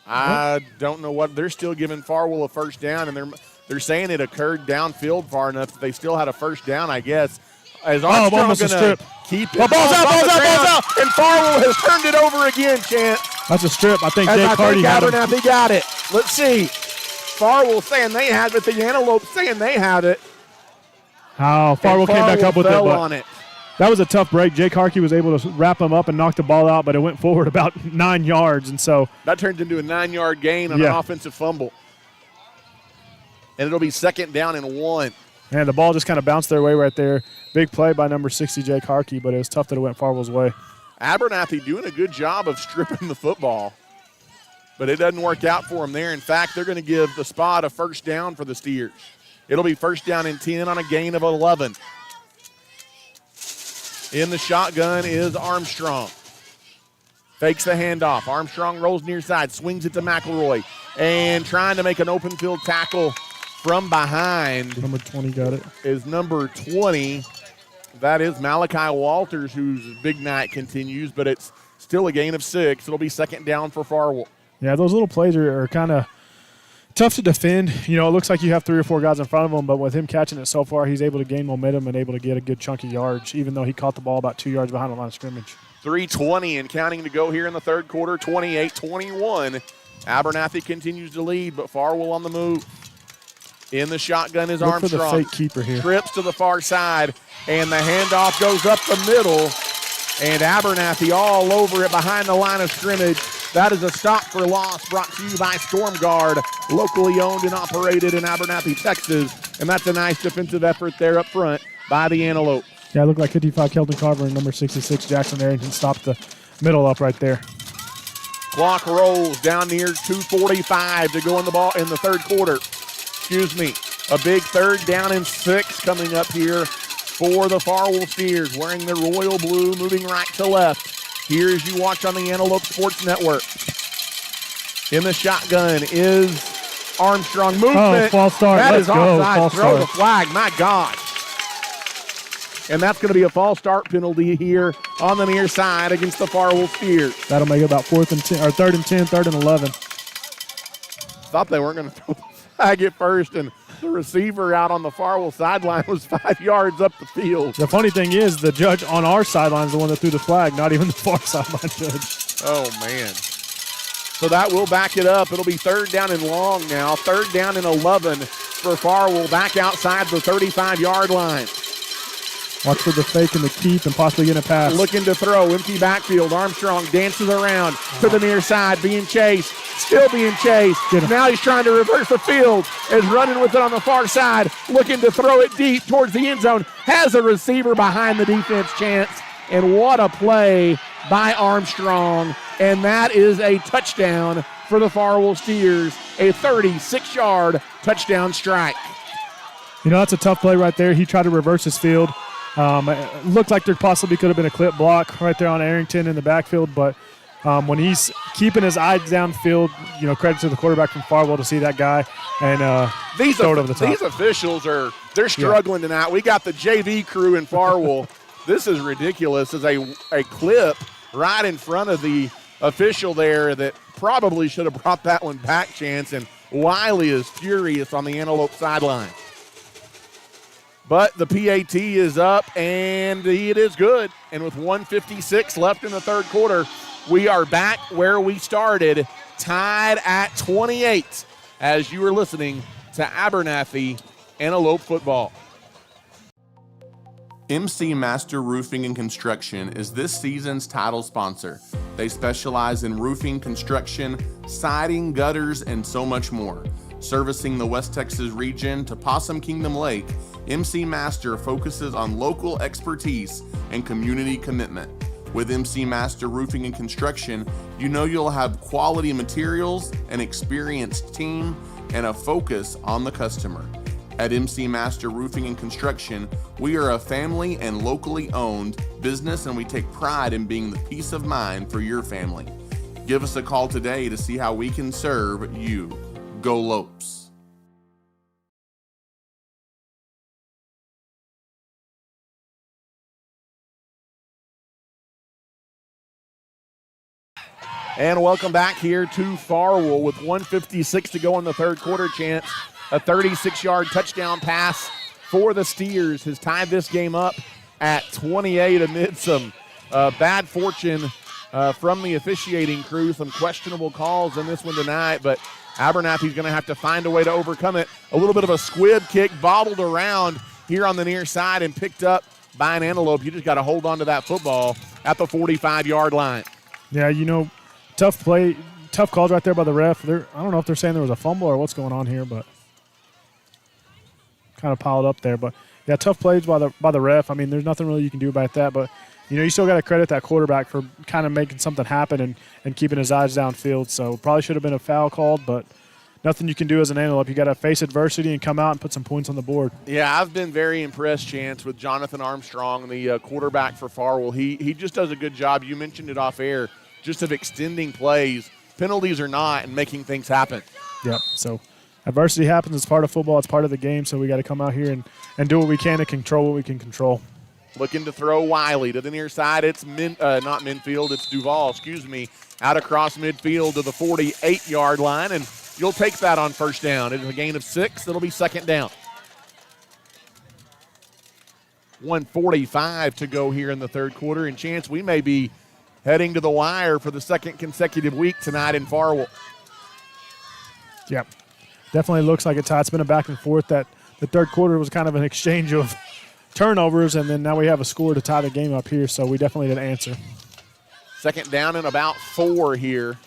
I don't know what they're still giving Farwell a first down, and they're saying it occurred downfield far enough that they still had a first down, I guess. As Armstrong's going to keep it. Ball's out, and Farwell has turned it over again, Chance. That's a strip. I think As Jake Hardy had it. Abernathy got it. Let's see. Farwell saying they had it, the Antelopes saying they had it. Oh, Farwell came back up with it. Fell But on it. that was a tough break. Jake Harkey was able to wrap him up and knock the ball out, but it went forward about 9 yards. And so that turns into a 9-yard gain on an offensive fumble. And it'll be second down and 1. Man, the ball just kind of bounced their way right there. Big play by number 60, Jake Harkey, but it was tough that it went Farwell's way. Abernathy doing a good job of stripping the football, but it doesn't work out for them there. In fact, they're going to give the spot a first down for the Steers. It'll be first down and 10 on a gain of 11. In the shotgun is Armstrong. Fakes the handoff. Armstrong rolls near side, swings it to McElroy, and trying to make an open field tackle from behind. Number 20 got it. Is number 20. That is Malachi Walters, whose big night continues, but it's still a gain of 6. It'll be second down for Farwell. Yeah, those little plays are kind of tough to defend. You know, it looks like you have 3 or 4 guys in front of him, but with him catching it so far, he's able to gain momentum and able to get a good chunk of yards, even though he caught the ball about 2 yards behind the line of scrimmage. 3:20 and counting to go here in the third quarter, 28-21. Abernathy continues to lead, but Farwell on the move. In the shotgun is Look Armstrong. for the fake keeper here. Trips to the far side, and the handoff goes up the middle, and Abernathy all over it behind the line of scrimmage. That is a stop for loss brought to you by Storm Guard, locally owned and operated in Abernathy, Texas. And that's a nice defensive effort there up front by the Antelope. Yeah, it looked like 55 Kelton Carver and number 66 Jackson Arrington stopped the middle up right there. Clock rolls down near 2:45 to go in the third quarter. Excuse me. A big third down and 6 coming up here for the Farwell Steers, wearing their royal blue, moving right to left. Here as you watch on the Antelope Sports Network. In the shotgun is Armstrong. Movement. Oh, false start. That Let's is go. offside. False Throw start. the flag. My God. And that's going to be a false start penalty here on the near side against the Farwell Steers. That'll make it about 4th and 10, or 3rd and 10, 3rd and 11. Thought they weren't going to throw the flag at first, and The receiver out on the Farwell sideline was 5 yards up the field. The funny thing is, the judge on our sideline is the one that threw the flag, not even the far sideline judge. Oh, man. So that will back it up. It'll be 3rd down and long now. 3rd down and 11 for Farwell back outside the 35-yard line. Watch for the fake and the keep and possibly get a pass. Looking to throw, empty backfield. Armstrong dances around to the near side, being chased, still being chased. Now he's trying to reverse the field, is running with it on the far side, looking to throw it deep towards the end zone. Has a receiver behind the defense, Chance. And what a play by Armstrong. And that is a touchdown for the Farwell Steers, a 36-yard touchdown strike. You know, that's a tough play right there. He tried to reverse his field. It looked like there possibly could have been a clip block right there on Arrington in the backfield, but when he's keeping his eyes downfield, you know, credit to the quarterback from Farwell to see that guy and throw it over the top. These officials they're struggling tonight. We got the JV crew in Farwell. This is ridiculous. There's a clip right in front of the official there that probably should have brought that one back, Chance, and Wiley is furious on the Antelope sideline. But the PAT is up, and it is good. And with 1:56 left in the third quarter, we are back where we started, tied at 28, as you are listening to Abernathy Antelope football. MC Master Roofing and Construction is this season's title sponsor. They specialize in roofing, construction, siding, gutters, and so much more. Servicing the West Texas region to Possum Kingdom Lake, MC Master focuses on local expertise and community commitment. With MC Master Roofing and Construction, you know you'll have quality materials, an experienced team, and a focus on the customer. At MC Master Roofing and Construction, we are a family and locally owned business, and we take pride in being the peace of mind for your family. Give us a call today to see how we can serve you. Go Lopes. And welcome back here to Farwell with 1:56 to go in the third quarter, Chance. A 36-yard touchdown pass for the Steers has tied this game up at 28 amid some bad fortune from the officiating crew. Some questionable calls in this one tonight, but Abernathy's going to have to find a way to overcome it. A little bit of a squib kick bobbled around here on the near side and picked up by an Antelope. You just got to hold on to that football at the 45-yard line. Yeah, you know, tough play, tough calls right there by the ref. I don't know if they're saying there was a fumble or what's going on here, but kind of piled up there. But, yeah, tough plays by the ref. I mean, there's nothing really you can do about that. But, you know, you still got to credit that quarterback for kind of making something happen and keeping his eyes downfield. So probably should have been a foul called, but nothing you can do as an Antelope. You got to face adversity and come out and put some points on the board. Yeah, I've been very impressed, Chance, with Jonathan Armstrong, the quarterback for Farwell. He just does a good job. You mentioned it off air, just of extending plays, penalties or not, and making things happen. Yep. So adversity happens. It's part of football. It's part of the game. So we got to come out here and do what we can to control what we can control. Looking to throw Wiley to the near side. It's not Minfield. It's Duval, out across midfield to the 48-yard line, and you'll take that on first down. It's a gain of 6. It'll be second down. 1:45 to go here in the third quarter, and Chance, we may be heading to the wire for the second consecutive week tonight in Farwell. Yep. Definitely looks like it's tight. It's been a back and forth. That the third quarter was kind of an exchange of turnovers, and then now we have a score to tie the game up here, so we definitely didn't answer. Second down and about 4 here.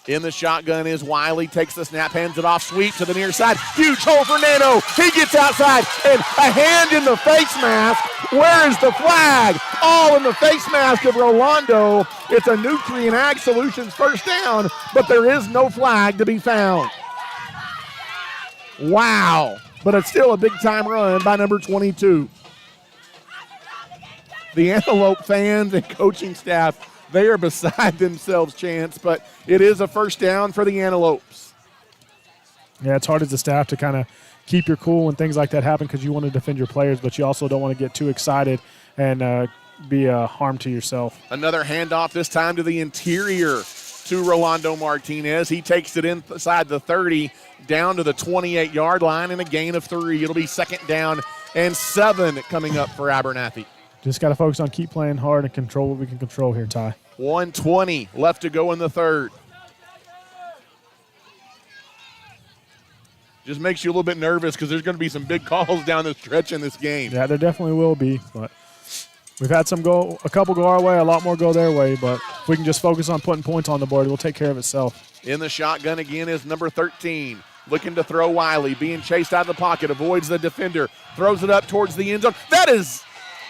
In the shotgun is Wiley, takes the snap, hands it off, sweep to the near side. Huge hole for Nano. He gets outside, and a hand in the face mask. Where is the flag? All in the face mask of Rolando. It's a Nutrient Ag Solutions first down, but there is no flag to be found. Wow. But it's still a big-time run by number 22. The Antelope fans and coaching staff, they are beside themselves, Chance, but it is a first down for the Antelopes. Yeah, it's hard as a staff to kind of keep your cool when things like that happen because you want to defend your players, but you also don't want to get too excited and be a harm to yourself. Another handoff, this time to the interior to Rolando Martinez. He takes it inside the 30 down to the 28-yard line and a gain of 3. It'll be 2nd down and 7 coming up for Abernathy. Just got to focus on keep playing hard and control what we can control here, Ty. 1:20 left to go in the third. Just makes you a little bit nervous because there's going to be some big calls down the stretch in this game. Yeah, there definitely will be, but we've had a couple go our way, a lot more go their way, but if we can just focus on putting points on the board, it will take care of itself. In the shotgun again is number 13. Looking to throw Wiley, being chased out of the pocket, avoids the defender, throws it up towards the end zone. That is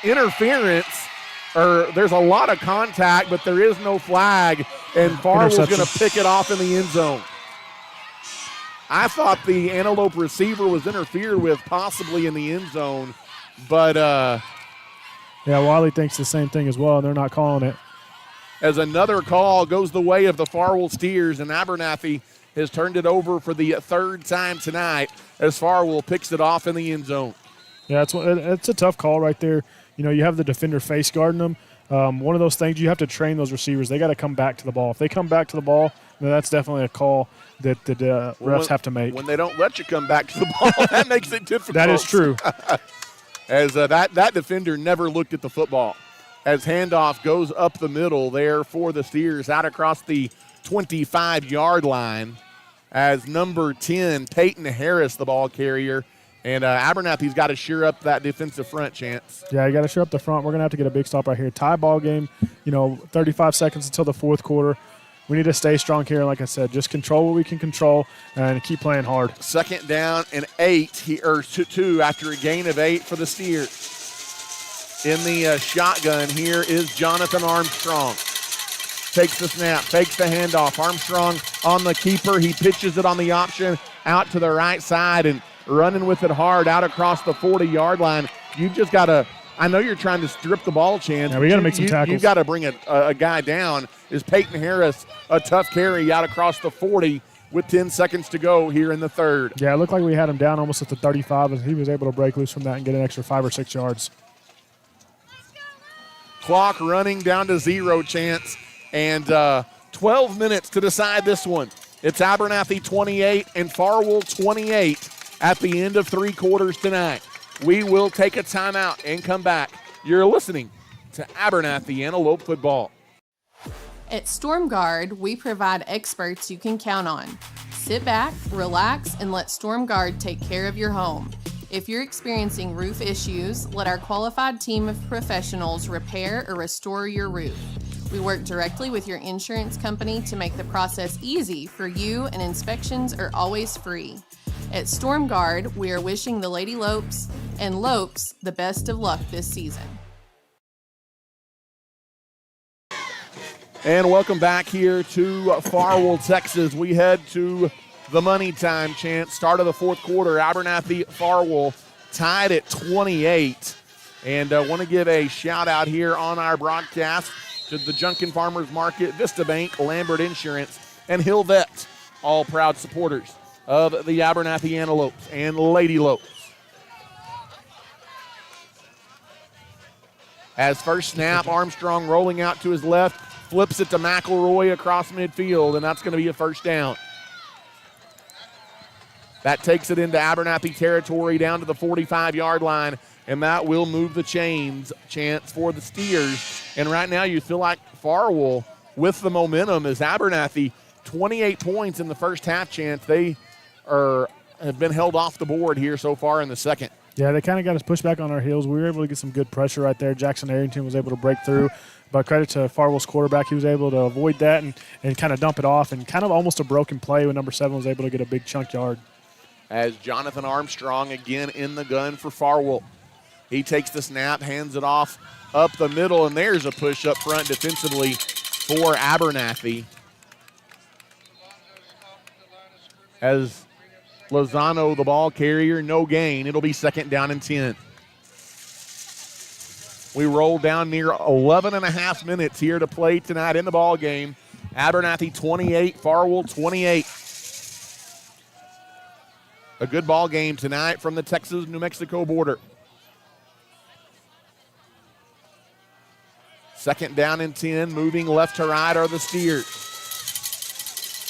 interference. There's a lot of contact, but there is no flag, and Farwell's going to pick it off in the end zone. I thought the Antelope receiver was interfered with possibly in the end zone, but yeah, Wiley thinks the same thing as well, and they're not calling it. As another call goes the way of the Farwell Steers, and Abernathy has turned it over for the 3rd time tonight as Farwell picks it off in the end zone. Yeah, it's a tough call right there. You know, you have the defender face guarding them. One of those things, you have to train those receivers. They got to come back to the ball. If they come back to the ball, then that's definitely a call that the refs have to make. When they don't let you come back to the ball, that makes it difficult. That is true. As that defender never looked at the football. As handoff goes up the middle there for the Steers, out across the 25-yard line as number 10, Peyton Harris, the ball carrier. And Abernathy's got to sheer up that defensive front, Chance. Yeah, you got to sheer up the front. We're going to have to get a big stop right here. Tie ball game, 35 seconds until the 4th quarter. We need to stay strong here. Like I said, just control what we can control and keep playing hard. 2nd down and 2 after a gain of 8 for the Steers. In the shotgun here is Jonathan Armstrong. Takes the snap, takes the handoff. Armstrong on the keeper. He pitches it on the option out to the right side and running with it hard out across the 40-yard line. You just got to – I know you're trying to strip the ball, Chance. Yeah, we got to make some tackles. You've got to bring a guy down. Is Peyton Harris a tough carry out across the 40 with 10 seconds to go here in the 3rd. Yeah, it looked like we had him down almost at the 35, and he was able to break loose from that and get an extra 5 or 6 yards. Clock running down to 0, Chance, and 12 minutes to decide this one. It's Abernathy 28 and Farwell 28 at the end of 3 quarters tonight. We will take a timeout and come back. You're listening to Abernathy Antelope Football. At StormGuard, we provide experts you can count on. Sit back, relax, and let StormGuard take care of your home. If you're experiencing roof issues, let our qualified team of professionals repair or restore your roof. We work directly with your insurance company to make the process easy for you, and inspections are always free. At StormGuard, we are wishing the Lady Lopes and Lopes the best of luck this season. And welcome back here to Farwell, Texas. We head to the money time, Chance. Start of the 4th quarter. Abernathy Farwell tied at 28. And I want to give a shout out here on our broadcast to the Junction Farmers Market, Vista Bank, Lambert Insurance, and Hill Vet, all proud supporters of the Abernathy Antelopes and Lady Lopes. As first snap, Armstrong rolling out to his left, flips it to McElroy across midfield, and that's going to be a 1st down. That takes it into Abernathy territory down to the 45-yard line, and that will move the chains, Chance, for the Steers. And right now you feel like Farwell with the momentum as Abernathy, 28 points in the first half, Chance. They have been held off the board here so far in the 2nd. Yeah, they kind of got us pushed back on our heels. We were able to get some good pressure right there. Jackson Arrington was able to break through. But credit to Farwell's quarterback. He was able to avoid that and kind of dump it off, and kind of almost a broken play when number 7 was able to get a big chunk yard. As Jonathan Armstrong again in the gun for Farwell. He takes the snap, hands it off up the middle, and there's a push up front defensively for Abernathy. As Lozano, the ball carrier, no gain. It'll be 2nd down and 10. We roll down near 11 and a half minutes here to play tonight in the ball game. Abernathy 28, Farwell 28. A good ball game tonight from the Texas-New Mexico border. 2nd down and 10, moving left to right are the Steers.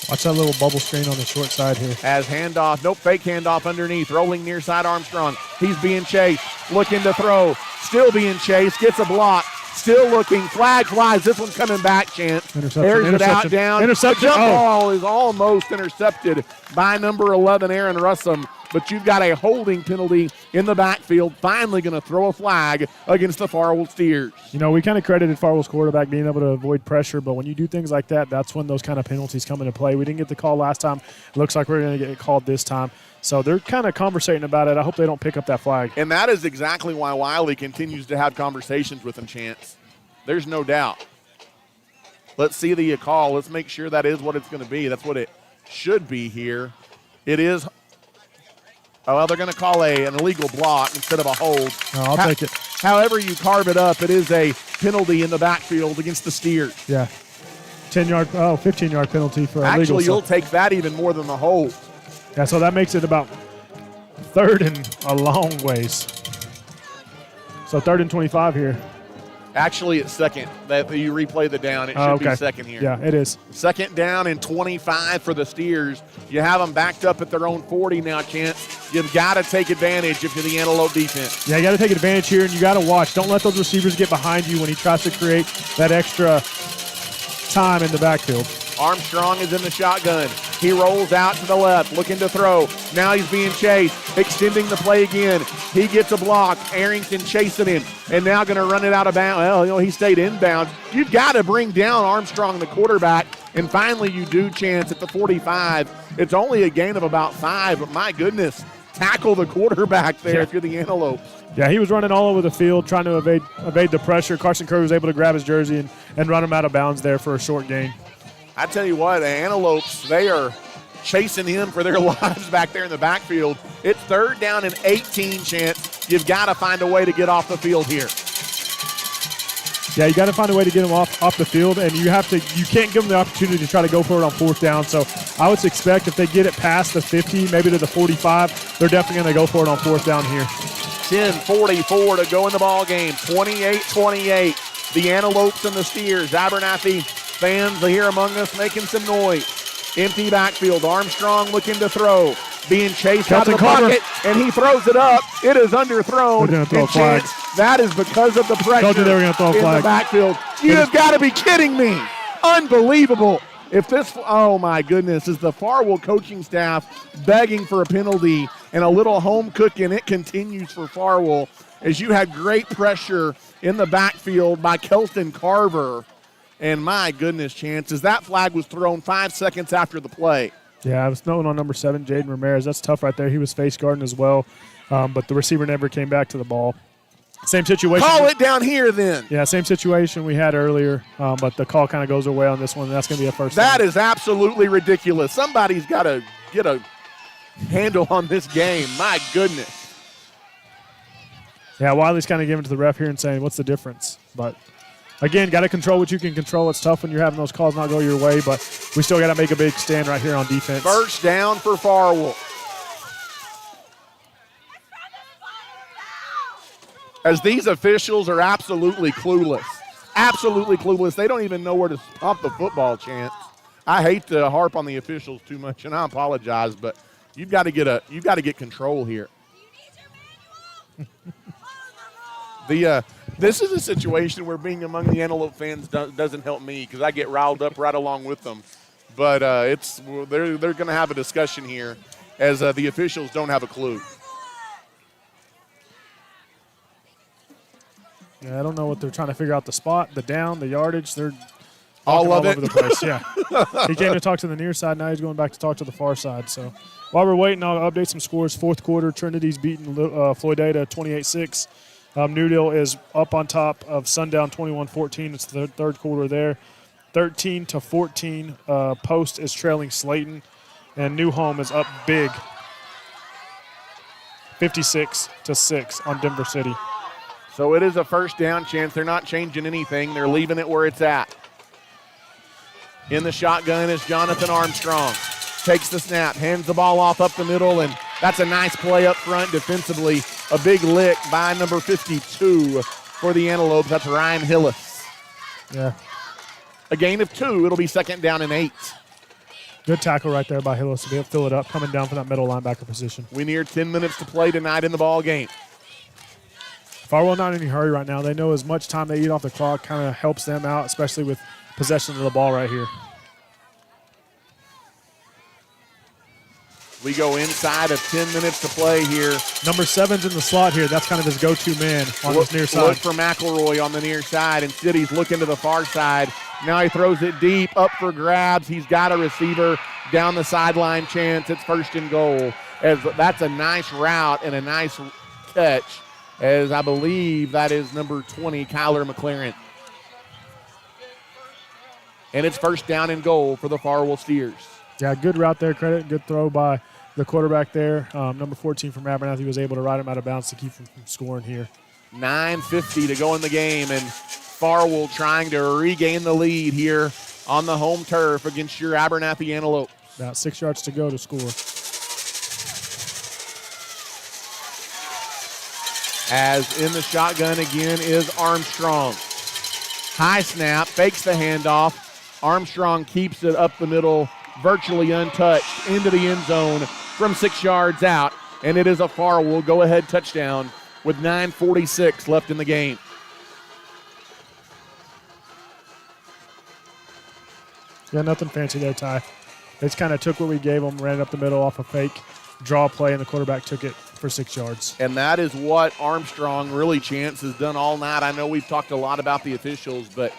Watch that little bubble screen on the short side here. As handoff, nope, fake handoff underneath, rolling near side Armstrong. He's being chased, looking to throw, still being chased, gets a block, still looking, flag flies. This one's coming back, Chance. Airs it out, down. Interception. The jump ball is almost intercepted by number 11, Aaron Russum. But you've got a holding penalty in the backfield. Finally going to throw a flag against the Farwell Steers. You know, we kind of credited Farwell's quarterback being able to avoid pressure, but when you do things like that, that's when those kind of penalties come into play. We didn't get the call last time. It looks like we're going to get called this time. So they're kind of conversating about it. I hope they don't pick up that flag. And that is exactly why Wiley continues to have conversations with him, Chance. There's no doubt. Let's see the call. Let's make sure that is what it's going to be. That's what it should be here. It is. Oh, well, they're going to call an illegal block instead of a hold. No, I'll take it. However you carve it up, it is a penalty in the backfield against the Steers. Yeah. 15-yard penalty for illegal. Actually, you'll take that even more than the hold. Yeah, so that makes it about 3rd and a long ways. So 3rd and 25 here. Actually, it's second. That you replay the down. It should be second here. Yeah, it is. 2nd down and 25 for the Steers. You have them backed up at their own 40 now, Chance. You've got to take advantage if you're the Antelope defense. Yeah, you got to take advantage here, and you got to watch. Don't let those receivers get behind you when he tries to create that extra time in the backfield. Armstrong is in the shotgun. He rolls out to the left, looking to throw. Now he's being chased, extending the play again. He gets a block. Arrington chasing him, and now going to run it out of bounds. Well, he stayed inbounds. You've got to bring down Armstrong, the quarterback, and finally you do, Chance, at the 45. It's only a gain of about 5, but my goodness, tackle the quarterback there if you're the Antelopes. Yeah, he was running all over the field trying to evade the pressure. Carson Curry was able to grab his jersey and run him out of bounds there for a short gain. I tell you what, the Antelopes, they are chasing him for their lives back there in the backfield. It's 3rd down and 18, Chance. You've got to find a way to get off the field here. Yeah, you got to find a way to get him off the field, and you can't give them the opportunity to try to go for it on 4th down. So I would expect if they get it past the 50, maybe to the 45, they're definitely going to go for it on 4th down here. 10:44 to go in the ball game. 28-28. The Antelopes and the Steers. Abernathy fans here among us making some noise. Empty backfield. Armstrong looking to throw. Being chased out of the pocket, and he throws it up. It is underthrown. They're going to throw a flag. That is because of the pressure Told you they were going to throw a flag. in the backfield. You have got to be kidding me. Unbelievable. If this, oh my goodness, is the Farwell coaching staff begging for a penalty and a little home cooking. It continues for Farwell as you had great pressure in the backfield by Kelston Carver. And my goodness, Chances, that flag was thrown 5 seconds after the play. Yeah, I was throwing on number 7, Jaden Ramirez. That's tough right there. He was face guarding as well, but the receiver never came back to the ball. Same situation. Call it down here then. Yeah, same situation we had earlier, but the call kind of goes away on this one, and that's going to be a first down. That is absolutely ridiculous. Somebody's got to get a handle on this game. My goodness. Yeah, Wiley's kind of giving it to the ref here and saying, what's the difference? But, again, got to control what you can control. It's tough when you're having those calls not go your way, but we still got to make a big stand right here on defense. First down for Farwell. As these officials are absolutely clueless. Absolutely clueless. They don't even know where to stop the football, Chance. I hate to harp on the officials too much, and I apologize, but you've got to get control here. This is a situation where being among the Antelope fans doesn't help me because I get riled up right along with them. But they're going to have a discussion here as the officials don't have a clue. Yeah, I don't know what they're trying to figure out, the spot, the down, the yardage. They're all over the place. Yeah. He came to talk to the near side. Now he's going back to talk to the far side. So while we're waiting, I'll update some scores. 4th quarter, Trinity's beating Floydada 28-6. Newdale is up on top of Sundown 21-14. It's the 3rd quarter there. 13-14. Post is trailing Slayton. And New Home is up big. 56-6 on Denver City. So it is a first down, Chance. They're not changing anything. They're leaving it where it's at. In the shotgun is Jonathan Armstrong. Takes the snap, hands the ball off up the middle, and that's a nice play up front defensively. A big lick by number 52 for the Antelopes. That's Ryan Hillis. Yeah. A gain of 2. It'll be 2nd down and 8. Good tackle right there by Hillis to be able to fill it up, coming down from that middle linebacker position. We near 10 minutes to play tonight in the ball game. Farwell not in any hurry right now. They know as much time they eat off the clock kind of helps them out, especially with possession of the ball right here. We go inside of 10 minutes to play here. Number 7's in the slot here. That's kind of his go-to man on this near side. Look for McElroy on the near side. Instead, he's looking to the far side. Now he throws it deep, up for grabs. He's got a receiver down the sideline. Chance. It's 1st and goal. As that's a nice route and a nice catch, as I believe that is number 20, Kyler McLaren. And it's 1st down and goal for the Farwell Steers. Yeah, good route there. Credit, good throw by the quarterback there. Number 14 from Abernathy was able to ride him out of bounds to keep him from scoring here. 9:50 to go in the game, and Farwell trying to regain the lead here on the home turf against your Abernathy Antelope. About 6 yards to go to score. As in the shotgun again is Armstrong. High snap, fakes the handoff. Armstrong keeps it up the middle, virtually untouched, into the end zone from 6 yards out. And it is a Farwell go-ahead touchdown with 9:46 left in the game. Yeah, nothing fancy there, Ty. They just kind of took what we gave them, ran it up the middle off a fake draw play, and the quarterback took it for 6 yards. And that is what Armstrong, really, Chance, has done all night. I know we've talked a lot about the officials, but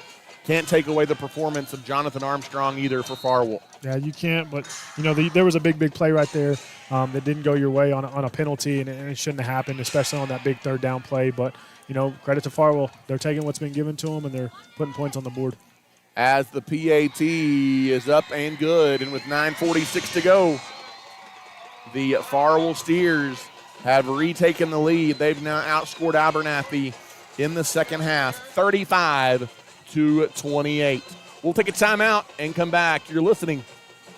can't take away the performance of Jonathan Armstrong either for Farwell. Yeah, you can't, but, there was a big play right there that didn't go your way on a penalty, and it shouldn't have happened, especially on that big 3rd down play. But, credit to Farwell. They're taking what's been given to them, and they're putting points on the board. As the PAT is up and good, and with 9:46 to go, the Farwell Steers have retaken the lead. They've now outscored Abernathy in the second half, 35-28. We'll take a timeout and come back. You're listening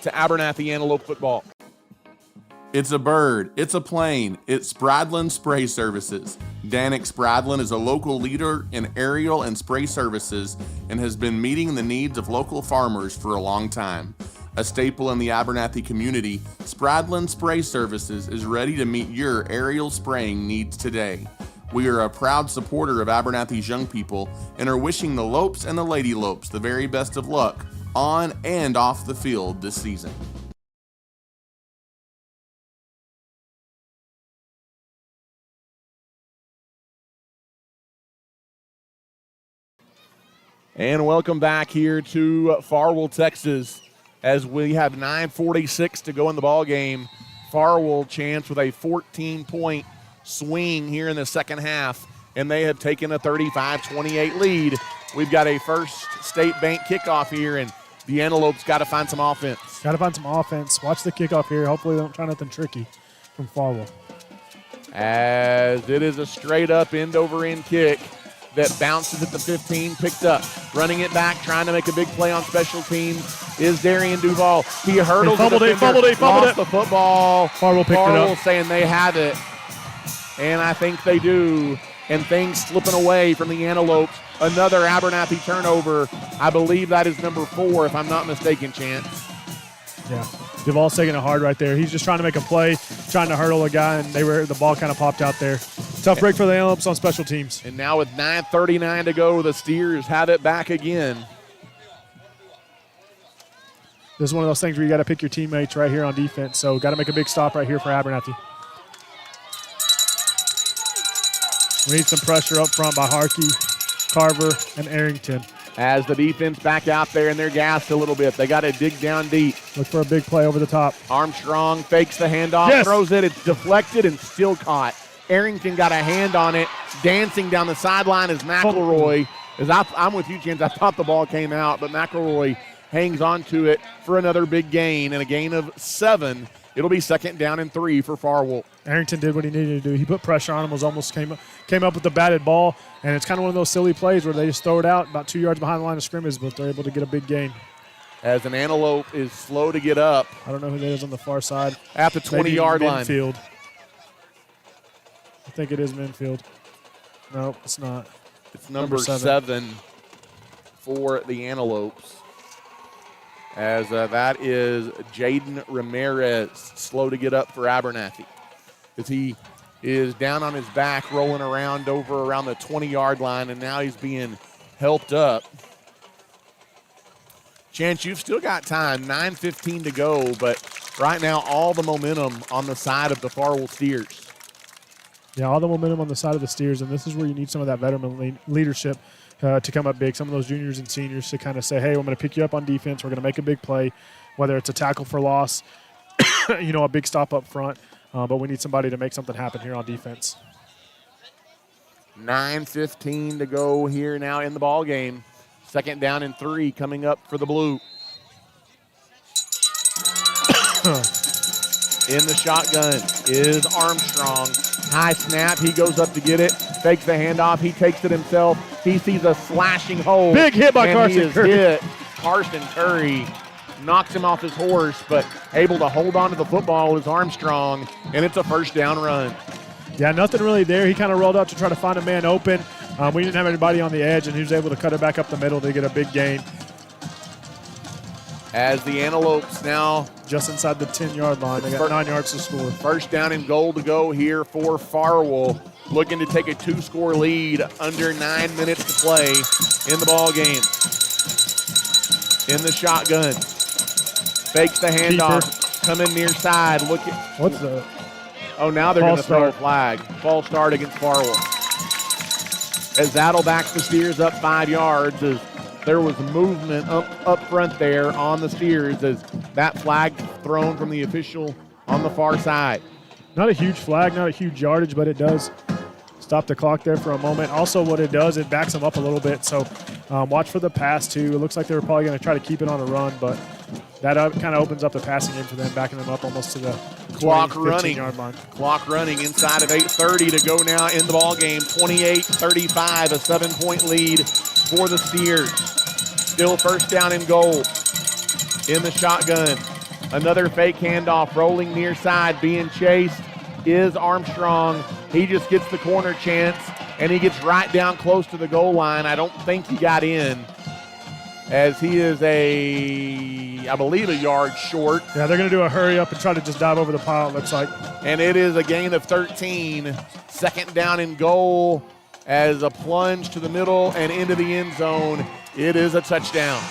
to Abernathy Antelope Football. It's a bird, it's a plane, it's Spradlin Spray Services. Danik Spradlin is a local leader in aerial and spray services and has been meeting the needs of local farmers for a long time. A staple in the Abernathy community, Spradlin Spray Services is ready to meet your aerial spraying needs today. We are a proud supporter of Abernathy's young people and are wishing the Lopes and the Lady Lopes the very best of luck on and off the field this season. And welcome back here to Farwell, Texas, as we have 9:46 to go in the ball game. Farwell, Chance, with a 14-point swing here in the second half, and they have taken a 35-28 lead. We've got a First State Bank kickoff here, and the Antelopes got to find some offense. Got to find some offense. Watch the kickoff here. Hopefully they don't try nothing tricky from Farwell. As it is a straight-up end-over-end kick that bounces at the 15, picked up. Running it back, trying to make a big play on special teams is Darian Duval. He hurdles fumbled the defender, lost the football. Farwell picked it up. Saying they have it, and I think they do. And things slipping away from the Antelopes. Another Abernathy turnover. I believe that is number 4, if I'm not mistaken, Chance. Yeah, Duval's taking it hard right there. He's just trying to make a play, trying to hurdle a guy, and the ball kind of popped out there. Tough break for the Antelopes on special teams. And now with 9:39 to go, the Steers have it back again. This is one of those things where you got to pick your teammates right here on defense, so got to make a big stop right here for Abernathy. We need some pressure up front by Harkey, Carver, and Arrington. As the defense back out there and they're gassed a little bit. They got to dig down deep. Look for a big play over the top. Armstrong fakes the handoff, Yes. throws it. It's deflected and still caught. Arrington got a hand on it. Dancing down the sideline is McElroy. I'm with you, Chance. I thought the ball came out, but McElroy hangs on to it for another big gain, and a gain of 7. It'll be 2nd down and 3 for Farwell. Arrington did what he needed to do. He put pressure on him, almost came up with the batted ball, and it's kind of one of those silly plays where they just throw it out about 2 yards behind the line of scrimmage, but they're able to get a big gain. As an Antelope is slow to get up. I don't know who that is on the far side. At the 20-yard line. Minfield. I think it is Minfield. No, it's not. It's number 7 for the Antelopes. as that is Jaden Ramirez, slow to get up for Abernathy, as he is down on his back, rolling around around the 20-yard line, and now he's being helped up. Chance, you've still got time, 9:15 to go, but right now all the momentum on the side of the Farwell Steers. Yeah, all the momentum on the side of the Steers, and this is where you need some of that veteran leadership to come up big. Some of those juniors and seniors to kind of say, hey, I'm going to pick you up on defense. We're going to make a big play, whether it's a tackle for loss, a big stop up front. But we need somebody to make something happen here on defense. 9:15 to go here now in the ball game. 2nd down and 3 coming up for the Blue. In the shotgun is Armstrong. High snap. He goes up to get it. Fakes the handoff. He takes it himself. He sees a slashing hole. Big hit by and Carson he is Curry. hit. Carson Curry knocks him off his horse, but able to hold on to the football is Armstrong, and it's a 1st down run. Yeah, nothing really there. He kind of rolled up to try to find a man open. We didn't have anybody on the edge, and he was able to cut it back up the middle to get a big gain. As the Antelopes now Just inside the 10-yard line. They got 9 yards to score. 1st down and goal to go here for Farwell, looking to take a 2-score lead under 9 minutes to play in the ball game. In the shotgun. Fakes the handoff. Coming near side. Look at What's the Oh, now they're going to throw a start. flag. False start against Farwell. As that'll back the Steers up 5 yards, as there was movement up front there on the Steers, as that flag thrown from the official on the far side. Not a huge flag, not a huge yardage, but it does stop the clock there for a moment. Also, what it does, it backs them up a little bit. So watch for the pass, too. It looks like they were probably going to try to keep it on a run, but that kind of opens up the passing game for them, backing them up almost to the Clock 20, running. 15-yard line. Clock running inside of 8:30 to go now in the ball game. 28-35, a 7-point lead for the Steers. Still 1st down and goal. In the shotgun. Another fake handoff, rolling near side, being chased is Armstrong. He just gets the corner chance, and he gets right down close to the goal line. I don't think he got in, as he is I believe a yard short. Yeah, they're going to do a hurry up and try to just dive over the pile, it looks like. And it is a gain of 13. 2nd down and goal, as a plunge to the middle and into the end zone. It is a touchdown.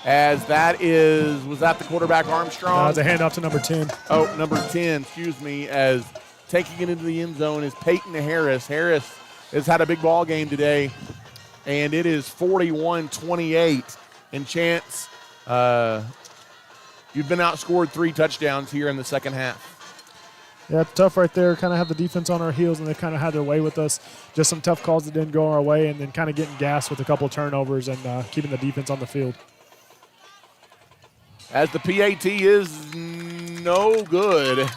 As that was that the quarterback Armstrong? It's a handoff to number 10. Oh, number 10, excuse me, as taking it into the end zone is Peyton Harris. Harris has had a big ball game today, and it is 41-28. And Chance, you've been outscored 3 touchdowns here in the 2nd half. Yeah, it's tough right there. Kind of have the defense on our heels, and they kind of had their way with us. Just some tough calls that didn't go our way, and then kind of getting gassed with a couple turnovers and keeping the defense on the field. As the PAT is no good.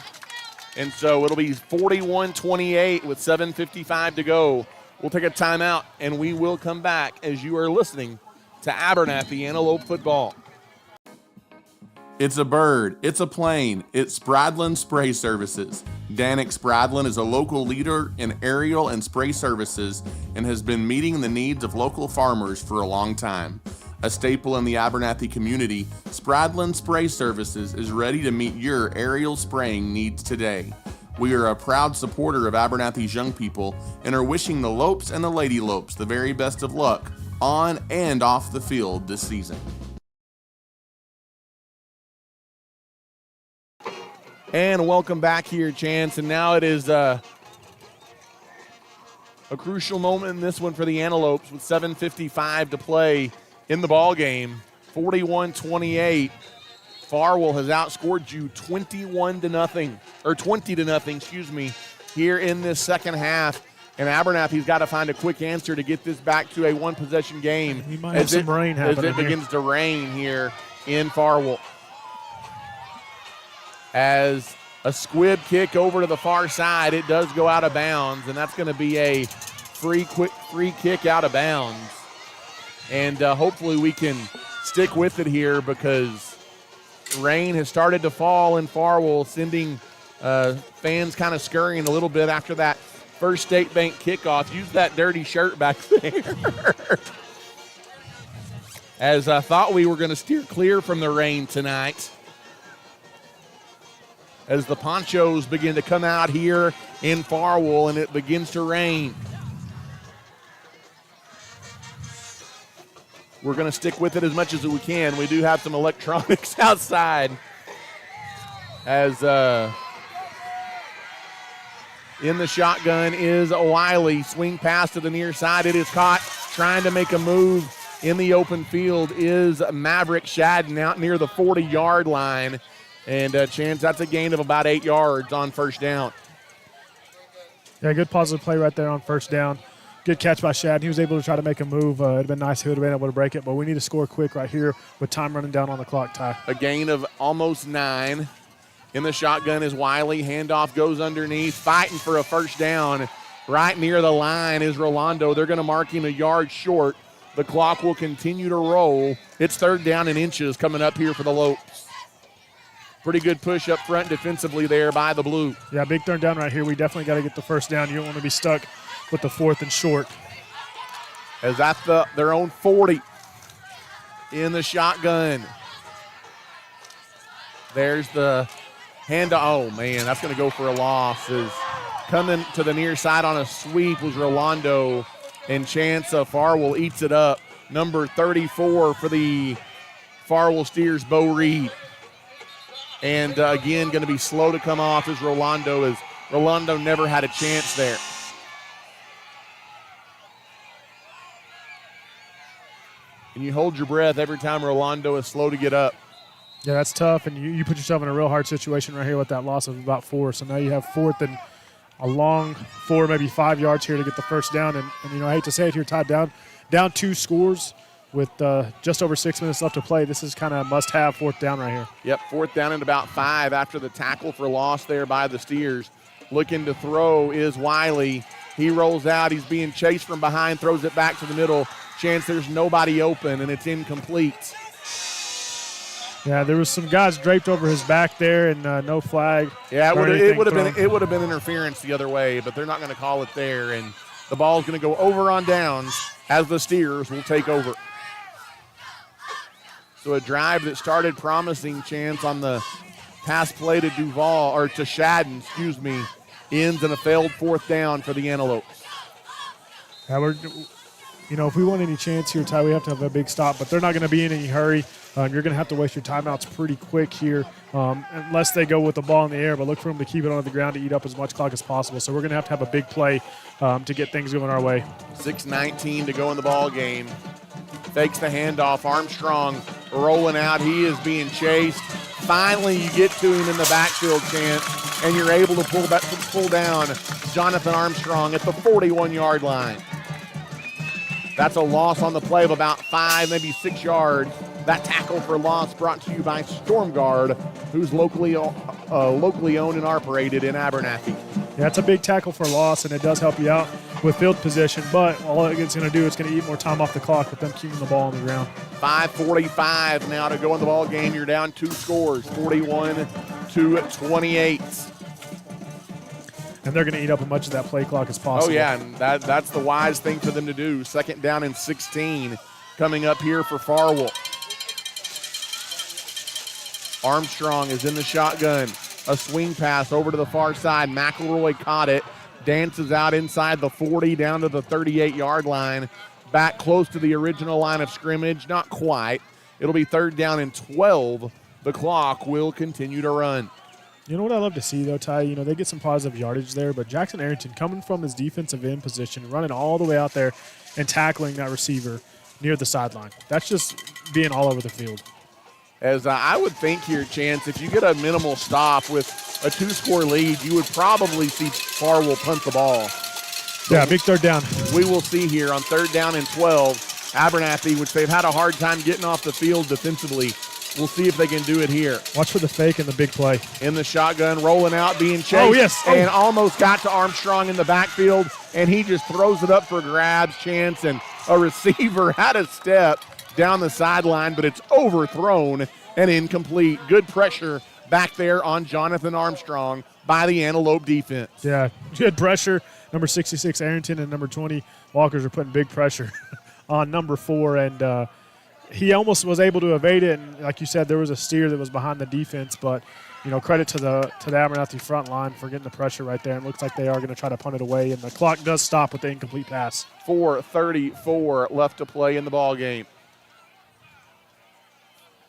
And so it'll be 41-28 with 7:55 to go. We'll take a timeout, and we will come back as you are listening to Abernathy Antelope Football. It's a bird, it's a plane, it's Spradlin Spray Services. Danik Spradlin is a local leader in aerial and spray services and has been meeting the needs of local farmers for a long time. A staple in the Abernathy community, Spradlin Spray Services is ready to meet your aerial spraying needs today. We are a proud supporter of Abernathy's young people and are wishing the Lopes and the Lady Lopes the very best of luck on and off the field this season. And welcome back here, Chance. And now it is a crucial moment in this one for the Antelopes with 7:55 to play in the ball game. 41-28. Farwell has outscored you 20-0, here in this 2nd half. And Abernathy's got to find a quick answer to get this back to a 1-possession game. We might have some rain as happening it begins to rain here in Farwell. As a squib kick over to the far side, it does go out of bounds, and that's going to be a free kick out of bounds. And hopefully we can stick with it here, because rain has started to fall in Farwell, sending fans kind of scurrying a little bit after that First State Bank kickoff. Use that dirty shirt back there. as I thought we were going to steer clear from the rain tonight, as the ponchos begin to come out here in Farwell and it begins to rain. We're going to stick with it as much as we can. We do have some electronics outside, as in the shotgun is Wiley. Swing pass to the near side. It is caught. Trying to make a move in the open field is Maverick Shadden out near the 40-yard line. And Chance, that's a gain of about 8 yards on first down. Yeah, good positive play right there on first down. Good catch by Shadden. He was able to try to make a move. It would have been nice if he would have been able to break it, but we need to score quick right here with time running down on the clock, Ty. A gain of almost 9. In the shotgun is Wiley. Handoff goes underneath. Fighting for a first down. Right near the line is Rolando. They're going to mark him a yard short. The clock will continue to roll. It's third down and inches coming up here for the Lopes. Pretty good push up front defensively there by the Blue. Yeah, big third down right here. We definitely got to get the first down. You don't want to be stuck with the fourth and short. As that's their own 40 in the shotgun. There's the hand. Oh, man, that's going to go for a loss. As coming to the near side on a sweep was Rolando, and Chance Farwell eats it up. Number 34 for the Farwell Steers, Bo Reed. And again, going to be slow to come off is Rolando, as Rolando never had a chance there. And you hold your breath every time Rolando is slow to get up. Yeah, that's tough, and you put yourself in a real hard situation right here with that loss of about 4. So now you have fourth and a long 4, maybe 5 yards here to get the first down. And I hate to say it here, Todd, down 2 scores with just over 6 minutes left to play. This is kind of must-have fourth down right here. Yep, fourth down and about 5 after the tackle for loss there by the Steers. Looking to throw is Wiley. He rolls out. He's being chased from behind, throws it back to the middle. Chance there's nobody open, and it's incomplete. Yeah, there was some guys draped over his back there, and no flag. Yeah, it would have been interference the other way, but they're not going to call it there, and the ball's going to go over on downs as the Steers will take over. So a drive that started promising, Chance, on the pass play to Shadden, ends in a failed fourth down for the Antelopes. Yeah, if we want any chance here, Ty, we have to have a big stop, but they're not going to be in any hurry. You're going to have to waste your timeouts pretty quick here unless they go with the ball in the air, but look for them to keep it on the ground to eat up as much clock as possible. So we're going to have a big play to get things going our way. 6:19 to go in the ball game. Fakes the handoff. Armstrong rolling out. He is being chased. Finally, you get to him in the backfield, Chance, and you're able to pull down Jonathan Armstrong at the 41-yard line. That's a loss on the play of about 5, maybe 6 yards. That tackle for loss brought to you by Storm Guard, who's locally owned and operated in Abernathy. Yeah, it's a big tackle for loss, and it does help you out with field position, but all it's going to do is going to eat more time off the clock with them keeping the ball on the ground. 5:45 now to go in the ball game. You're down 2 scores, 41-28. And they're going to eat up as much of that play clock as possible. Oh, yeah, and that's the wise thing for them to do. Second down and 16 coming up here for Farwell. Armstrong is in the shotgun. A swing pass over to the far side. McElroy caught it. Dances out inside the 40 down to the 38-yard line. Back close to the original line of scrimmage. Not quite. It'll be third down and 12. The clock will continue to run. You know what I love to see, though, Ty? They get some positive yardage there, but Jackson Arrington coming from his defensive end position, running all the way out there and tackling that receiver near the sideline. That's just being all over the field. As I would think here, Chance, if you get a minimal stop with a 2-score lead, you would probably see Farwell punt the ball. Yeah, big third down. We will see here on third down and 12, Abernathy, which they've had a hard time getting off the field defensively. We'll see if they can do it here. Watch for the fake and the big play. In the shotgun, rolling out, being chased. Oh, yes. And almost got to Armstrong in the backfield, and he just throws it up for grabs, Chance, and a receiver had a step down the sideline, but it's overthrown and incomplete. Good pressure back there on Jonathan Armstrong by the Antelope defense. Yeah, good pressure. Number 66, Arrington, and number 20, Walkers are putting big pressure on number 4, and he almost was able to evade it, and like you said, there was a steer that was behind the defense, but credit to the Abernathy front line for getting the pressure right there. And it looks like they are going to try to punt it away, and the clock does stop with the incomplete pass. 4:34 left to play in the ball game.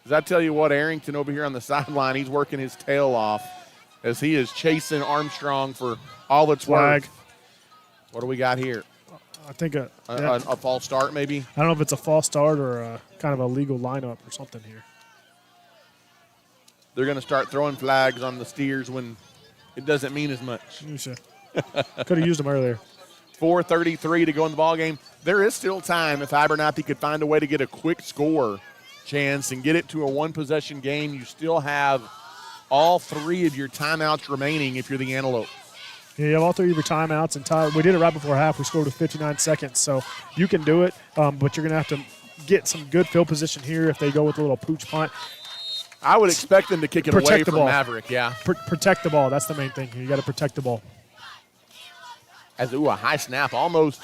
Does that tell you what? Arrington over here on the sideline, he's working his tail off as he is chasing Armstrong for all it's Flag. worth. What do we got here? I think A false start, maybe? I don't know if it's a false start or a kind of a legal lineup or something here. They're going to start throwing flags on the Steers when it doesn't mean as much. Could have used them earlier. 4:33 to go in the ball game. There is still time if Abernathy could find a way to get a quick score chance and get it to a one-possession game. You still have all 3 of your timeouts remaining if you're the Antelope. Yeah, you have all 3 of your timeouts, and we did it right before half. We scored with 59 seconds, so you can do it, but you're going to have to get some good field position here if they go with a little pooch punt. I would expect them to kick it away from Maverick, yeah. Protect the ball. That's the main thing here. You got to protect the ball. As a high snap, almost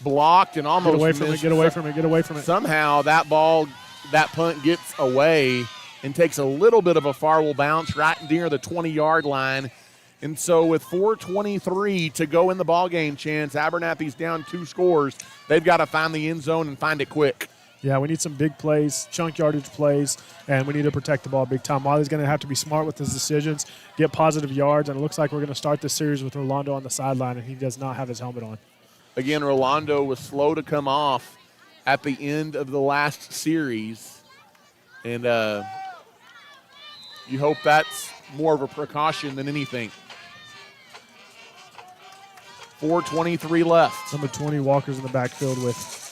blocked and almost Get away from missed. it, get away from it, get away from it. Somehow that punt gets away and takes a little bit of a Farwell bounce right near the 20-yard line. And so with 4:23 to go in the ballgame, Chance, Abernathy's down 2 scores. They've got to find the end zone and find it quick. Yeah, we need some big plays, chunk yardage plays, and we need to protect the ball big time. Wiley's going to have to be smart with his decisions, get positive yards, and it looks like we're going to start this series with Rolando on the sideline, and he does not have his helmet on. Again, Rolando was slow to come off at the end of the last series, and you hope that's more of a precaution than anything. 4:23 left. Number 20, Walker's in the backfield with.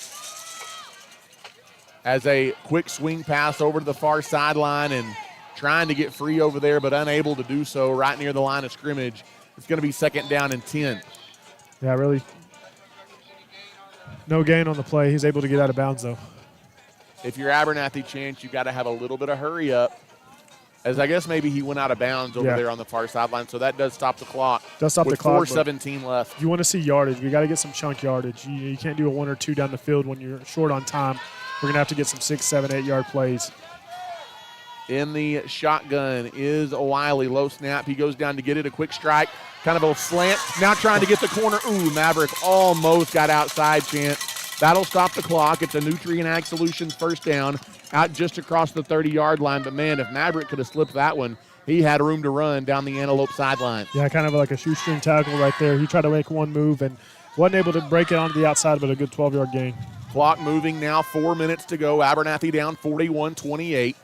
As a quick swing pass over to the far sideline and trying to get free over there, but unable to do so right near the line of scrimmage. It's going to be 2nd down and 10. Yeah, really. No gain on the play. He's able to get out of bounds, though. If you're Abernathy, Chance, you got to have a little bit of hurry up. As I guess maybe he went out of bounds over there on the far sideline, so that does stop the clock. Does stop the clock. 4:17 left. You want to see yardage. You got to get some chunk yardage. You can't do a 1 or 2 down the field when you're short on time. We're going to have to get some 6, 7, 8-yard plays. In the shotgun is Wiley. Low snap. He goes down to get it. A quick strike. Kind of a slant. Now trying to get the corner. Ooh, Maverick almost got outside, Chance. That'll stop the clock. It's a Nutrient Ag Solutions 1st down out just across the 30-yard line. But, man, if Maverick could have slipped that one, he had room to run down the Antelope sideline. Yeah, kind of like a shoestring tackle right there. He tried to make one move and wasn't able to break it onto the outside, but a good 12-yard gain. Clock moving now, 4 minutes to go. Abernathy down 41-28.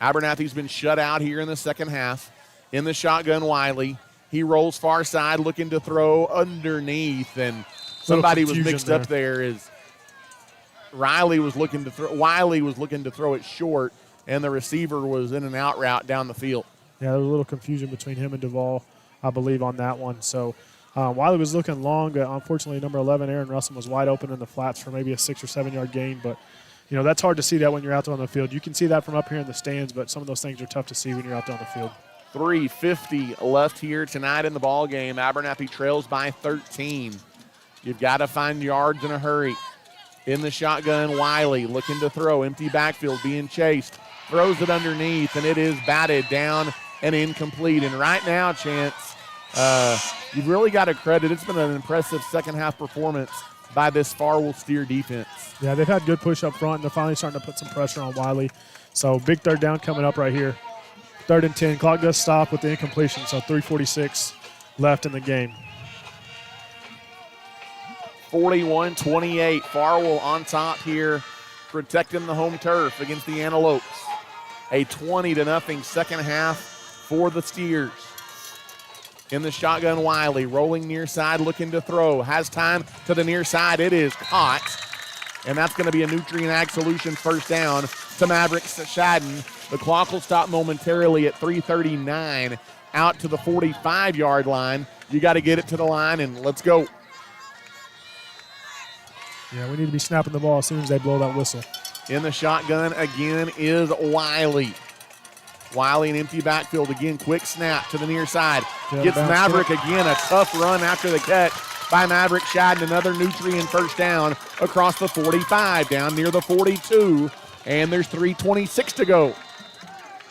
Abernathy's been shut out here in the second half. In the shotgun, Wiley. He rolls far side looking to throw underneath, and somebody was mixed up there as Wiley was looking to throw it short, and the receiver was in an out route down the field. Yeah, there was a little confusion between him and Duvall, I believe, on that one. So Wiley was looking long. Unfortunately, number 11, Aaron Russell, was wide open in the flats for maybe a 6 or 7 yard gain. But, that's hard to see that when you're out there on the field. You can see that from up here in the stands, but some of those things are tough to see when you're out there on the field. 3:50 left here tonight in the ball game. Abernathy trails by 13. You've got to find yards in a hurry. In the shotgun, Wiley looking to throw. Empty backfield being chased. Throws it underneath, and it is batted down and incomplete. And right now, Chance, you've really got to credit. It's been an impressive second-half performance by this Farwell Steer defense. Yeah, they've had good push up front, and they're finally starting to put some pressure on Wiley. So big 3rd down coming up right here. 3rd and 10. Clock does stop with the incompletion, so 3:46 left in the game. 41-28. Farwell on top here, protecting the home turf against the Antelopes. A 20-0 second half for the Steers. In the shotgun, Wiley rolling near side, looking to throw. Has time to the near side. It is caught. And that's going to be a Nutrient Ag Solutions 1st down to Maverick Shadden. The clock will stop momentarily at 3:39 out to the 45-yard line. You got to get it to the line, and let's go. Yeah, we need to be snapping the ball as soon as they blow that whistle. In the shotgun again is Wiley. Wiley in empty backfield again. Quick snap to the near side. Gets Maverick again. A tough run after the catch by Maverick Shadden. Another Nutrient 1st down across the 45, down near the 42. And there's 3:26 to go.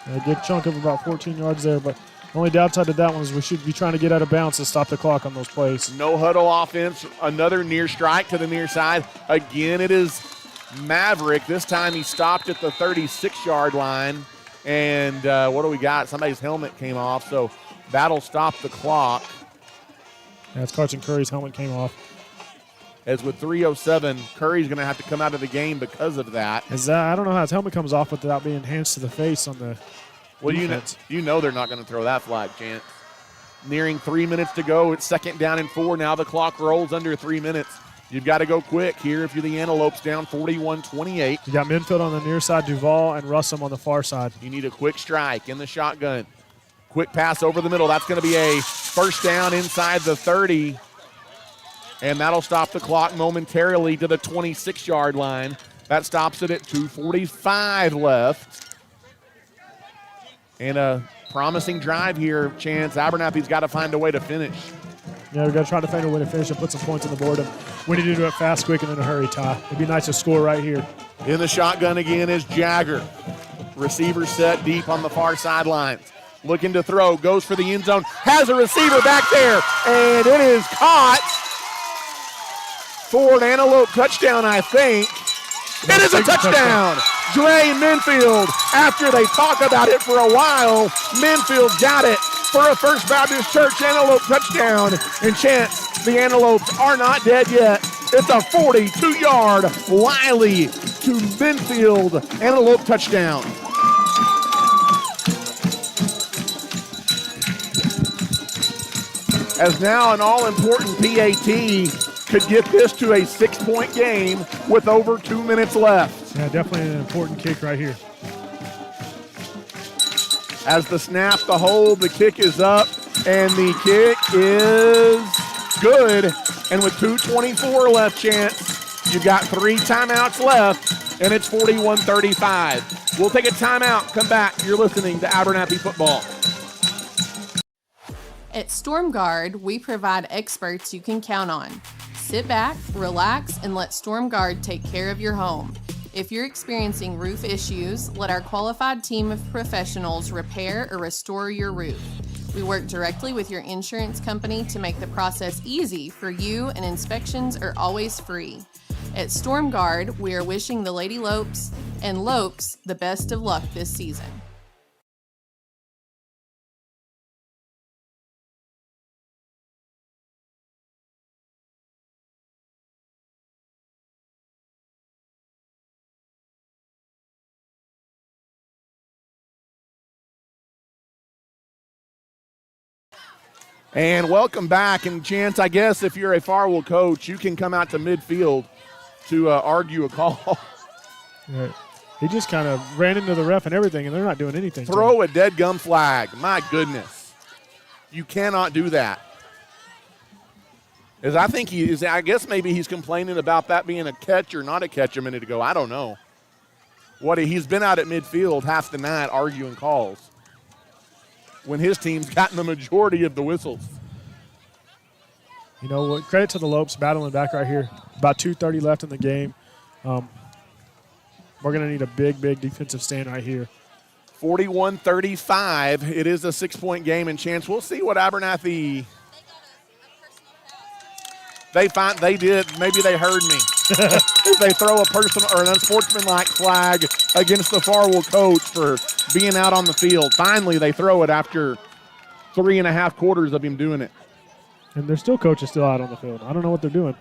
A good chunk of about 14 yards there, but the only downside to that one is we should be trying to get out of bounds to stop the clock on those plays. No huddle offense, another near strike to the near side. Again, it is Maverick. This time he stopped at the 36-yard line. And what do we got? Somebody's helmet came off, so that'll stop the clock. That's Carson Curry's helmet came off. As with 3:07, Curry's going to have to come out of the game because of that. I don't know how his helmet comes off without being hands to the face on the defense. You know they're not going to throw that flag, Chance. Nearing 3 minutes to go. It's 2nd down and 4. Now the clock rolls under 3 minutes. You've got to go quick here if you're the Antelopes, down 41-28. You got Minfield on the near side, Duval and Russum on the far side. You need a quick strike in the shotgun. Quick pass over the middle. That's going to be a first down inside the 30. And that'll stop the clock momentarily to the 26-yard line. That stops it at 2:45 left. And a promising drive here, Chance. Abernathy's got to find a way to finish. Yeah, we've got to try to find a way to finish and put some points on the board. And we need to do it fast, quick, and in a hurry, Ty. It'd be nice to score right here. In the shotgun again is Jagger. Receiver set deep on the far sidelines. Looking to throw, goes for the end zone, has a receiver back there, and it is caught for an Antelope touchdown, I think. It is a touchdown. Dre Minfield, after they talk about it for a while, Minfield got it for a First Baptist Church Antelope touchdown. And Chance, the Antelopes are not dead yet. It's a 42-yard Wiley to Minfield Antelope touchdown. As now an all-important PAT could get this to a 6-point game with over 2 minutes left. Yeah, definitely an important kick right here. As the snap, the hold, the kick is up, and the kick is good. And with 2:24 left, Chance, you've got 3 timeouts left, and it's 41-35. We'll take a timeout, come back. You're listening to Abernathy Football. At StormGuard, we provide experts you can count on. Sit back, relax, and let StormGuard take care of your home. If you're experiencing roof issues, let our qualified team of professionals repair or restore your roof. We work directly with your insurance company to make the process easy for you, and inspections are always free. At StormGuard, we are wishing the Lady Lopes and Lopes the best of luck this season. And welcome back. And Chance, I guess if you're a Farwell coach, you can come out to midfield to argue a call. Right. He just kind of ran into the ref and everything, and they're not doing anything. Throw a dead gum flag. My goodness. You cannot do that. As I think he is, I guess maybe he's complaining about that being a catch or not a catch a minute ago. I don't know. He's been out at midfield half the night arguing calls when his team's gotten the majority of the whistles. You know what? Credit to the Lopes battling back right here. About 2:30 left in the game. We're going to need a big, big defensive stand right here. 41-35. It is a 6-point game. And Chance, we'll see what Abernathy. They did. Maybe they heard me. They throw a personal or an unsportsmanlike flag against the Farwell coach for being out on the field. Finally, they throw it after 3.5 quarters of him doing it. And their coach is still out on the field. I don't know what they're doing.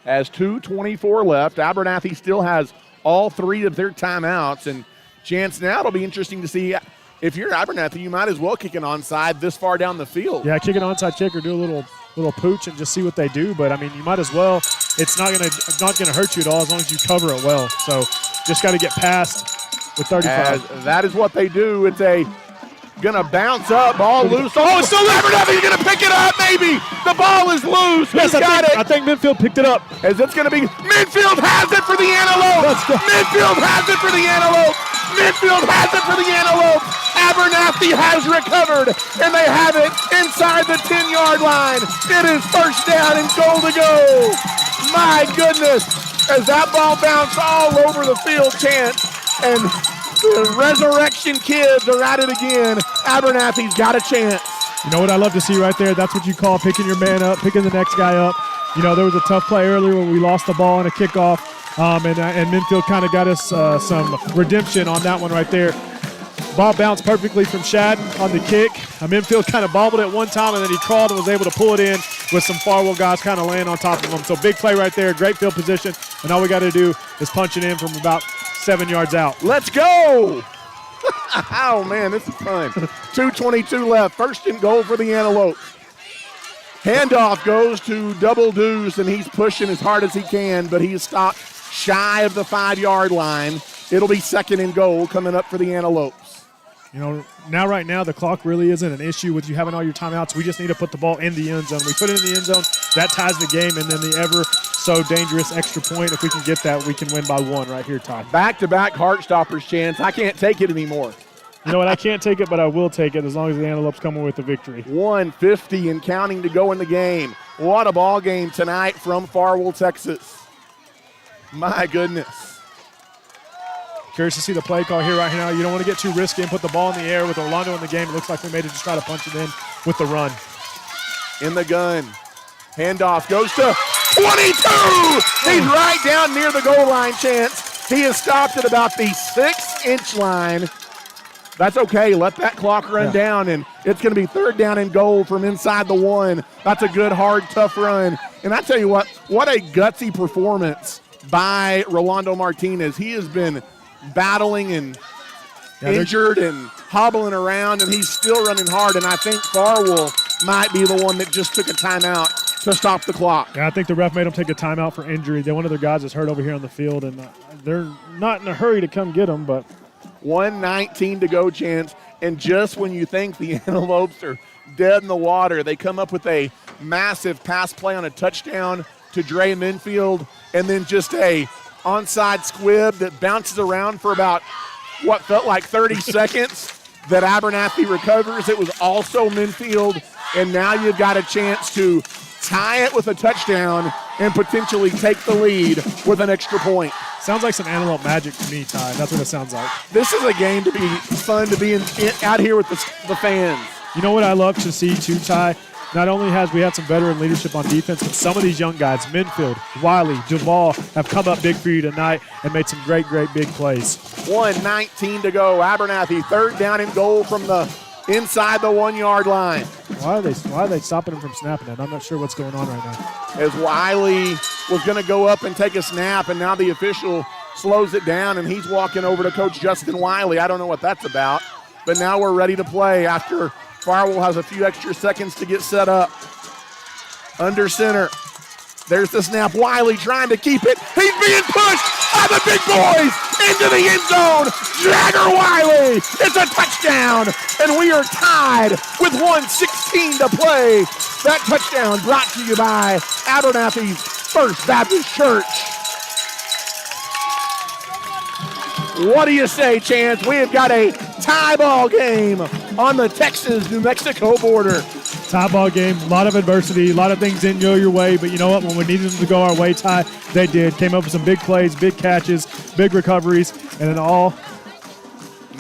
As 2:24 left, Abernathy still has all 3 of their timeouts. And Chance, now it'll be interesting to see. If you're Abernathy, you might as well kick an onside this far down the field. Yeah, kick an onside kick or do a little pooch and just see what they do. But I mean, you might as well. It's not gonna hurt you at all as long as you cover it well. So just got to get past with 35. As that is what they do. It's gonna bounce up, ball loose. Oh, it's still Abernathy. You're gonna pick it up, maybe. The ball is loose. Yes, I think Minfield picked it up. As it's gonna be Minfield has it for the Antelope. Minfield has it for the Antelope. Minfield has it for the Antelope. Abernathy has recovered, and they have it inside the 10-yard line. It is first down and goal to go. My goodness. as that ball bounced all over the field, Chance. And the Resurrection Kids are at it again. Abernathy's got a chance. You know what I love to see right there? That's what you call picking your man up, picking the next guy up. You know, there was a tough play earlier when we lost the ball in a kickoff, and Minfield kind of got us some redemption on that one right there. Ball bounced perfectly from Shadden on the kick. Minfield kind of bobbled it one time, and then he crawled and was able to pull it in with some Farwell guys kind of laying on top of him. So big play right there, great field position, and all we got to do is punch it in from about 7 yards out. Let's go! Oh, man, this is fun. 2:22 left. First and goal for the Antelope. Handoff goes to Double Deuce, and he's pushing as hard as he can, but he's stopped shy of the 5-yard line. It'll be second and goal coming up for the Antelopes. You know, right now, the clock really isn't an issue with you having all your timeouts. We just need to put the ball in the end zone. We put it in the end zone, that ties the game, and then the ever so dangerous extra point. If we can get that, we can win by 1 right here, Ty. Back-to-back Heartstoppers, Chance. I can't take it anymore. You know what? I can't take it, but I will take it as long as the Antelopes come with the victory. 1:50 and counting to go in the game. What a ball game tonight from Farwell, Texas. My goodness. Curious to see the play call here right now. You don't want to get too risky and put the ball in the air with Orlando in the game. It looks like we made it just try to punch it in with the run. In the gun. Handoff goes to 22. He's right down near the goal line, Chance. He is stopped at about the 6-inch line. That's okay. Let that clock run down, and it's going to be third down and goal from inside the 1. That's a good, hard, tough run. And I tell you what a gutsy performance by Rolando Martinez. He has been battling and injured and hobbling around, and he's still running hard. And I think Farwell might be the one that just took a timeout to stop the clock. Yeah, I think the ref made him take a timeout for injury. One of their guys is hurt over here on the field, and they're not in a hurry to come get him, but 1:19 to go, Chance. And just when you think the Antelopes are dead in the water, they come up with a massive pass play on a touchdown to Dre Minfield, and then just a onside squib that bounces around for about what felt like 30 seconds that Abernathy recovers. It was also Minfield, and now you've got a chance to tie it with a touchdown and potentially take the lead with an extra point. Sounds like some Antelope magic to me, Ty. That's what it sounds like. This is a game to be fun to be out here with the fans. You know what I love to see too, Ty? Not only has we had some veteran leadership on defense, but some of these young guys, Minfield, Wiley, Duvall, have come up big for you tonight and made some great, great big plays. 1:19 to go. Abernathy, third down and goal from the inside the 1-yard line. Why are they stopping him from snapping it? I'm not sure what's going on right now. As Wiley was going to go up and take a snap, and now the official slows it down, and he's walking over to Coach Justin Wiley. I don't know what that's about, but now we're ready to play after Farwell has a few extra seconds to get set up. Under center. There's the snap. Wiley trying to keep it. He's being pushed by the big boys into the end zone. Jagger Wiley. It's a touchdown. And we are tied with 1:16 to play. That touchdown brought to you by Abernathy's First Baptist Church. What do you say, Chance? We have got a tie ball game on the Texas-New Mexico border. Tie ball game, a lot of adversity, a lot of things didn't go your way, but you know what? When we needed them to go our way, Ty, they did. Came up with some big plays, big catches, big recoveries, and then all.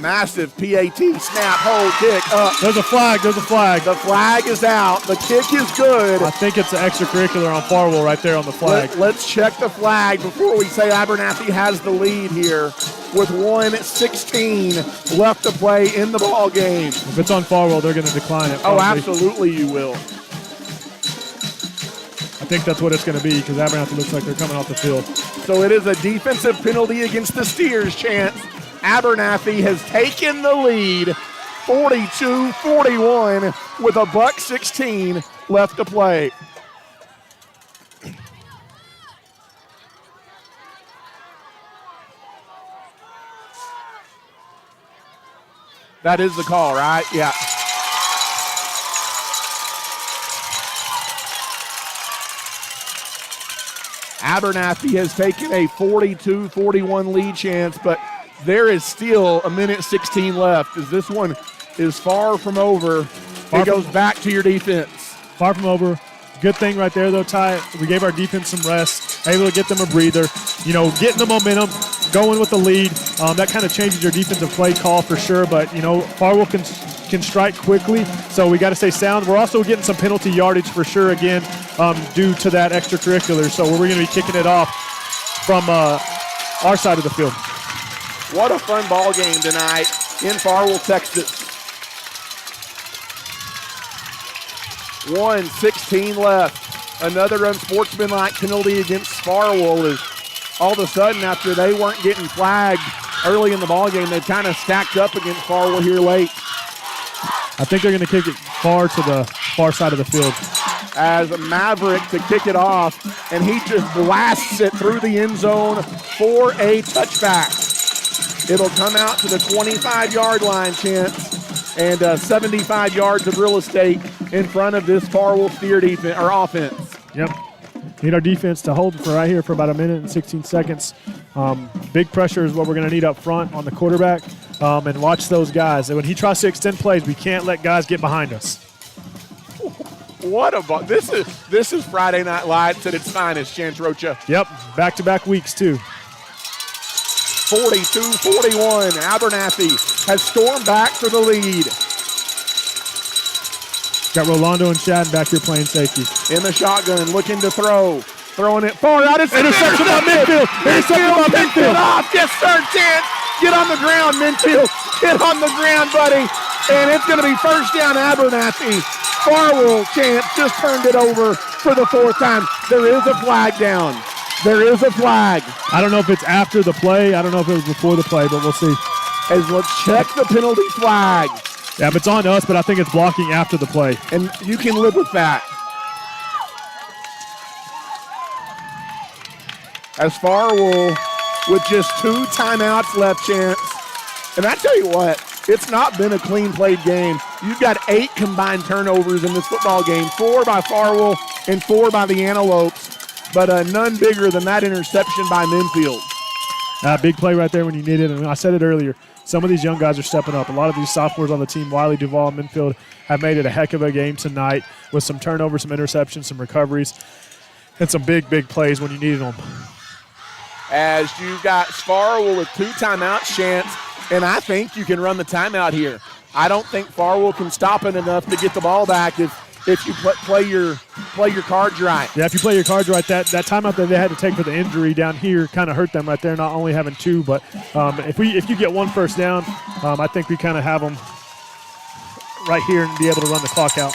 Massive PAT, snap, hold, kick, up. There's a flag. The flag is out. The kick is good. I think it's an extracurricular on Farwell right there on the flag. Let's check the flag before we say Abernathy has the lead here with 1:16 left to play in the ball game. If it's on Farwell, they're going to decline it. Probably. Oh, absolutely you will. I think that's what it's going to be because Abernathy looks like they're coming off the field. So it is a defensive penalty against the Steers, Chance. Abernathy has taken the lead 42-41 with a $1:16 left to play. That is the call, right? Yeah. Abernathy has taken a 42-41 lead, Chance, but there is still 1:16 left as this one is far from over. It goes back to your defense. Far from over. Good thing right there, though, Ty. We gave our defense some rest, able to get them a breather, getting the momentum, going with the lead. That kind of changes your defensive play call for sure, but, Farwell can strike quickly, so we got to stay sound. We're also getting some penalty yardage for sure, again, due to that extracurricular. So we're going to be kicking it off from our side of the field. What a fun ball game tonight in Farwell, Texas. 1:16 left. Another unsportsmanlike penalty against Farwell is all of a sudden, after they weren't getting flagged early in the ball game, they've kind of stacked up against Farwell here late. I think they're going to kick it far to the far side of the field. As Maverick to kick it off, and he just blasts it through the end zone for a touchback. It'll come out to the 25-yard line, Chance, and 75 yards of real estate in front of this Farwell Steer defense or offense. Yep. Need our defense to hold for right here for about a minute and 16 seconds. Big pressure is what we're going to need up front on the quarterback. And watch those guys. And when he tries to extend plays, we can't let guys get behind us. What a ball. This is Friday Night Lights at its finest, Chance Rocha. Yep, back-to-back weeks too. 42-41. Abernathy has stormed back for the lead. Got Rolando and Shadden back here playing safety. In the shotgun, looking to throw. Throwing it far out. It's interception by Minfield. Interception by Minfield. Off. Yes, sir, Chance. Get on the ground, Minfield. Get on the ground, buddy. And it's going to be first down, Abernathy. Farwell, Chance, just turned it over for the fourth time. There is a flag down. There is a flag. I don't know if it's after the play. I don't know if it was before the play, but we'll see. As let's check the penalty flag. Yeah, but it's on us, but I think it's blocking after the play. And you can live with that. As Farwell with just 2 timeouts left, Chance. And I tell you what, it's not been a clean played game. You've got 8 combined turnovers in this football game, 4 by Farwell and 4 by the Antelopes, but none bigger than that interception by Minfield. Big play right there when you need it. And I said it earlier, some of these young guys are stepping up. A lot of these sophomores on the team, Wiley, Duvall, and Minfield, have made it a heck of a game tonight with some turnovers, some interceptions, some recoveries, and some big, big plays when you needed them. As you've got Farwell with 2 timeouts, Chance, and I think you can run the timeout here. I don't think Farwell can stop it enough to get the ball back if you play your cards right. Yeah, if you play your cards right, that timeout that they had to take for the injury down here kind of hurt them right there, not only having 2, but if you get 1 first down, I think we kind of have them right here and be able to run the clock out.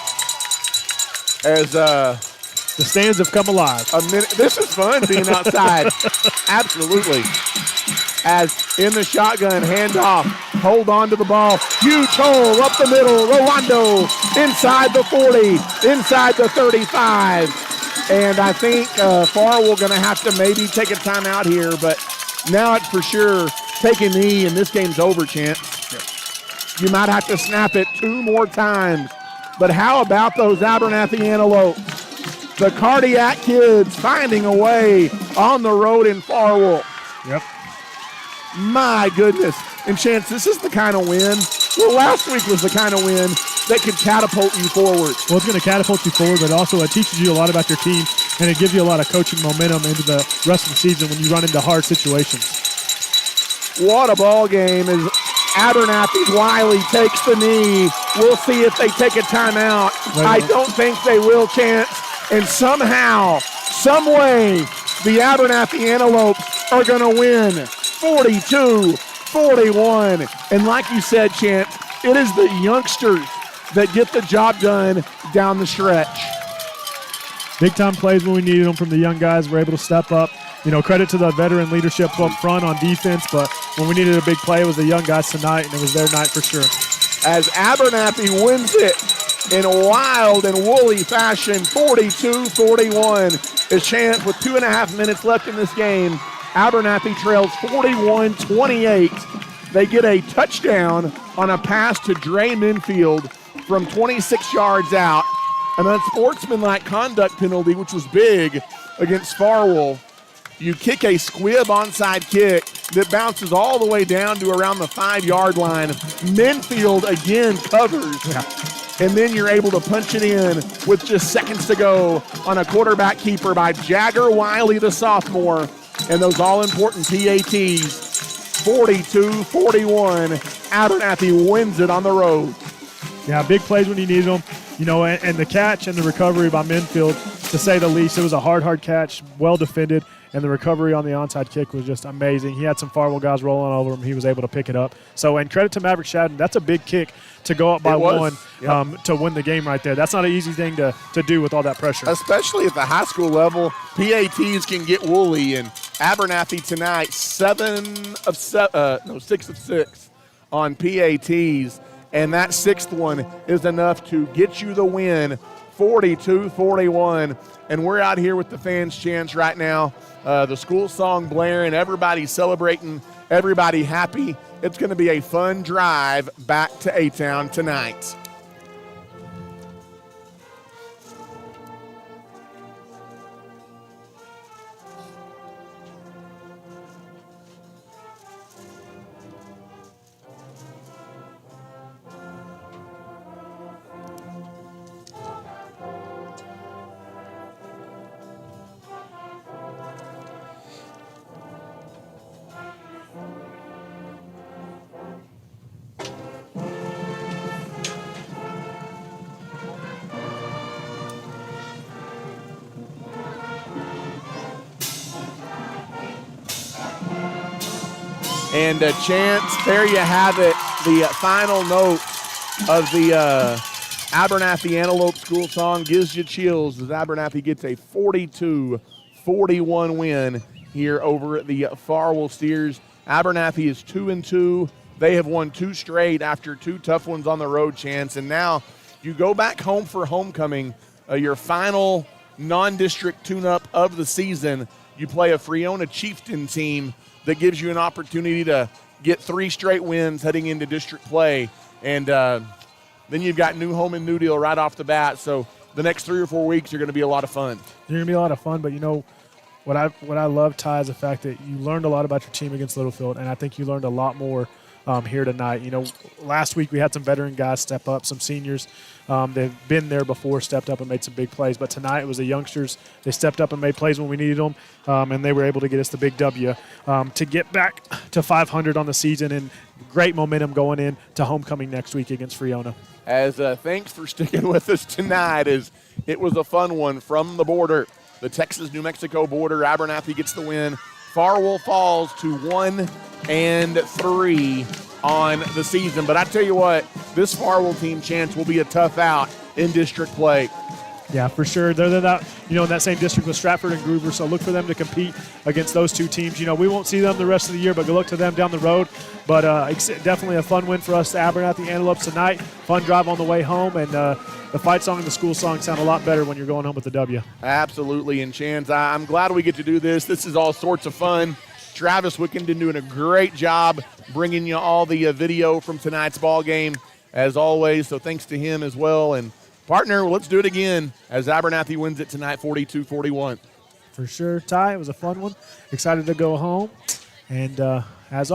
As the stands have come alive. This is fun being outside. Absolutely. As in the shotgun, handoff, hold on to the ball. Huge hole up the middle. Rolando inside the 40, inside the 35. And I think Farwell going to have to maybe take a timeout here, but now it's for sure take a knee, and this game's over, Chance. You might have to snap it 2 more times. But how about those Abernathy Antelopes? The Cardiac kids finding a way on the road in Farwell. Yep. My goodness. And Chance, this is the kind of win. Well, last week was the kind of win that could catapult you forward. Well, it's going to catapult you forward, but also it teaches you a lot about your team, and it gives you a lot of coaching momentum into the rest of the season when you run into hard situations. What a ball game as Abernathy's Wiley takes the knee. We'll see if they take a timeout. I don't think they will, Chance. And somehow, some way, the Abernathy Antelopes are going to win 42-41. And like you said, Chance, it is the youngsters that get the job done down the stretch. Big-time plays when we needed them from the young guys. We're able to step up. Credit to the veteran leadership up front on defense, but when we needed a big play, it was the young guys tonight, and it was their night for sure. As Abernathy wins it in a wild and woolly fashion, 42-41. As Chance, with 2.5 minutes left in this game, Abernathy trails 41-28. They get a touchdown on a pass to Dre Minfield from 26 yards out. An unsportsmanlike conduct penalty, which was big against Farwell. You kick a squib onside kick that bounces all the way down to around the 5-yard line. Minfield again covers. and then you're able to punch it in with just seconds to go on a quarterback keeper by Jagger Wiley, the sophomore, and those all-important PATs. 42-41, Abernathy wins it on the road. Yeah, big plays when you needed them. You know, and the catch and the recovery by Minfield, to say the least. It was a hard catch, well defended, and the recovery on the onside kick was just amazing. He had some Farwell guys rolling over him. He was able to pick it up. So, and credit to Maverick Shadden. That's a big kick to go up by one to win the game right there. That's not an easy thing to do with all that pressure. Especially at the high school level, PATs can get woolly, and Abernathy tonight 6 of 6 on PATs. And that sixth one is enough to get you the win, 42-41. And we're out here with the fans' chants right now. The school song blaring, everybody celebrating, everybody happy. It's going to be a fun drive back to A-Town tonight. And Chance, there you have it, the final note of the Abernathy Antelope School song gives you chills as Abernathy gets a 42-41 win here over the Farwell Steers. Abernathy is 2-2. They have won 2 straight after 2 tough ones on the road, Chance. And now you go back home for homecoming, your final non-district tune-up of the season. You play a Freona Chieftain team that gives you an opportunity to get 3 straight wins heading into district play. And then you've got new home and new deal right off the bat. So the next 3 or 4 weeks are going to be a lot of fun. They're going to be a lot of fun, but you know, what I love, Ty, is the fact that you learned a lot about your team against Littlefield, and I think you learned a lot more here tonight. You know, last week we had some veteran guys step up, some seniors. They've been there before, stepped up and made some big plays. But tonight it was the youngsters. They stepped up and made plays when we needed them, and they were able to get us the big W to get back to 500 on the season, and great momentum going in to homecoming next week against Freona. As thanks for sticking with us tonight, as it was a fun one from the border, the Texas-New Mexico border. Abernathy gets the win. Farwell falls to 1-3 on the season. But I tell you what, this Farwell team, Chance, will be a tough out in district play. Yeah, for sure. They're not, you know, in that same district with Stratford and Groover, so look for them to compete against those 2 teams. You know, we won't see them the rest of the year, but good luck to them down the road. But definitely a fun win for us, the Abernathy Antelopes tonight. Fun drive on the way home, and the fight song and the school song sound a lot better when you're going home with the W. Absolutely, and Chance, I'm glad we get to do this. This is all sorts of fun. Travis Wickenden doing a great job bringing you all the video from tonight's ball game, as always, so thanks to him as well. And partner, let's do it again as Abernathy wins it tonight, 42-41. For sure, Ty. It was a fun one. Excited to go home. And as always,